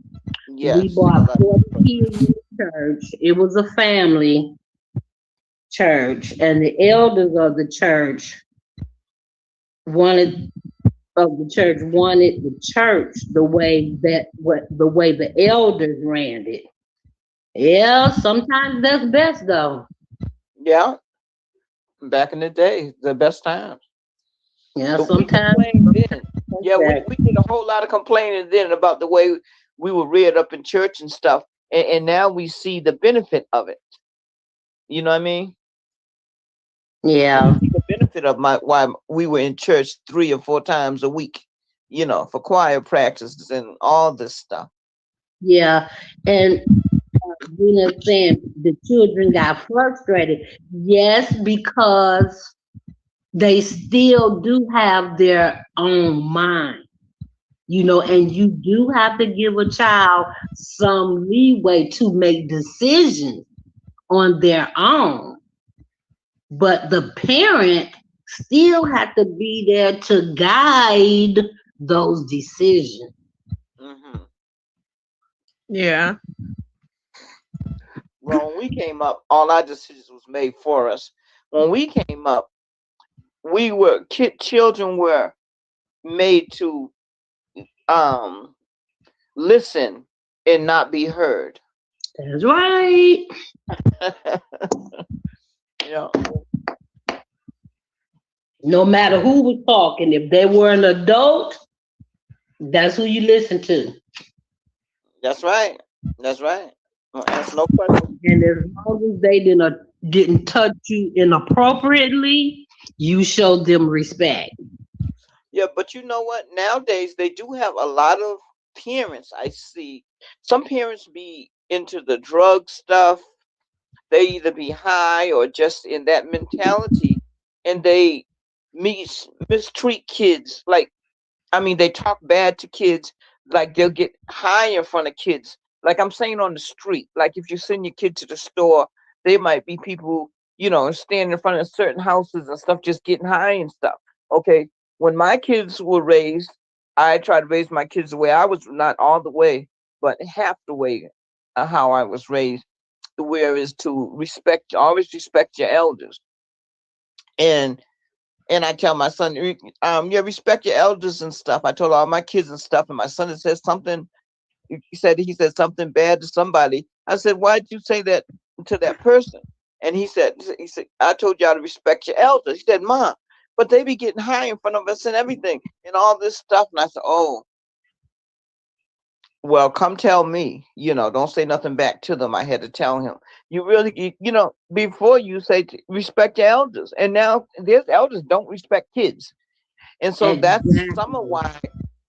Yes. We bought 40 kids in the church. It was a family church, and the elders of the church wanted the church the way the elders ran it. Yeah, sometimes that's best though. Yeah. Back in the day, the best times. Yeah, but sometimes. Yeah, we did a whole lot of complaining then about the way we were reared up in church and stuff. And, now we see the benefit of it. You know what I mean? Yeah. The benefit of why we were in church 3 or 4 times a week, for choir practices and all this stuff. Yeah. And saying the children got frustrated. Yes, because they still do have their own mind, and you do have to give a child some leeway to make decisions on their own. But the parent still have to be there to guide those decisions. Mm-hmm. Yeah. Well, when we came up, all our decisions was made for us. When we came up, children were made to listen and not be heard. That's right. Yeah. No matter who was talking, if they were an adult, that's who you listen to. That's right. That's right. That's no question. And as long as they didn't touch you inappropriately, you showed them respect. Yeah, but you know what? Nowadays they do have a lot of parents. I see some parents be into the drug stuff. They either be high or just in that mentality, and they mistreat kids. Like, I mean, they talk bad to kids. Like, they'll get high in front of kids. Like I'm saying, on the street. Like, if you send your kid to the store, there might be people, standing in front of certain houses and stuff, just getting high and stuff. Okay, when my kids were raised, I tried to raise my kids the way I was, not all the way, but half the way how I was raised, where is to always respect your elders. And I tell my son, yeah, respect your elders and stuff. I told all my kids and stuff, and my son said something. He said something bad to somebody. I said, why'd you say that to that person? And he said, I told y'all to respect your elders. He said, Mom, but they be getting high in front of us and everything and all this stuff. And I said, oh, well, come tell me, don't say nothing back to them. I had to tell him, you really, before you say respect your elders. And now there's elders don't respect kids. And so that's some of why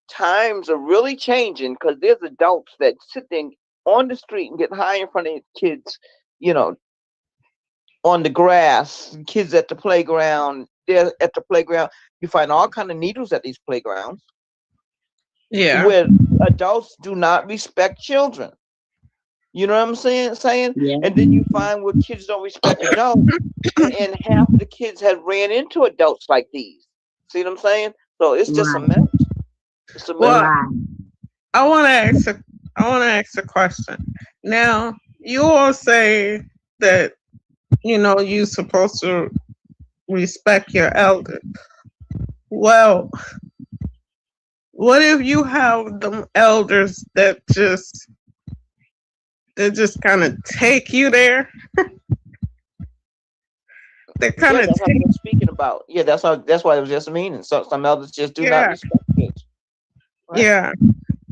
times are really changing, because there's adults that sit there on the street and get high in front of kids, on the grass, kids at the playground. They're at the playground. You find all kind of needles at these playgrounds. Yeah. Where adults do not respect children. You know what I'm saying? Yeah. And then you find where kids don't respect adults, and half the kids have ran into adults like these. See what I'm saying? So it's just a mess. It's a mess. Well, I want to ask a question. Now, you all say that you're supposed to respect your elders. Well, what if you have them elders that just kind of take you there? They kind of that's what I'm speaking about. Yeah, that's why it was just meaning. So some elders just do not respect kids. Right? Yeah.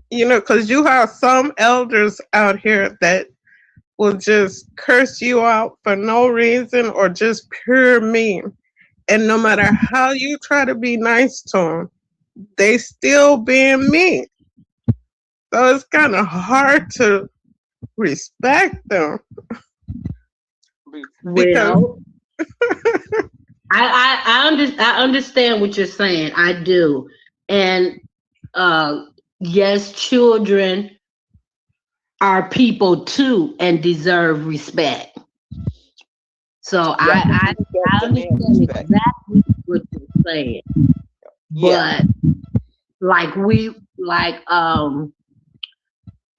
Because you have some elders out here that will just curse you out for no reason or just pure mean. And no matter how you try to be nice to them, they still being mean. So it's kind of hard to respect them. Well, I understand what you're saying. I do. And yes, children are people too and deserve respect. So I understand exactly what you're saying. But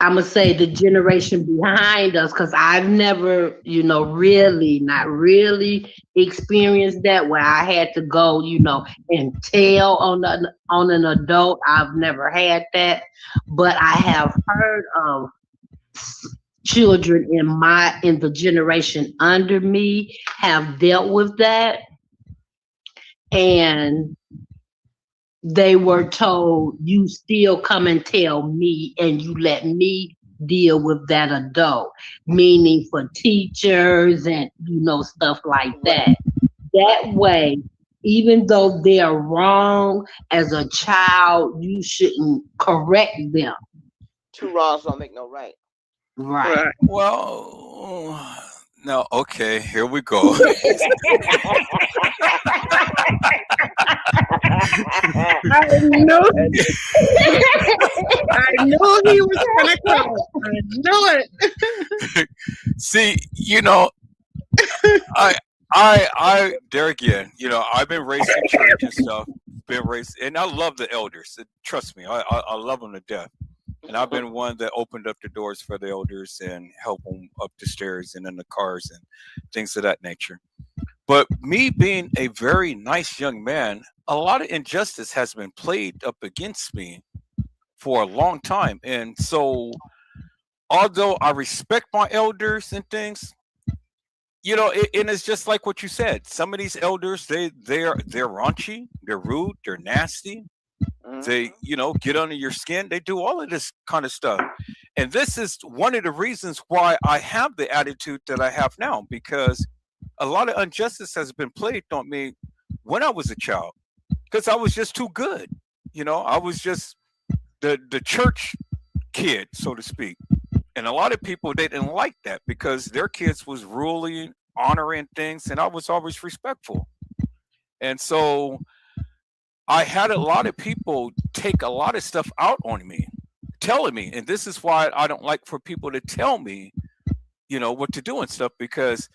I'm gonna say the generation behind us, because I've never, not really experienced that where I had to go, and tell on an adult. I've never had that, but I have heard of children in the generation under me have dealt with that, and they were told, you still come and tell me, and you let me deal with that adult, meaning for teachers and stuff like that. that way, even though they're wrong as a child, you shouldn't correct them. Two wrongs don't make no right. Right. Right. Well, now, okay, here we go. I knew I knew he was gonna come. I knew it. See, there again, I've been raised in church and stuff, been raised, and I love the elders. Trust me, I love them to death. And I've been one that opened up the doors for the elders and helped them up the stairs and in the cars and things of that nature. But me being a very nice young man, a lot of injustice has been played up against me for a long time. And so, although I respect my elders and things, and it's just like what you said. Some of these elders, they're raunchy, they're rude, they're nasty. They, get under your skin. They do all of this kind of stuff. And this is one of the reasons why I have the attitude that I have now, because a lot of injustice has been played on me when I was a child, because I was just too good. I was just the church kid, so to speak. And a lot of people, they didn't like that because their kids was ruling, honoring things, and I was always respectful. And so I had a lot of people take a lot of stuff out on me, telling me, and this is why I don't like for people to tell me, what to do and stuff, because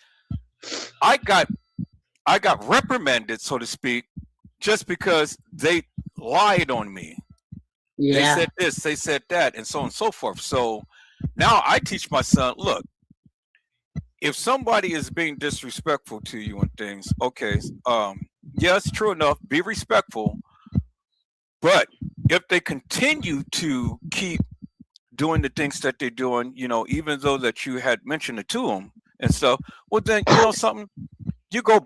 I got reprimanded, so to speak, just because they lied on me. Yeah. They said this, they said that, and so on and so forth. So now I teach my son, look, if somebody is being disrespectful to you and things, okay, yes, true enough, be respectful. But if they continue to keep doing the things that they're doing, even though that you had mentioned it to them and stuff, well, then, something, you go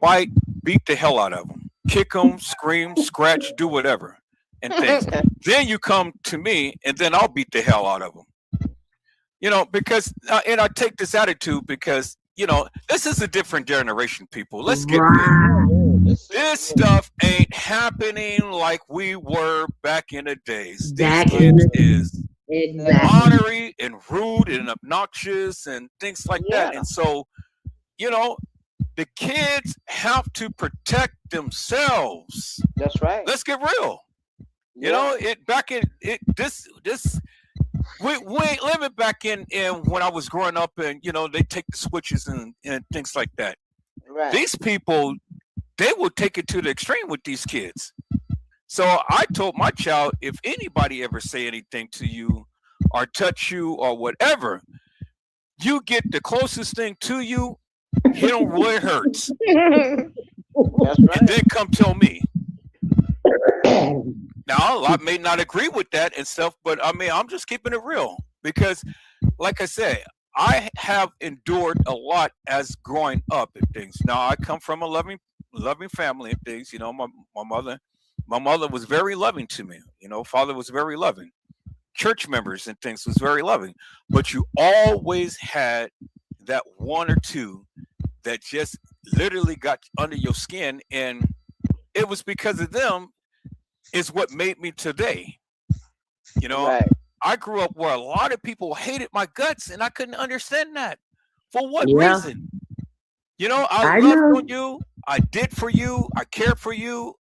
beat the hell out of them, kick them, scream, scratch, do whatever and things. Then you come to me and then I'll beat the hell out of them. Because, and I take this attitude because, this is a different generation, people. Let's get real. This stuff ain't happening like we were back in the days. These kids is ornery and rude and obnoxious and things like that. And so, the kids have to protect themselves. That's right. Let's get real. We ain't living back in when I was growing up and, they take the switches and things like that. Right. These people, they will take it to the extreme with these kids. So I told my child, if anybody ever say anything to you or touch you or whatever, you get the closest thing to you, hit them where it hurts. That's right. And then come tell me. Now, a lot may not agree with that and stuff, but I'm just keeping it real because, like I said, I have endured a lot as growing up and things. Now, I come from a loving family and things. My mother was very loving to me. Father was very loving. Church members and things was very loving. But you always had that one or two that just literally got under your skin, and it was because of them is what made me today. Right. I grew up where a lot of people hated my guts, and I couldn't understand that. For what reason? I loved on you. I did for you. I cared for you.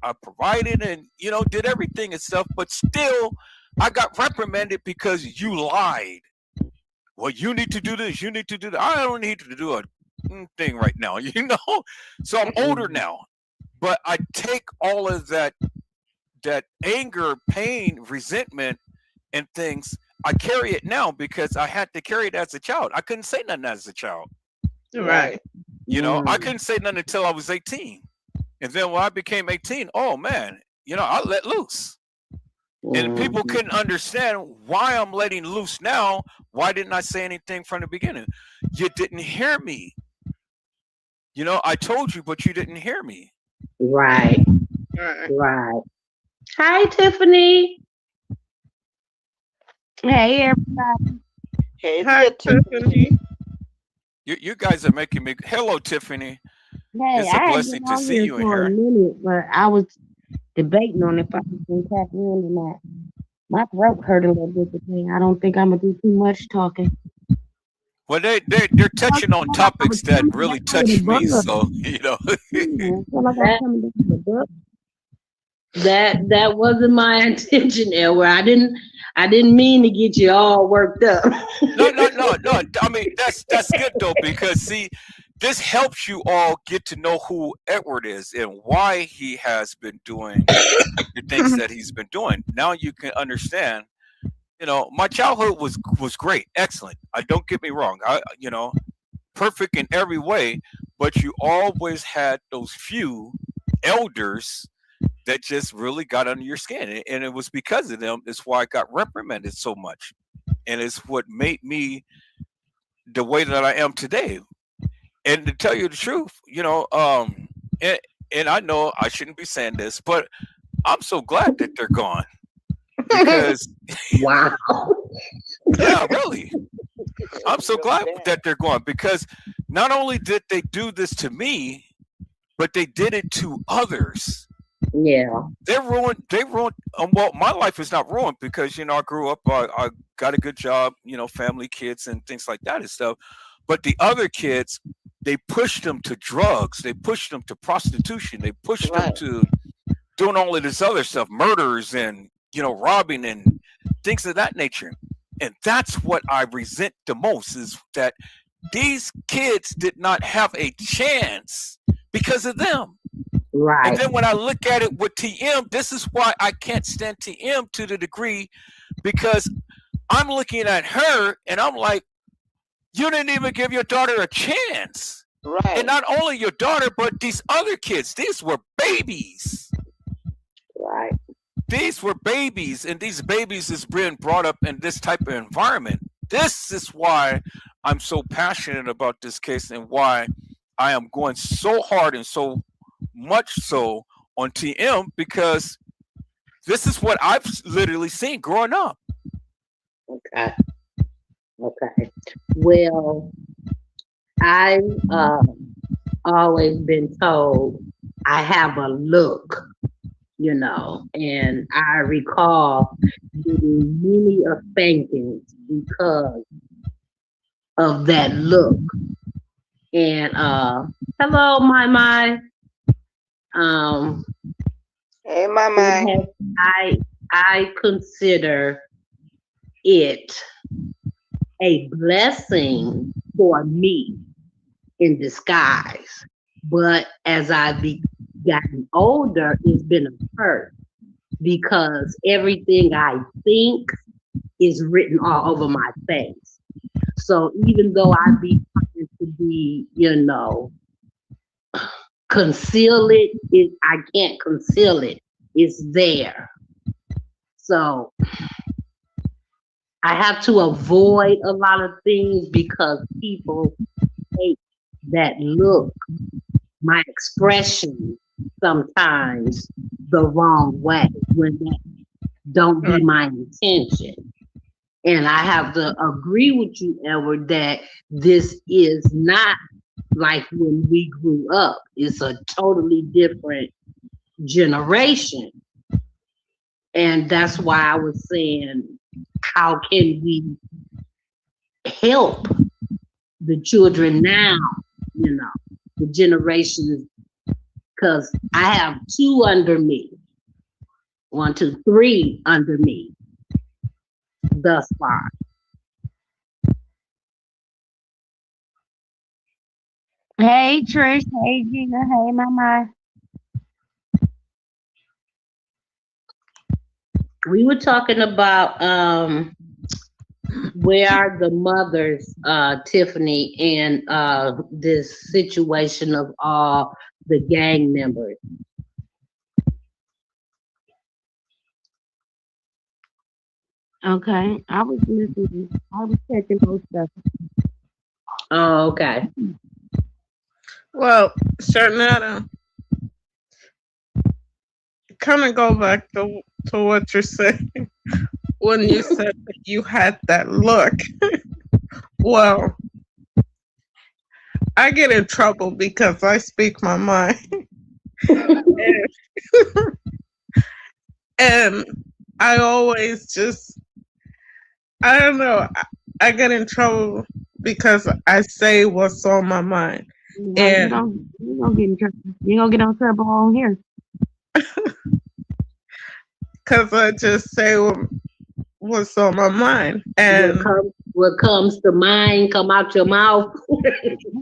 I provided and, did everything and stuff. But still, I got reprimanded because you lied. Well, you need to do this. You need to do that. I don't need to do a thing right now, So I'm older now. But I take all of that anger, pain, resentment, and things, I carry it now because I had to carry it as a child. I couldn't say nothing as a child. Right. I couldn't say nothing until I was 18. And then when I became 18, oh man, I let loose. And people couldn't understand why I'm letting loose now. Why didn't I say anything from the beginning? You didn't hear me. I told you, but you didn't hear me. Right. Hi, Tiffany. Hey, everybody. Hey, Hi, Tiffany. You guys are making me. Hello, Tiffany. Hey, It's a I had been blessing to on see here you in for a here. minute, but I was debating on if I was going to tap in or not. My throat hurt a little bit today. I don't think I'm gonna do too much talking. Well, they're I touching on feel like I was topics that coming really down with a touch me. bug. So Yeah, I feel like I was coming down with a bug. That wasn't my intention, Elwer. I didn't mean to get you all worked up. no. I mean, that's good though, because see, this helps you all get to know who Edward is and why he has been doing the things that he's been doing. Now you can understand. My childhood was great, excellent. I don't get me wrong. Perfect in every way, but you always had those few elders that just really got under your skin, and it was because of them. It's why I got reprimanded so much, and it's what made me the way that I am today. And to tell you the truth, and I know I shouldn't be saying this, but I'm so glad that they're gone because, Wow. yeah, really, I'm so Really glad bad. that they're gone because not only did they do this to me, but they did it to others. Yeah. They ruined. Well, my life is not ruined because I grew up. I got a good job. Family, kids, and things like that and stuff. But the other kids, they pushed them to drugs. They pushed them to prostitution. They pushed them Right. to doing all of this other stuff, murders and robbing and things of that nature. And that's what I resent the most is that these kids did not have a chance because of them. Right. And then when I look at it with TM, this is why I can't stand TM to the degree because I'm looking at her and I'm like, you didn't even give your daughter a chance. Right. And not only your daughter, but these other kids, these were babies. Right. These were babies, and these babies is being brought up in this type of environment. This is why I'm so passionate about this case and why I am going so hard and so much so on TM because this is what I've literally seen growing up. Okay. Well, I've always been told I have a look, and I recall getting many spankings because of that look. And hello, my. Hey, my. I consider it a blessing for me in disguise. But as I've gotten older, it's been a curse because everything I think is written all over my face. So even though I be trying to be, conceal it, I can't conceal it. It's there. So I have to avoid a lot of things because people take that look, my expression sometimes the wrong way when that don't be my intention. And I have to agree with you, Edward, that this is not like when we grew up. It's a totally different generation. And that's why I was saying, how can we help the children now, the generations? Because I have 2 under me, 1, 2, 3 under me thus far. Hey, Trish. Hey, Gina. Hey, Mama. We were talking about where are the mothers, Tiffany, and this situation of all the gang members. Okay, I was listening. I was checking those stuff. Oh, okay. Well, Charnetta, kind of go back to what you're saying when you said that you had that look. Well, I get in trouble because I speak my mind. And I always just, I don't know, I get in trouble because I say what's on my mind. You don't get in trouble. You don't get in trouble on here. Because I just say what's on my mind. And what comes to mind come out your mouth.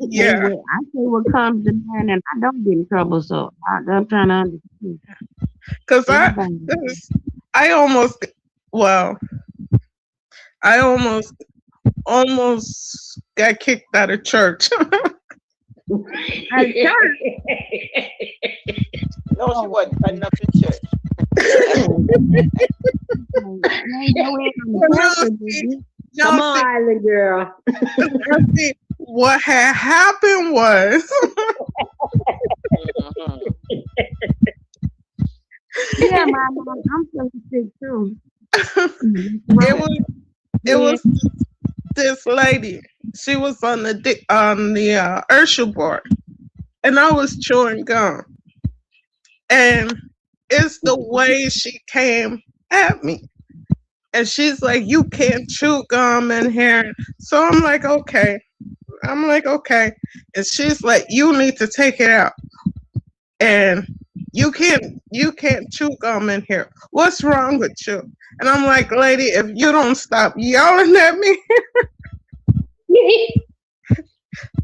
Yeah. I say what comes to mind and I don't get in trouble. So I'm trying to understand. Because I almost got kicked out of church. At church? No, she wasn't cutting up in church. Come on, Island girl. See, what had happened was yeah, my mom, I'm so sick too. It was this lady. She was on the Ursula board, and I was chewing gum, and it's the way she came at me, and she's like, "You can't chew gum in here." So I'm like, okay, and she's like, "You need to take it out, and you can't chew gum in here. What's wrong with you?" And I'm like, "Lady, if you don't stop yelling at me."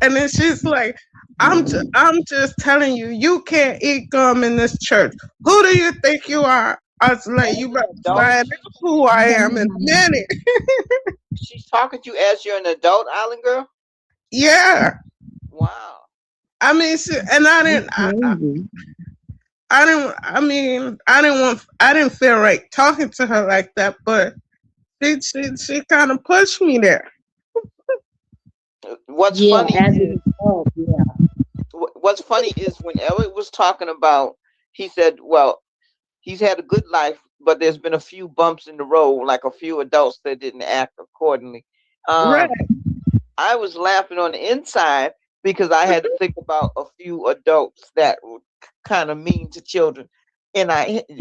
And then she's like, I'm just telling you, you can't eat gum in this church. Who do you think you are? I was like, you better find out who I am in a minute. She's talking to you as you're an adult, Island girl? Yeah. Wow. I mean, I didn't feel like talking to her like that, but she kind of pushed me there. What's funny is when Elliot was talking about, he said, well, he's had a good life, but there's been a few bumps in the road, like a few adults that didn't act accordingly. Right. I was laughing on the inside because I had to think about a few adults that were kind of mean to children. And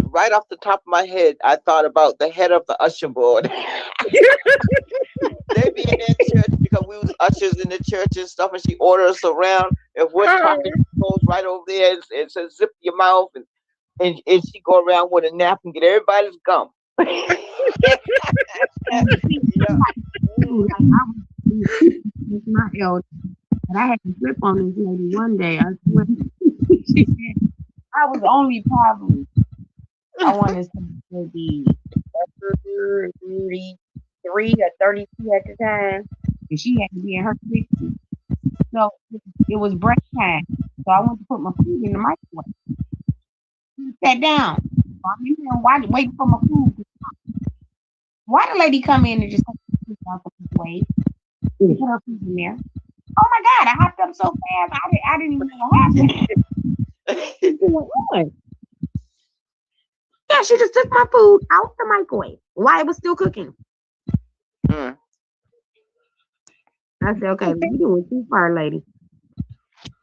right off the top of my head, I thought about the head of the usher board. They be in that church because we was ushers in the church and stuff, and she orders us around. If we're talking, she goes right over there and says, "Zip your mouth," and she go around with a napkin and get everybody's gum. My elder, but I had to flip on this lady one day. I swear. She said, I was only probably, I want to say maybe 33 or 32 at the time, and she had to be in her 60s. So it was break time. So I went to put my food in the microwave. She sat down. So I'm in there waiting for my food to come. Why the lady come in and just take the food out the microwave and put her food in there? Oh my God, I hopped up so fast, I didn't even know what happened. Yeah, she just took my food out the microwave while it was still cooking. I said, okay, you doing too far, lady.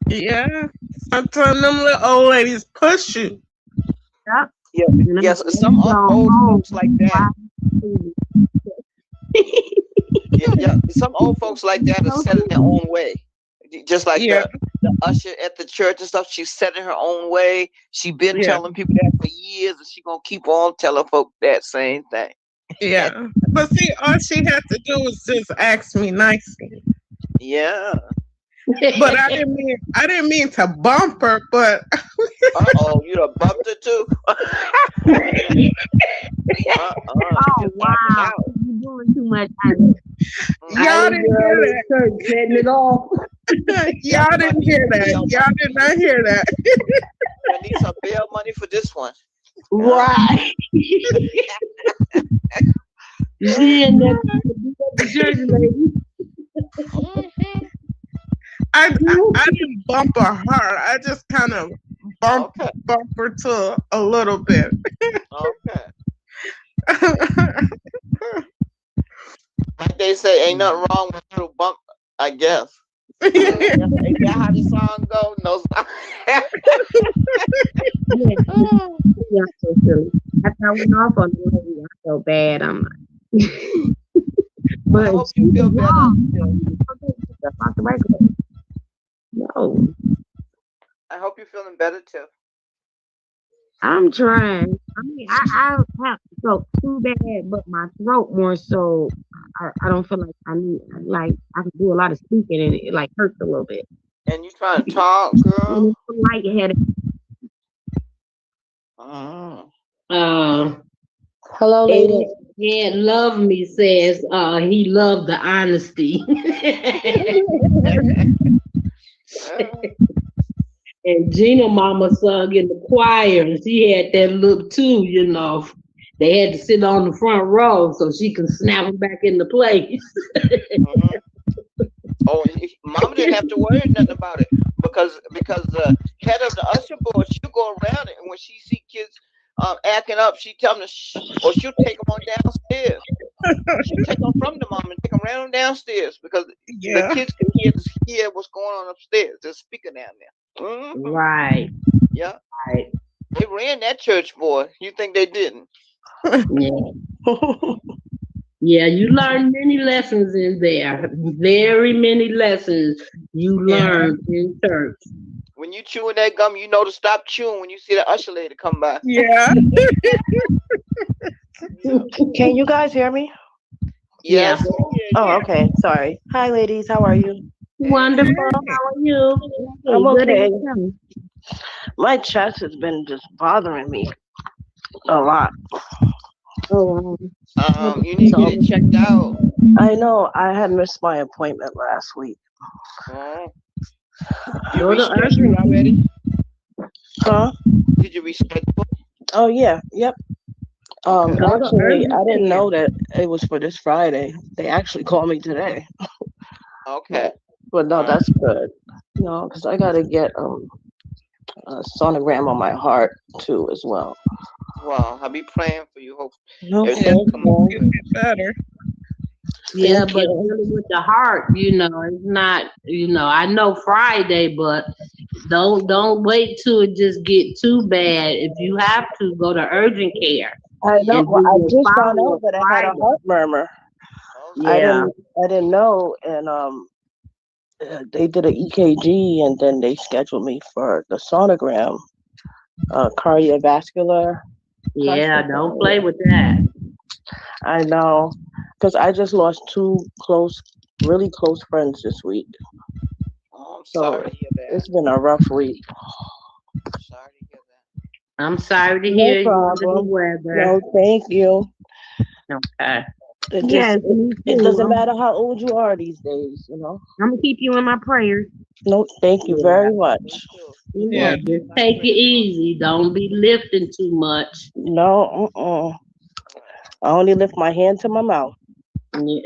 Yeah. Sometimes them little old ladies push you. Yep. Yeah. Yes, some old folks like that. Yeah, some old folks like that are set in their own way. Just like the usher at the church and stuff, she's set in her own way. She been telling people that for years, and she gonna keep on telling folk that same thing. Yeah, but see, all she had to do was just ask me nicely. Yeah. But I didn't mean to bump her, but oh, you done bumped her too? Oh wow, you're doing too much. Y'all didn't hear that. Setting it off. Y'all didn't hear that. Y'all did not hear that. I need some bail money for this one. Right. Yeah, the church lady. I didn't bump her hard. I just kind of bump her to a little bit. Okay. Like they say, ain't nothing wrong with a little bump, I guess. Ain't that how the song go? No song. Yeah, so silly. After I went off on the lady, I felt bad. I'm like, Well, I but hope she you feel was better. wrong. Too. About the regular. No, I hope you're feeling better too. I'm trying. I mean, I have felt too bad, but my throat more so. I don't feel like I need like I can do a lot of speaking and it like hurts a little bit. And you trying to talk, girl? And it's lightheaded. Hello, lady. Ed Love Me says he loved the honesty. And Gina Mama sung in the choir, and she had that look too, you know. They had to sit on the front row so she can snap them back into place. Oh, Mama didn't have to worry nothing about it because the head of the usher board, she'll go around it, and when she see kids acting up, she tell them to shh, or she'll take them on downstairs. She'll take them from the mom and take them around downstairs because the kids can hear what's going on upstairs. There's a speaker down there. Right. Yeah. Right. They ran that church, boy. You think they didn't? Yeah. Yeah, you learn many lessons in there. Very many lessons you learned in church. When you chewing that gum, you know to stop chewing when you see the usher lady come by. Yeah. Can you guys hear me? Yes. Oh, okay. Sorry. Hi, ladies. How are you? Wonderful. How are you? I'm Good okay. evening. My chest has been just bothering me a lot. Oh, you need to get it checked out. I know. I had missed my appointment last week. You rescheduled already? Huh? Did you reschedule? Oh yeah. Yep. Actually, I didn't know that it was for this Friday. They actually called me today. Okay. But no, that's good. No, because I gotta get a sonogram on my heart too as well. Well, I'll be praying for you. Hope everything come out good. Better. Yeah, but dealing with the heart, you know, it's not, you know, I know Friday, but don't wait till it just get too bad. If you have to, go to urgent care. I know. Well, I just found out that I had a heart murmur. Yeah. I didn't know, and they did an EKG, and then they scheduled me for the sonogram, cardiovascular. Yeah, don't play with that. I know, because I just lost two really close friends this week. Oh, I'm so sorry to hear that. It's been a rough week. Sorry to hear that. I'm sorry to hear No problem. you under the weather. No, thank you. Okay. It doesn't matter how old you are these days, you know. I'm gonna keep you in my prayers. No, thank you very much. Yeah, just take it easy. Don't be lifting too much. No, I only lift my hand to my mouth. Yeah.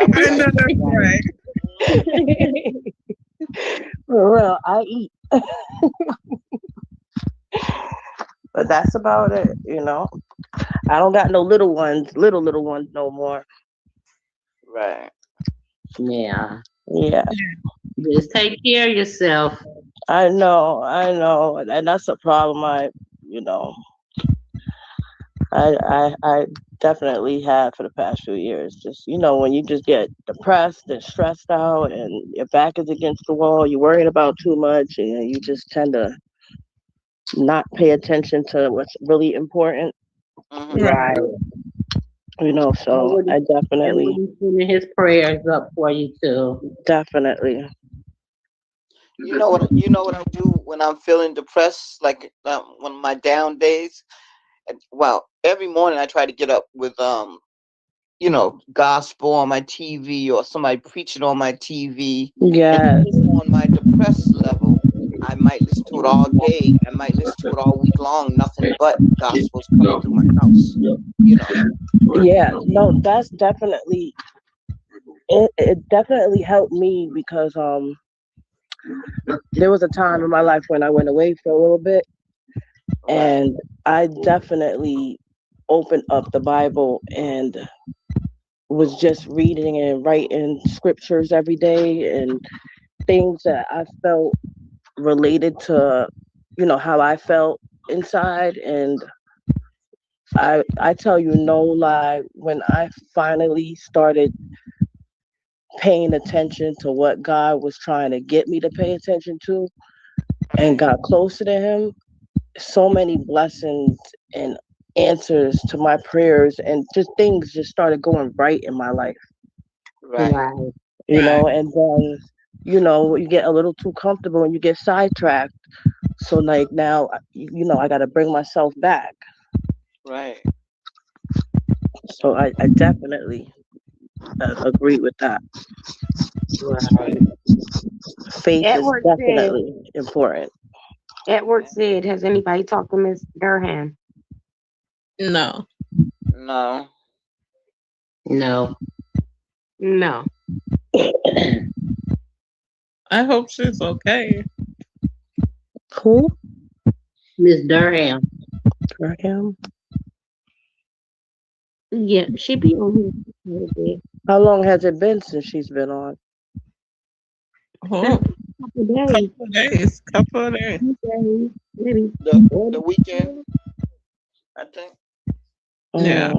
I know that's right. For real, I eat. But that's about it, you know. I don't got no little ones no more. Right. Yeah. Yeah. Just take care of yourself. I know, and that's a problem. I definitely have for the past few years. Just, you know, when you just get depressed and stressed out, and your back is against the wall, you're worried about too much, and you just tend to not pay attention to what's really important. Right. You know, so I definitely sending his prayers up for you too. Definitely. You know what I do when I'm feeling depressed, like one of my down days. Well, every morning I try to get up with you know, gospel on my TV or somebody preaching on my TV. Yes. On my depressed level, I might listen to it all day. I might listen to it all week long. Nothing but gospels coming through my house. You know. Yeah. No, that's definitely. It definitely helped me because there was a time in my life when I went away for a little bit, and I definitely opened up the Bible and was just reading and writing scriptures every day and things that I felt related to, how I felt inside. And I tell you no lie, when I finally started paying attention to what God was trying to get me to pay attention to and got closer to him, so many blessings and answers to my prayers and just things just started going right in my life. Right. Right. And then, you get a little too comfortable and you get sidetracked. So like now, I got to bring myself back. Right. So I definitely agree with that. Right. Faith is Edward said, definitely important. has anybody talked to Miss Durham? No. No. No. No. I hope she's okay. Who? Miss Durham. Graham? Yeah, she be on here a little bit. How long has it been since she's been on? Oh, Couple days. couple of days. 2 days, maybe. The weekend, I think. Yeah.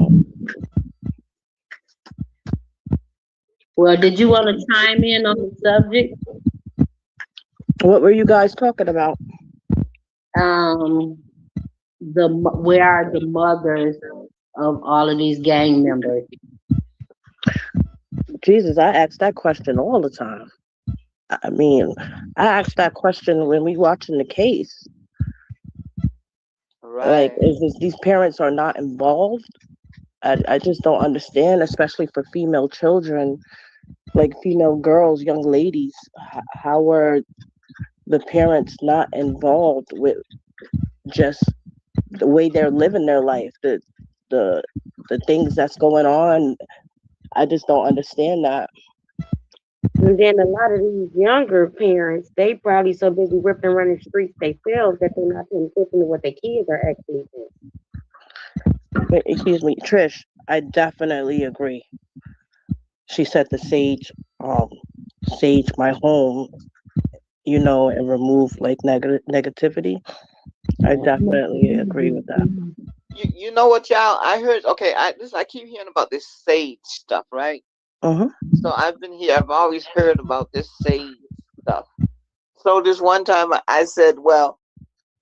Well, did you want to chime in on the subject? What were you guys talking about? Where are the mothers of all of these gang members? Jesus, I ask that question all the time. I mean, I asked that question when we watching the case. Right. Like, is this, these parents are not involved? I just don't understand, especially for female children, like female girls, young ladies. How are the parents not involved with just the way they're living their life, the things that's going on? I just don't understand that. And then a lot of these younger parents, they probably so busy ripping and running streets themselves that they're not paying attention to what their kids are actually doing. Excuse me, Trish, I definitely agree. She said the sage my home, and remove like negativity. I definitely agree with that. You know what, y'all? I heard. Okay, I keep hearing about this sage stuff, right? Uh-huh. So I've always heard about this sage stuff. So this one time I said, well,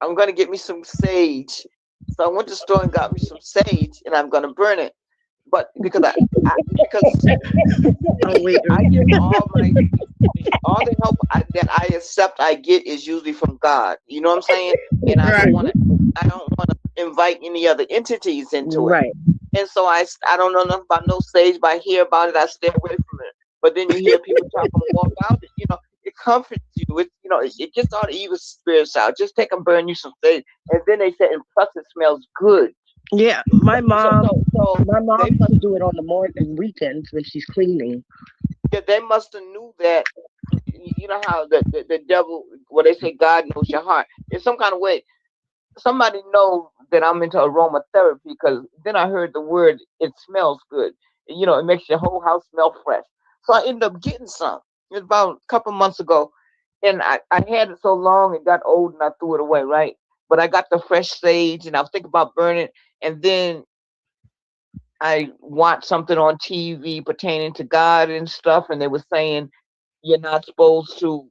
I'm gonna get me some sage. So I went to the store and got me some sage, and I'm gonna burn it. But because I give all the help that I accept, I get is usually from God. You know what I'm saying? And I don't want to invite any other entities into it. Right. And so I don't know nothing about no sage, but I hear about it, I stay away from it. But then you hear people talking more about it. It comforts you. It gets all the evil spirits out. Just take and burn you some sage, and then they say, and plus it smells good. Yeah, my mom. So my mom must do it on the morning weekends when she's cleaning. Yeah, they must have knew that. You know how the devil, well, they say God knows your heart. In some kind of way, somebody knows that I'm into aromatherapy, because then I heard the word, it smells good. It makes your whole house smell fresh. So I ended up getting some. It was about a couple months ago, and I had it so long it got old and I threw it away, right? But I got the fresh sage and I was thinking about burning, and then I watched something on TV pertaining to God and stuff, and they were saying you're not supposed to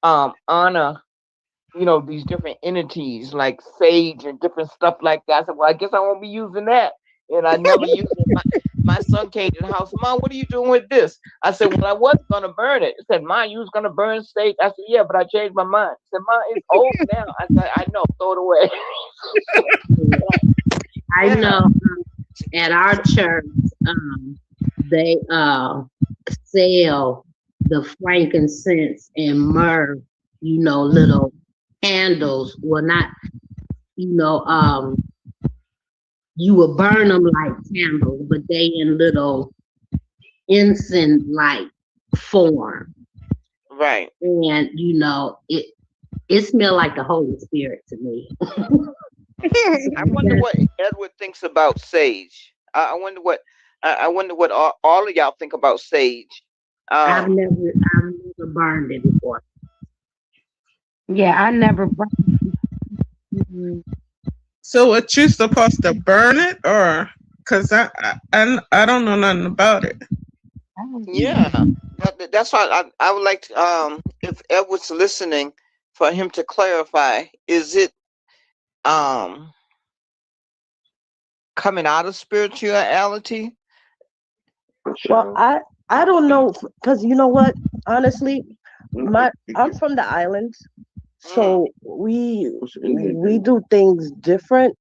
honor, these different entities like sage and different stuff like that. I said, well, I guess I won't be using that. And I never used it. My son came to the house, Mom, what are you doing with this? I said, well, I was going to burn it. He said, Mom, you was going to burn sage? I said, yeah, but I changed my mind. He said, Mom, it's old now. I said, I know, throw it away. I know at our church, they sell the frankincense and myrrh, little candles. Well, not, you will burn them like candles, but they in little incense-like form. Right. And, it smelled like the Holy Spirit to me. I wonder what Edward thinks about sage. I wonder what I wonder what all of y'all think about sage. I've never burned it before. Yeah, I never burned it. So what, you supposed to burn it, or because I don't know nothing about it. Yeah, that's why I would like to, if Edward's listening, for him to clarify, is it coming out of spirituality? Well, I don't know, because you know what? Honestly, I'm from the islands, so we do things different.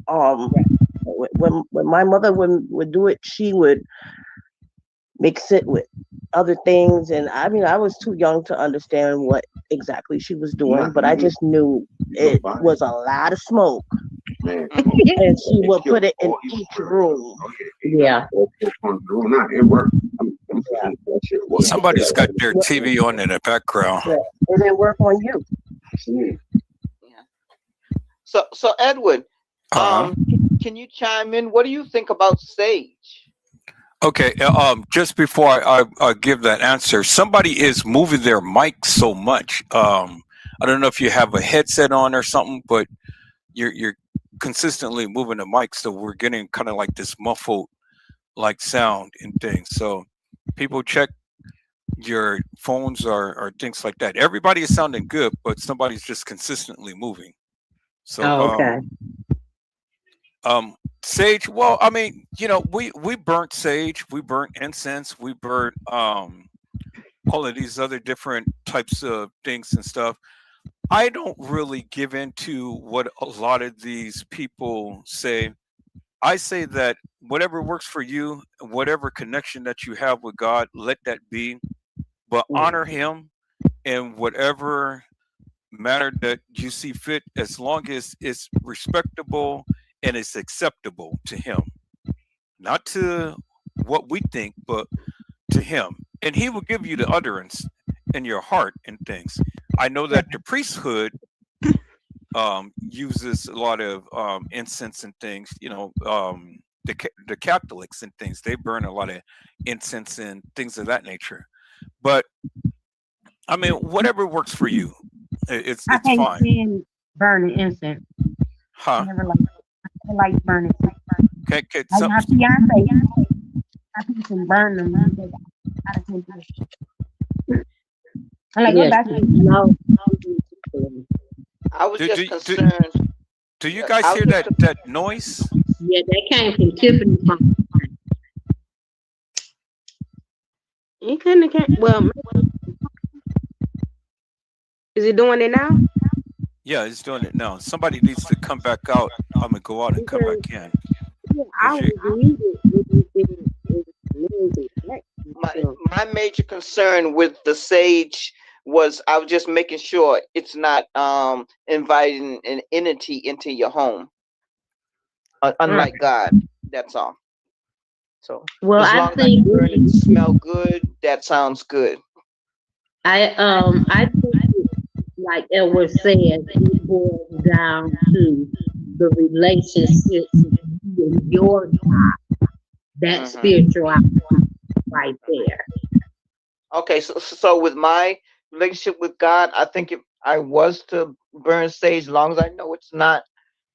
When my mother would do it, she would mix it with other things, and I mean, I was too young to understand what exactly she was doing, but I just knew it was a lot of smoke, and she would put it in each room. Yeah. Somebody's got their TV on in the background. Yeah. It didn't work on you. So Edward, can you chime in? What do you think about sage? Okay, just before I give that answer, somebody is moving their mic so much. I don't know if you have a headset on or something, but you're consistently moving the mic, so we're getting kind of like this muffled like sound and things. So people check your phones or things like that. Everybody is sounding good, but somebody's just consistently moving. So okay. Sage, well, I mean, you know, we burnt sage, we burnt incense, we burnt all of these other different types of things and stuff. I don't really give into what a lot of these people say. I say that whatever works for you, whatever connection that you have with God, let that be, but honor him in whatever manner that you see fit, as long as it's respectable and it's acceptable to him, not to what we think, but to him. And he will give you the utterance in your heart and things. I know that the priesthood uses a lot of incense and things. You know, the Catholics and things, they burn a lot of incense and things of that nature. But I mean, whatever works for you, it's I can't fine. stand burning incense. Huh? I never like burning. Okay, Like my fiance, I can burn them. I can't do it. I'm like, go back to no. I was just concerned. Do you guys hear that noise? Yeah, that came from Tiffany's phone. You couldn't have came. Well, is it doing it now? Yeah, it's doing it now. Somebody needs to come back out. I'm gonna go out and come back in. Yeah, I was My major concern with the sage was I was just making sure it's not inviting an entity into your home, unlike God. That's all. So well, as long I think as it smell good, that sounds good. I think, like Edward said, it boils down to the relationship with your God, that spirituality right there. Okay, so with my relationship with God, I think if I was to burn sage, as long as I know it's not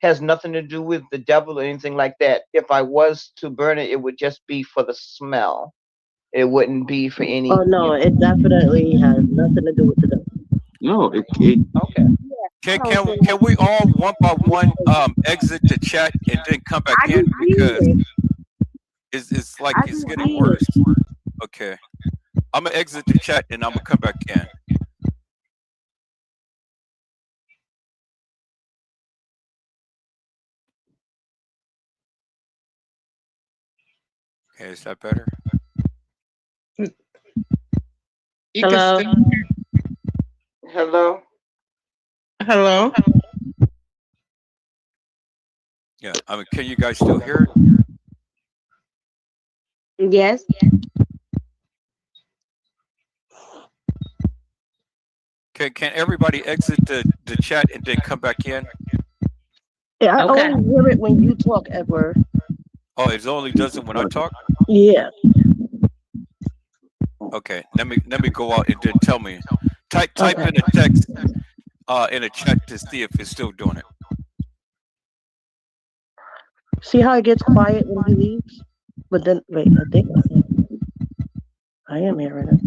has nothing to do with the devil or anything like that. If I was to burn it, it would just be for the smell. It wouldn't be for any. Oh no, it definitely has nothing to do with the devil. No, okay. Can we all one by one exit the chat and then come back in, because it's like it's getting worse. Okay, I'm gonna exit the chat and I'm gonna come back in. Okay, is that better? Hello. Hello. Hello. Yeah, I mean, can you guys still hear it? Yes. Can everybody exit the chat and then come back in? Yeah, I only hear it when you talk, Edward. Oh, it only does it when I talk? Yeah. Okay, let me go out and then tell me. Type Okay. in a text in a chat to see if it's still doing it. See how it gets quiet when he leaves? But then, wait, I think I am hearing it.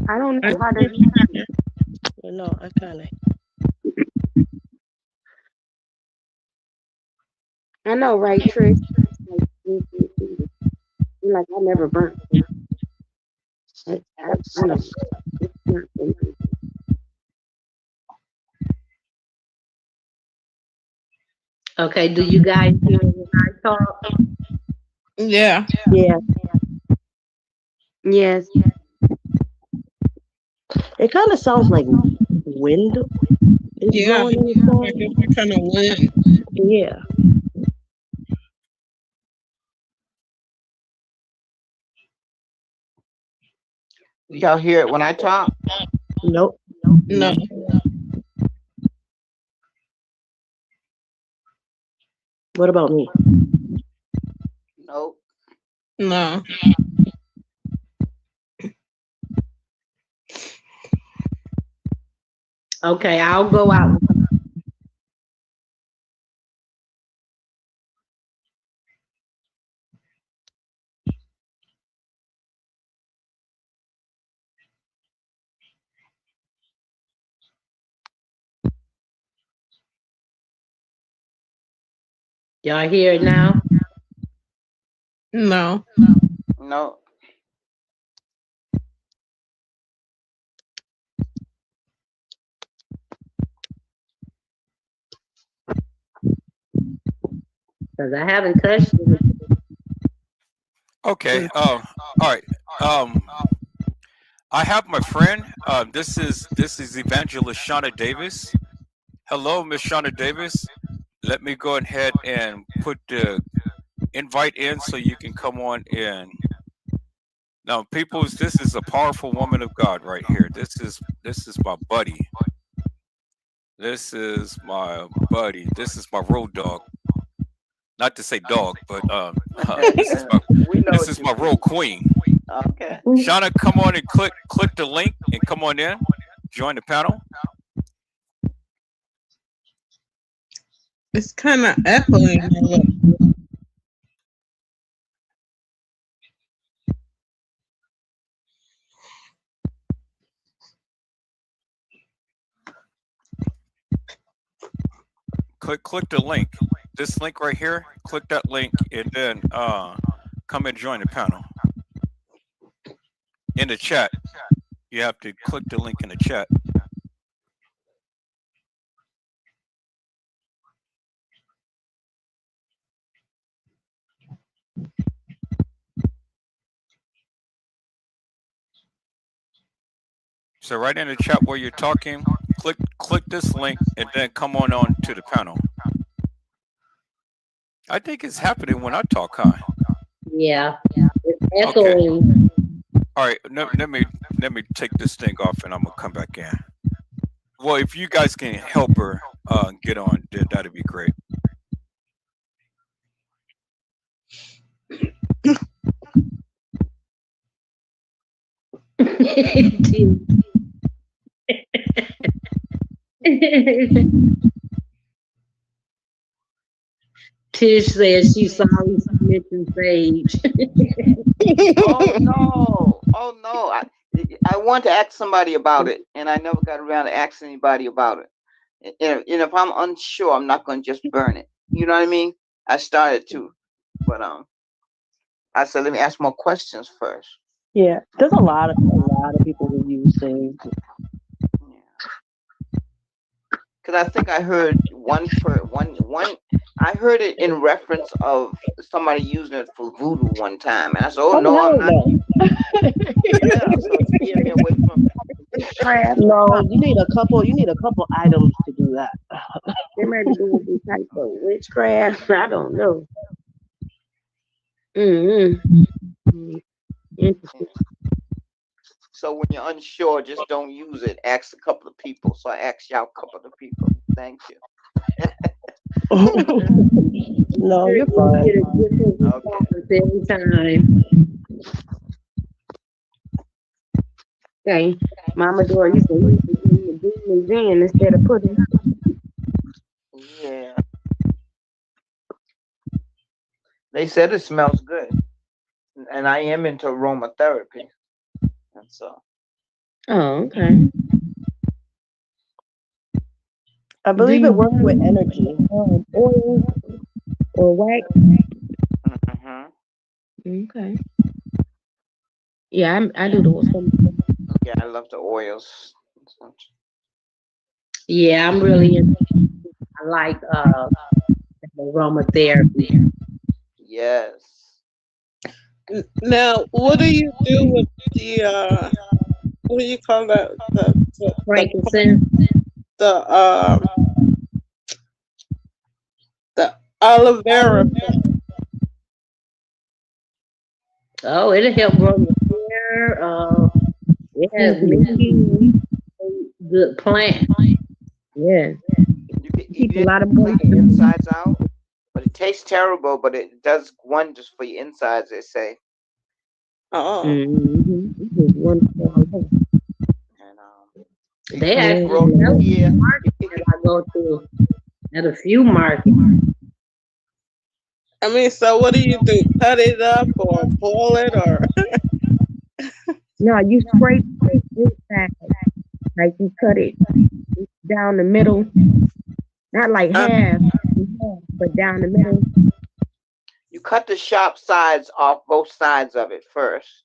I don't know how to. You know, I kind of. I know, right, Trish? Like I never burnt. I know. It's not for me. Okay, do you guys hear when I talk? Yeah. Yeah. Yes. It kind of sounds like wind is Yeah. blowing in the Like phone. it's kind of wind. Yeah. Y'all hear it when I talk? Nope. No. What about me? Nope. No. Okay, I'll go out. Y'all hear it now? No. No. Because I haven't touched it. Okay. All right. I have my friend. This is Evangelist Shauna Davis. Hello, Miss Shauna Davis. Let me go ahead and put the invite in so you can come on in. Now, peoples, this is a powerful woman of God right here. This is my buddy. This is my buddy. This is my road dog. Not to say dog, but this is my We know this what is you my mean. road queen. Okay. Shauna, come on and click the link and come on in. Join the panel. It's kind of echoing. A little. Click the link. This link right here. Click that link and then come and join the panel. In the chat, you have to click the link in the chat. So right in the chat where you're talking, click this link and then come on to the panel. I think it's happening when I talk, huh? Yeah. It's Okay. echoing. All right. Let me take this thing off and I'm gonna come back in. Well, if you guys can help her get on, that'd be great. Tish says she's sorry she mentioned Sage. Oh no. Oh no. I want to ask somebody about it, and I never got around to asking anybody about it. And if I'm unsure, I'm not going to just burn it. You know what I mean? I started to, but I said let me ask more questions first. Yeah, there's a lot of people who use Sage. Because I think I heard one. I heard it in reference of somebody using it for voodoo one time, and I said, "Oh no, I'm not." No. Yeah, so it scared me away from witchcraft. No, you need a couple. You need a couple items to do that. They might be doing some type of witchcraft. I don't know. Interesting. So when you're unsure, just don't use it. Ask a couple of people. So I asked y'all a couple of people. Thank you. No, you're You fine. get a different Okay. response every time. Okay, Mama Dora, you can use the demons in instead of putting out. Yeah. They said it smells good, and I am into aromatherapy, and so Oh, okay. I Do believe you it works with burn energy. oil or wax? hmm Okay. Yeah, I do those. yeah, I love the oils. Yeah, I'm really into. I like aromatherapy. Yes. Now, what do you do with the what do you call that? Frankincense. The the aloe vera plant. Oh, it'll help grow your hair. It has many good plants. Yeah, You can eat keep a it, lot of clean moisture. your insides out, but it tastes terrible, but it does wonders for your insides, they say. Oh, Mm-hmm. It's wonderful. And They it actually grows sell it in here. the market It that can, I go to at a few markets. I mean, so what do you do? Cut it up or boil it or? No, you scrape the inside, like you cut it down the middle, not like Uh, half, but down the middle. you cut the sharp sides off both sides of it first,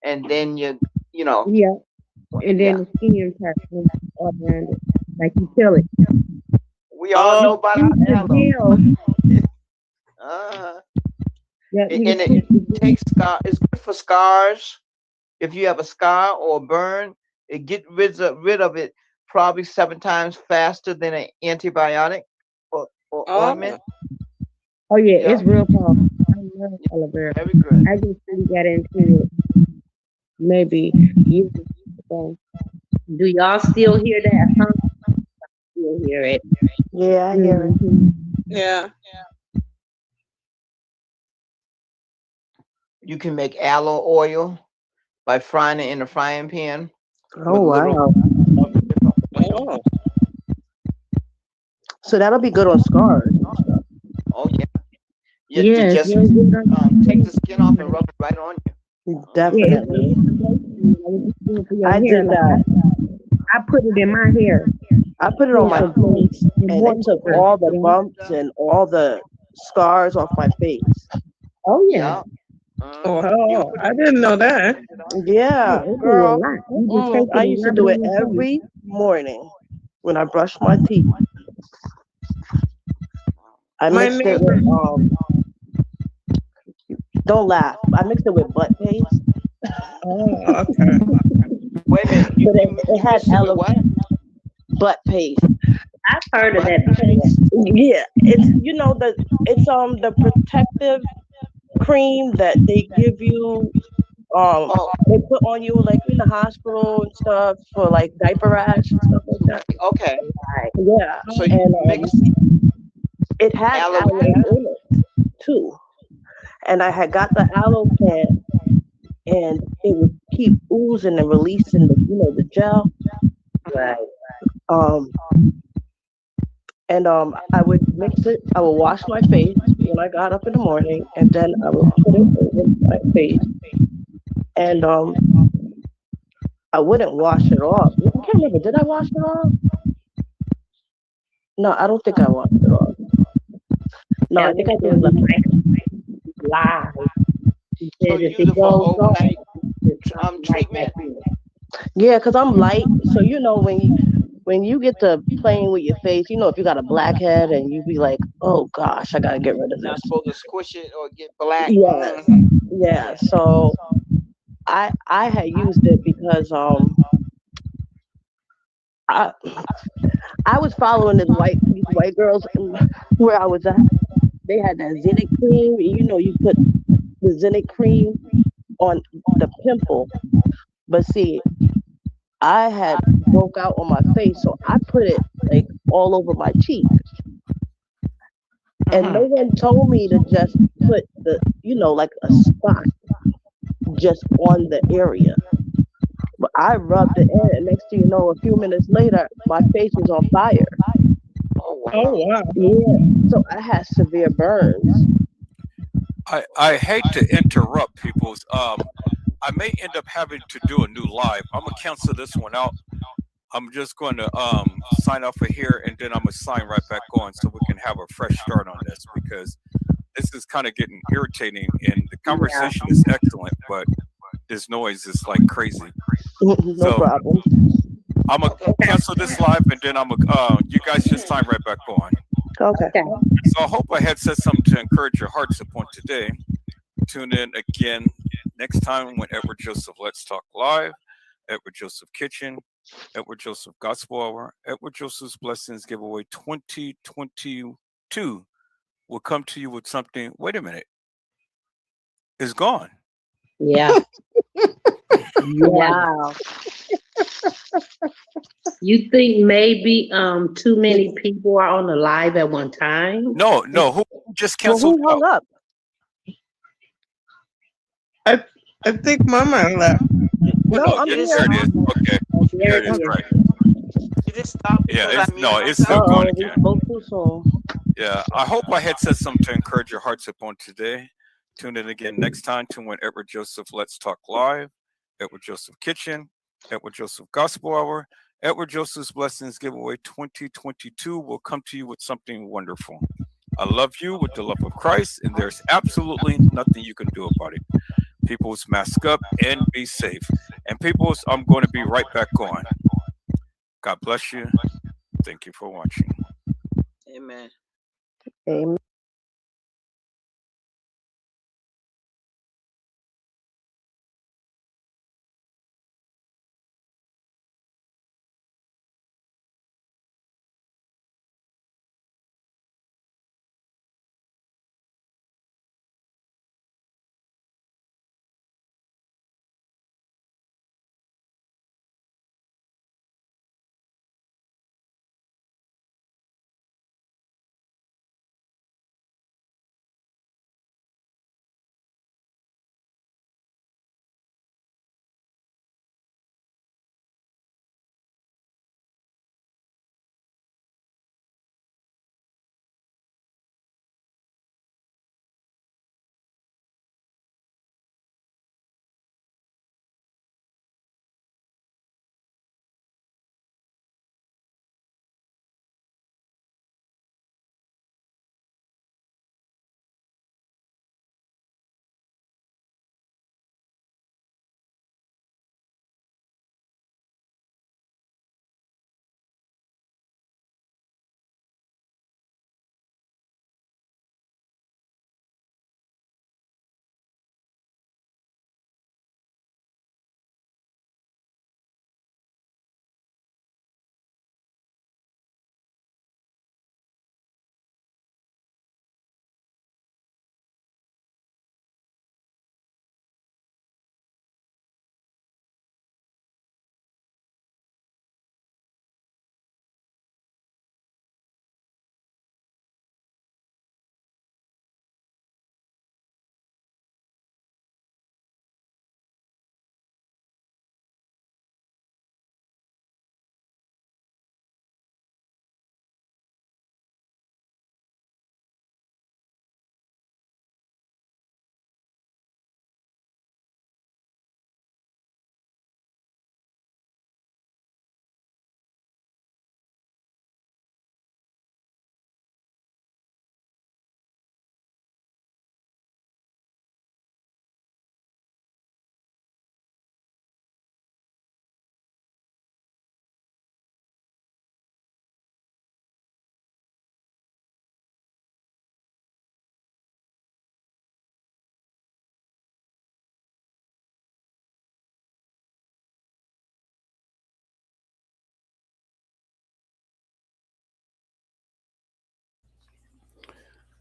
and then you know, Yeah, and then yeah. the skin part comes all around it, like you peel it. We all oh, know about Squeeze the aloe. gel. uh, Yeah, you and can squeeze it the gel. takes scar. It's good for scars. If you have a scar or a burn, it get rid of it probably 7 times faster than an antibiotic or oh, ointment. Oh yeah, Yeah, it's real powerful. I love yeah, aloe vera. very good. I just really got into it maybe years ago. Do y'all still hear that? Huh? Still hear it. Yeah, I hear it. Hmm. yeah. You can make aloe oil by frying it in a frying pan Oh with a little wow. of the different oils. Oh, So that'll be good on scars and stuff. Oh yeah, yeah. To Yeah, it's just real good on take your the skin off and skin. rub it right on you. Yeah, it's Definitely. good for moisture. Like it's good for your I hair. did Like that. I put it in my hair. I put it on Feel my so good. face, And and it took moisture. all the Yeah. bumps and all the scars off my face. Oh yeah. Yeah. You wow! put I didn't know that. it on. Yeah, Yeah, it do a girl. lot. You just take it I and used to rub it do it on your face. every morning when I brushed my teeth. I My mixed it with neighbor. don't laugh. I mixed it with butt paste, Oh, okay. Wait a minute. but it You had mixed it with what? butt paste. I've heard of Butt that before. paste. Yeah, it's the protective cream that they give you. Oh, They put on you like in the hospital and stuff for like diaper rash and stuff like that. right. Okay. Right. Yeah, So you and mix it had aloe aloe vera. in it too. And I had got the aloe plant, and it would keep oozing and releasing the gel. Mhm. Right. Um, and I would mix it. I would wash my face when I got up in the morning, and then I would put it over my face, and I wouldn't wash it off. I can't remember. Did I wash it off? No, I don't think I washed it off. No, I That think was I just really left it. live. He So said you if use it it for goes off, overnight it's something like that. treatment. Yeah, because I'm light, so when you get to playing with your face, if you got a blackhead and you be like, oh gosh, I gotta get rid of You're not this. supposed to squish it or get black. Yes, Mhm. yeah. Yeah. So I had used it because I I was following these white girls where I was at. They had that Zenit cream. You put the Zenit cream on the pimple, but see, I had broke out on my face, so I put it like all over my cheek. And no one told me to just put the, like a spot just on the area. But I rubbed it in, and next thing you know, a few minutes later, my face was on fire. Oh Oh wow. wow. Yeah. So I had severe burns. I hate to interrupt people's. I may end up having to do a new live. I'm gonna cancel this one out. I'm just going to sign off of here, and then I'm gonna sign right back on so we can have a fresh start on this, because this is kind of getting irritating, and the Yeah. conversation is excellent, but this noise is like crazy. No So problem. I'm gonna cancel this live, and then I'm gonna you guys just sign right back on. Okay. Okay. So I hope I had said something to encourage your hearts upon today. Tune in again next time when Edward Joseph Let's Talk Live, Edward Joseph Kitchen, Edward Joseph Gospel Hour, Edward Joseph's Blessings Giveaway 2022 will come to you with something. Wait a minute, it's gone. Yeah. Yeah. Wow. You think maybe too many people are on the live at one time? No, who just Well, canceled who hung out? up? I think Mama left. No, No, I'm there here. it is. Okay, Oh, there there it it is. is. Right. Did it stop Yeah, because I it's muted no, it's still myself? going We again. spoke too soon. Yeah, I hope I had said something to encourage your hearts upon today. Tune in again next time to when Edward Joseph Let's Talk Live, Edward Joseph Kitchen, Edward Joseph Gospel Hour, Edward Joseph's Blessings Giveaway 2022 will come to you with something wonderful. I love you with the love of Christ, and there's absolutely nothing you can do about it. People's mask up and be safe. And people's, I'm going to be right back on. God bless you. Thank you for watching. Amen. Amen.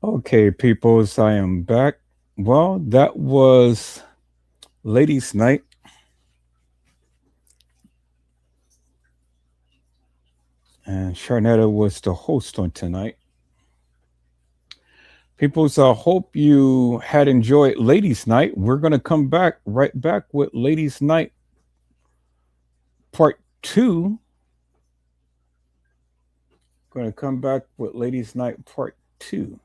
Okay, peoples, I am back. Well, that was Ladies' Night. And Charnetta was the host on tonight. People, so I hope you had enjoyed Ladies Night. We're going to come back right back with Ladies Night Part 2. Going to come back with Ladies Night Part 2.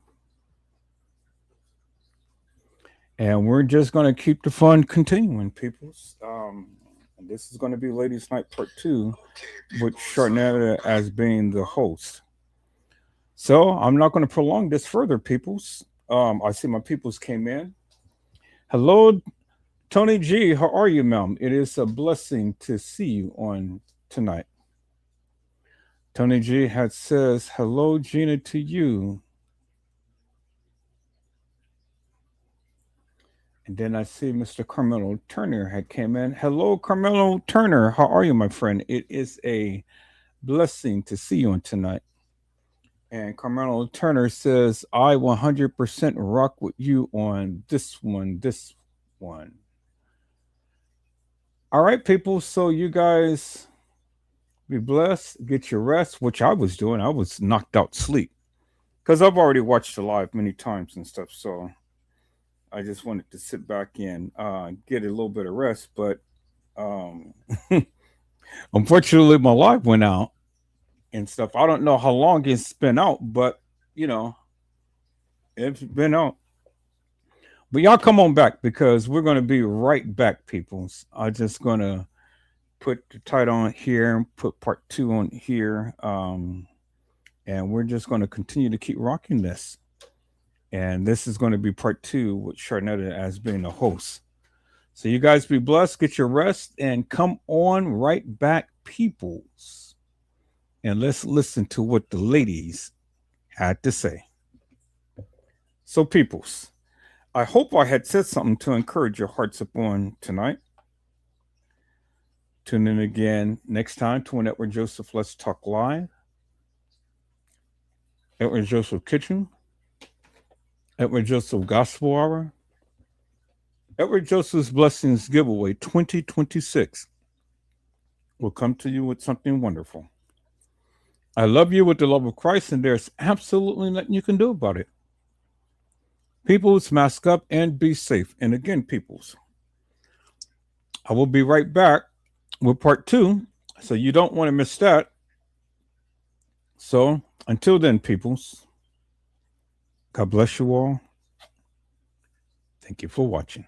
And we're just going to keep the fun continuing, peoples. This is going to be Ladies Night Part 2 with Charnetta as being the host. So I'm not going to prolong this further, peoples. I see my peoples came in. Hello, Tony G. How are you, ma'am? It is a blessing to see you on tonight. Tony G had says, hello, Gina, to you. And then I see Mr. Carmelo Turner had came in. Hello, Carmelo Turner. How are you, my friend? It is a blessing to see you on tonight. And Carmelo Turner says, I 100% rock with you on this one. All right, people. So you guys be blessed. Get your rest, which I was doing. I was knocked out sleep because I've already watched the live many times and stuff. So I just wanted to sit back and get a little bit of rest. But unfortunately, my live went out and stuff. I don't know how long it's been out, but it's been out. But y'all come on back because we're going to be right back, people. I'm just going to put the title on here, put part 2 on here. And we're just going to continue to keep rocking this. And this is going to be part 2 with Charnetta as being the host. So you guys be blessed, get your rest, and come on right back, peoples. And let's listen to what the ladies had to say. So, peoples, I hope I had said something to encourage your hearts upon tonight. Tune in again next time to an Edward Joseph Let's Talk Live. Edward Joseph Kitchen. Edward Joseph Gospel Hour. Edward Joseph's Blessings Giveaway 2026 will come to you with something wonderful. I love you with the love of Christ, and there's absolutely nothing you can do about it. Peoples, mask up and be safe. And again, peoples, I will be right back with part 2, so you don't want to miss that. So until then, peoples, God bless you all. Thank you for watching.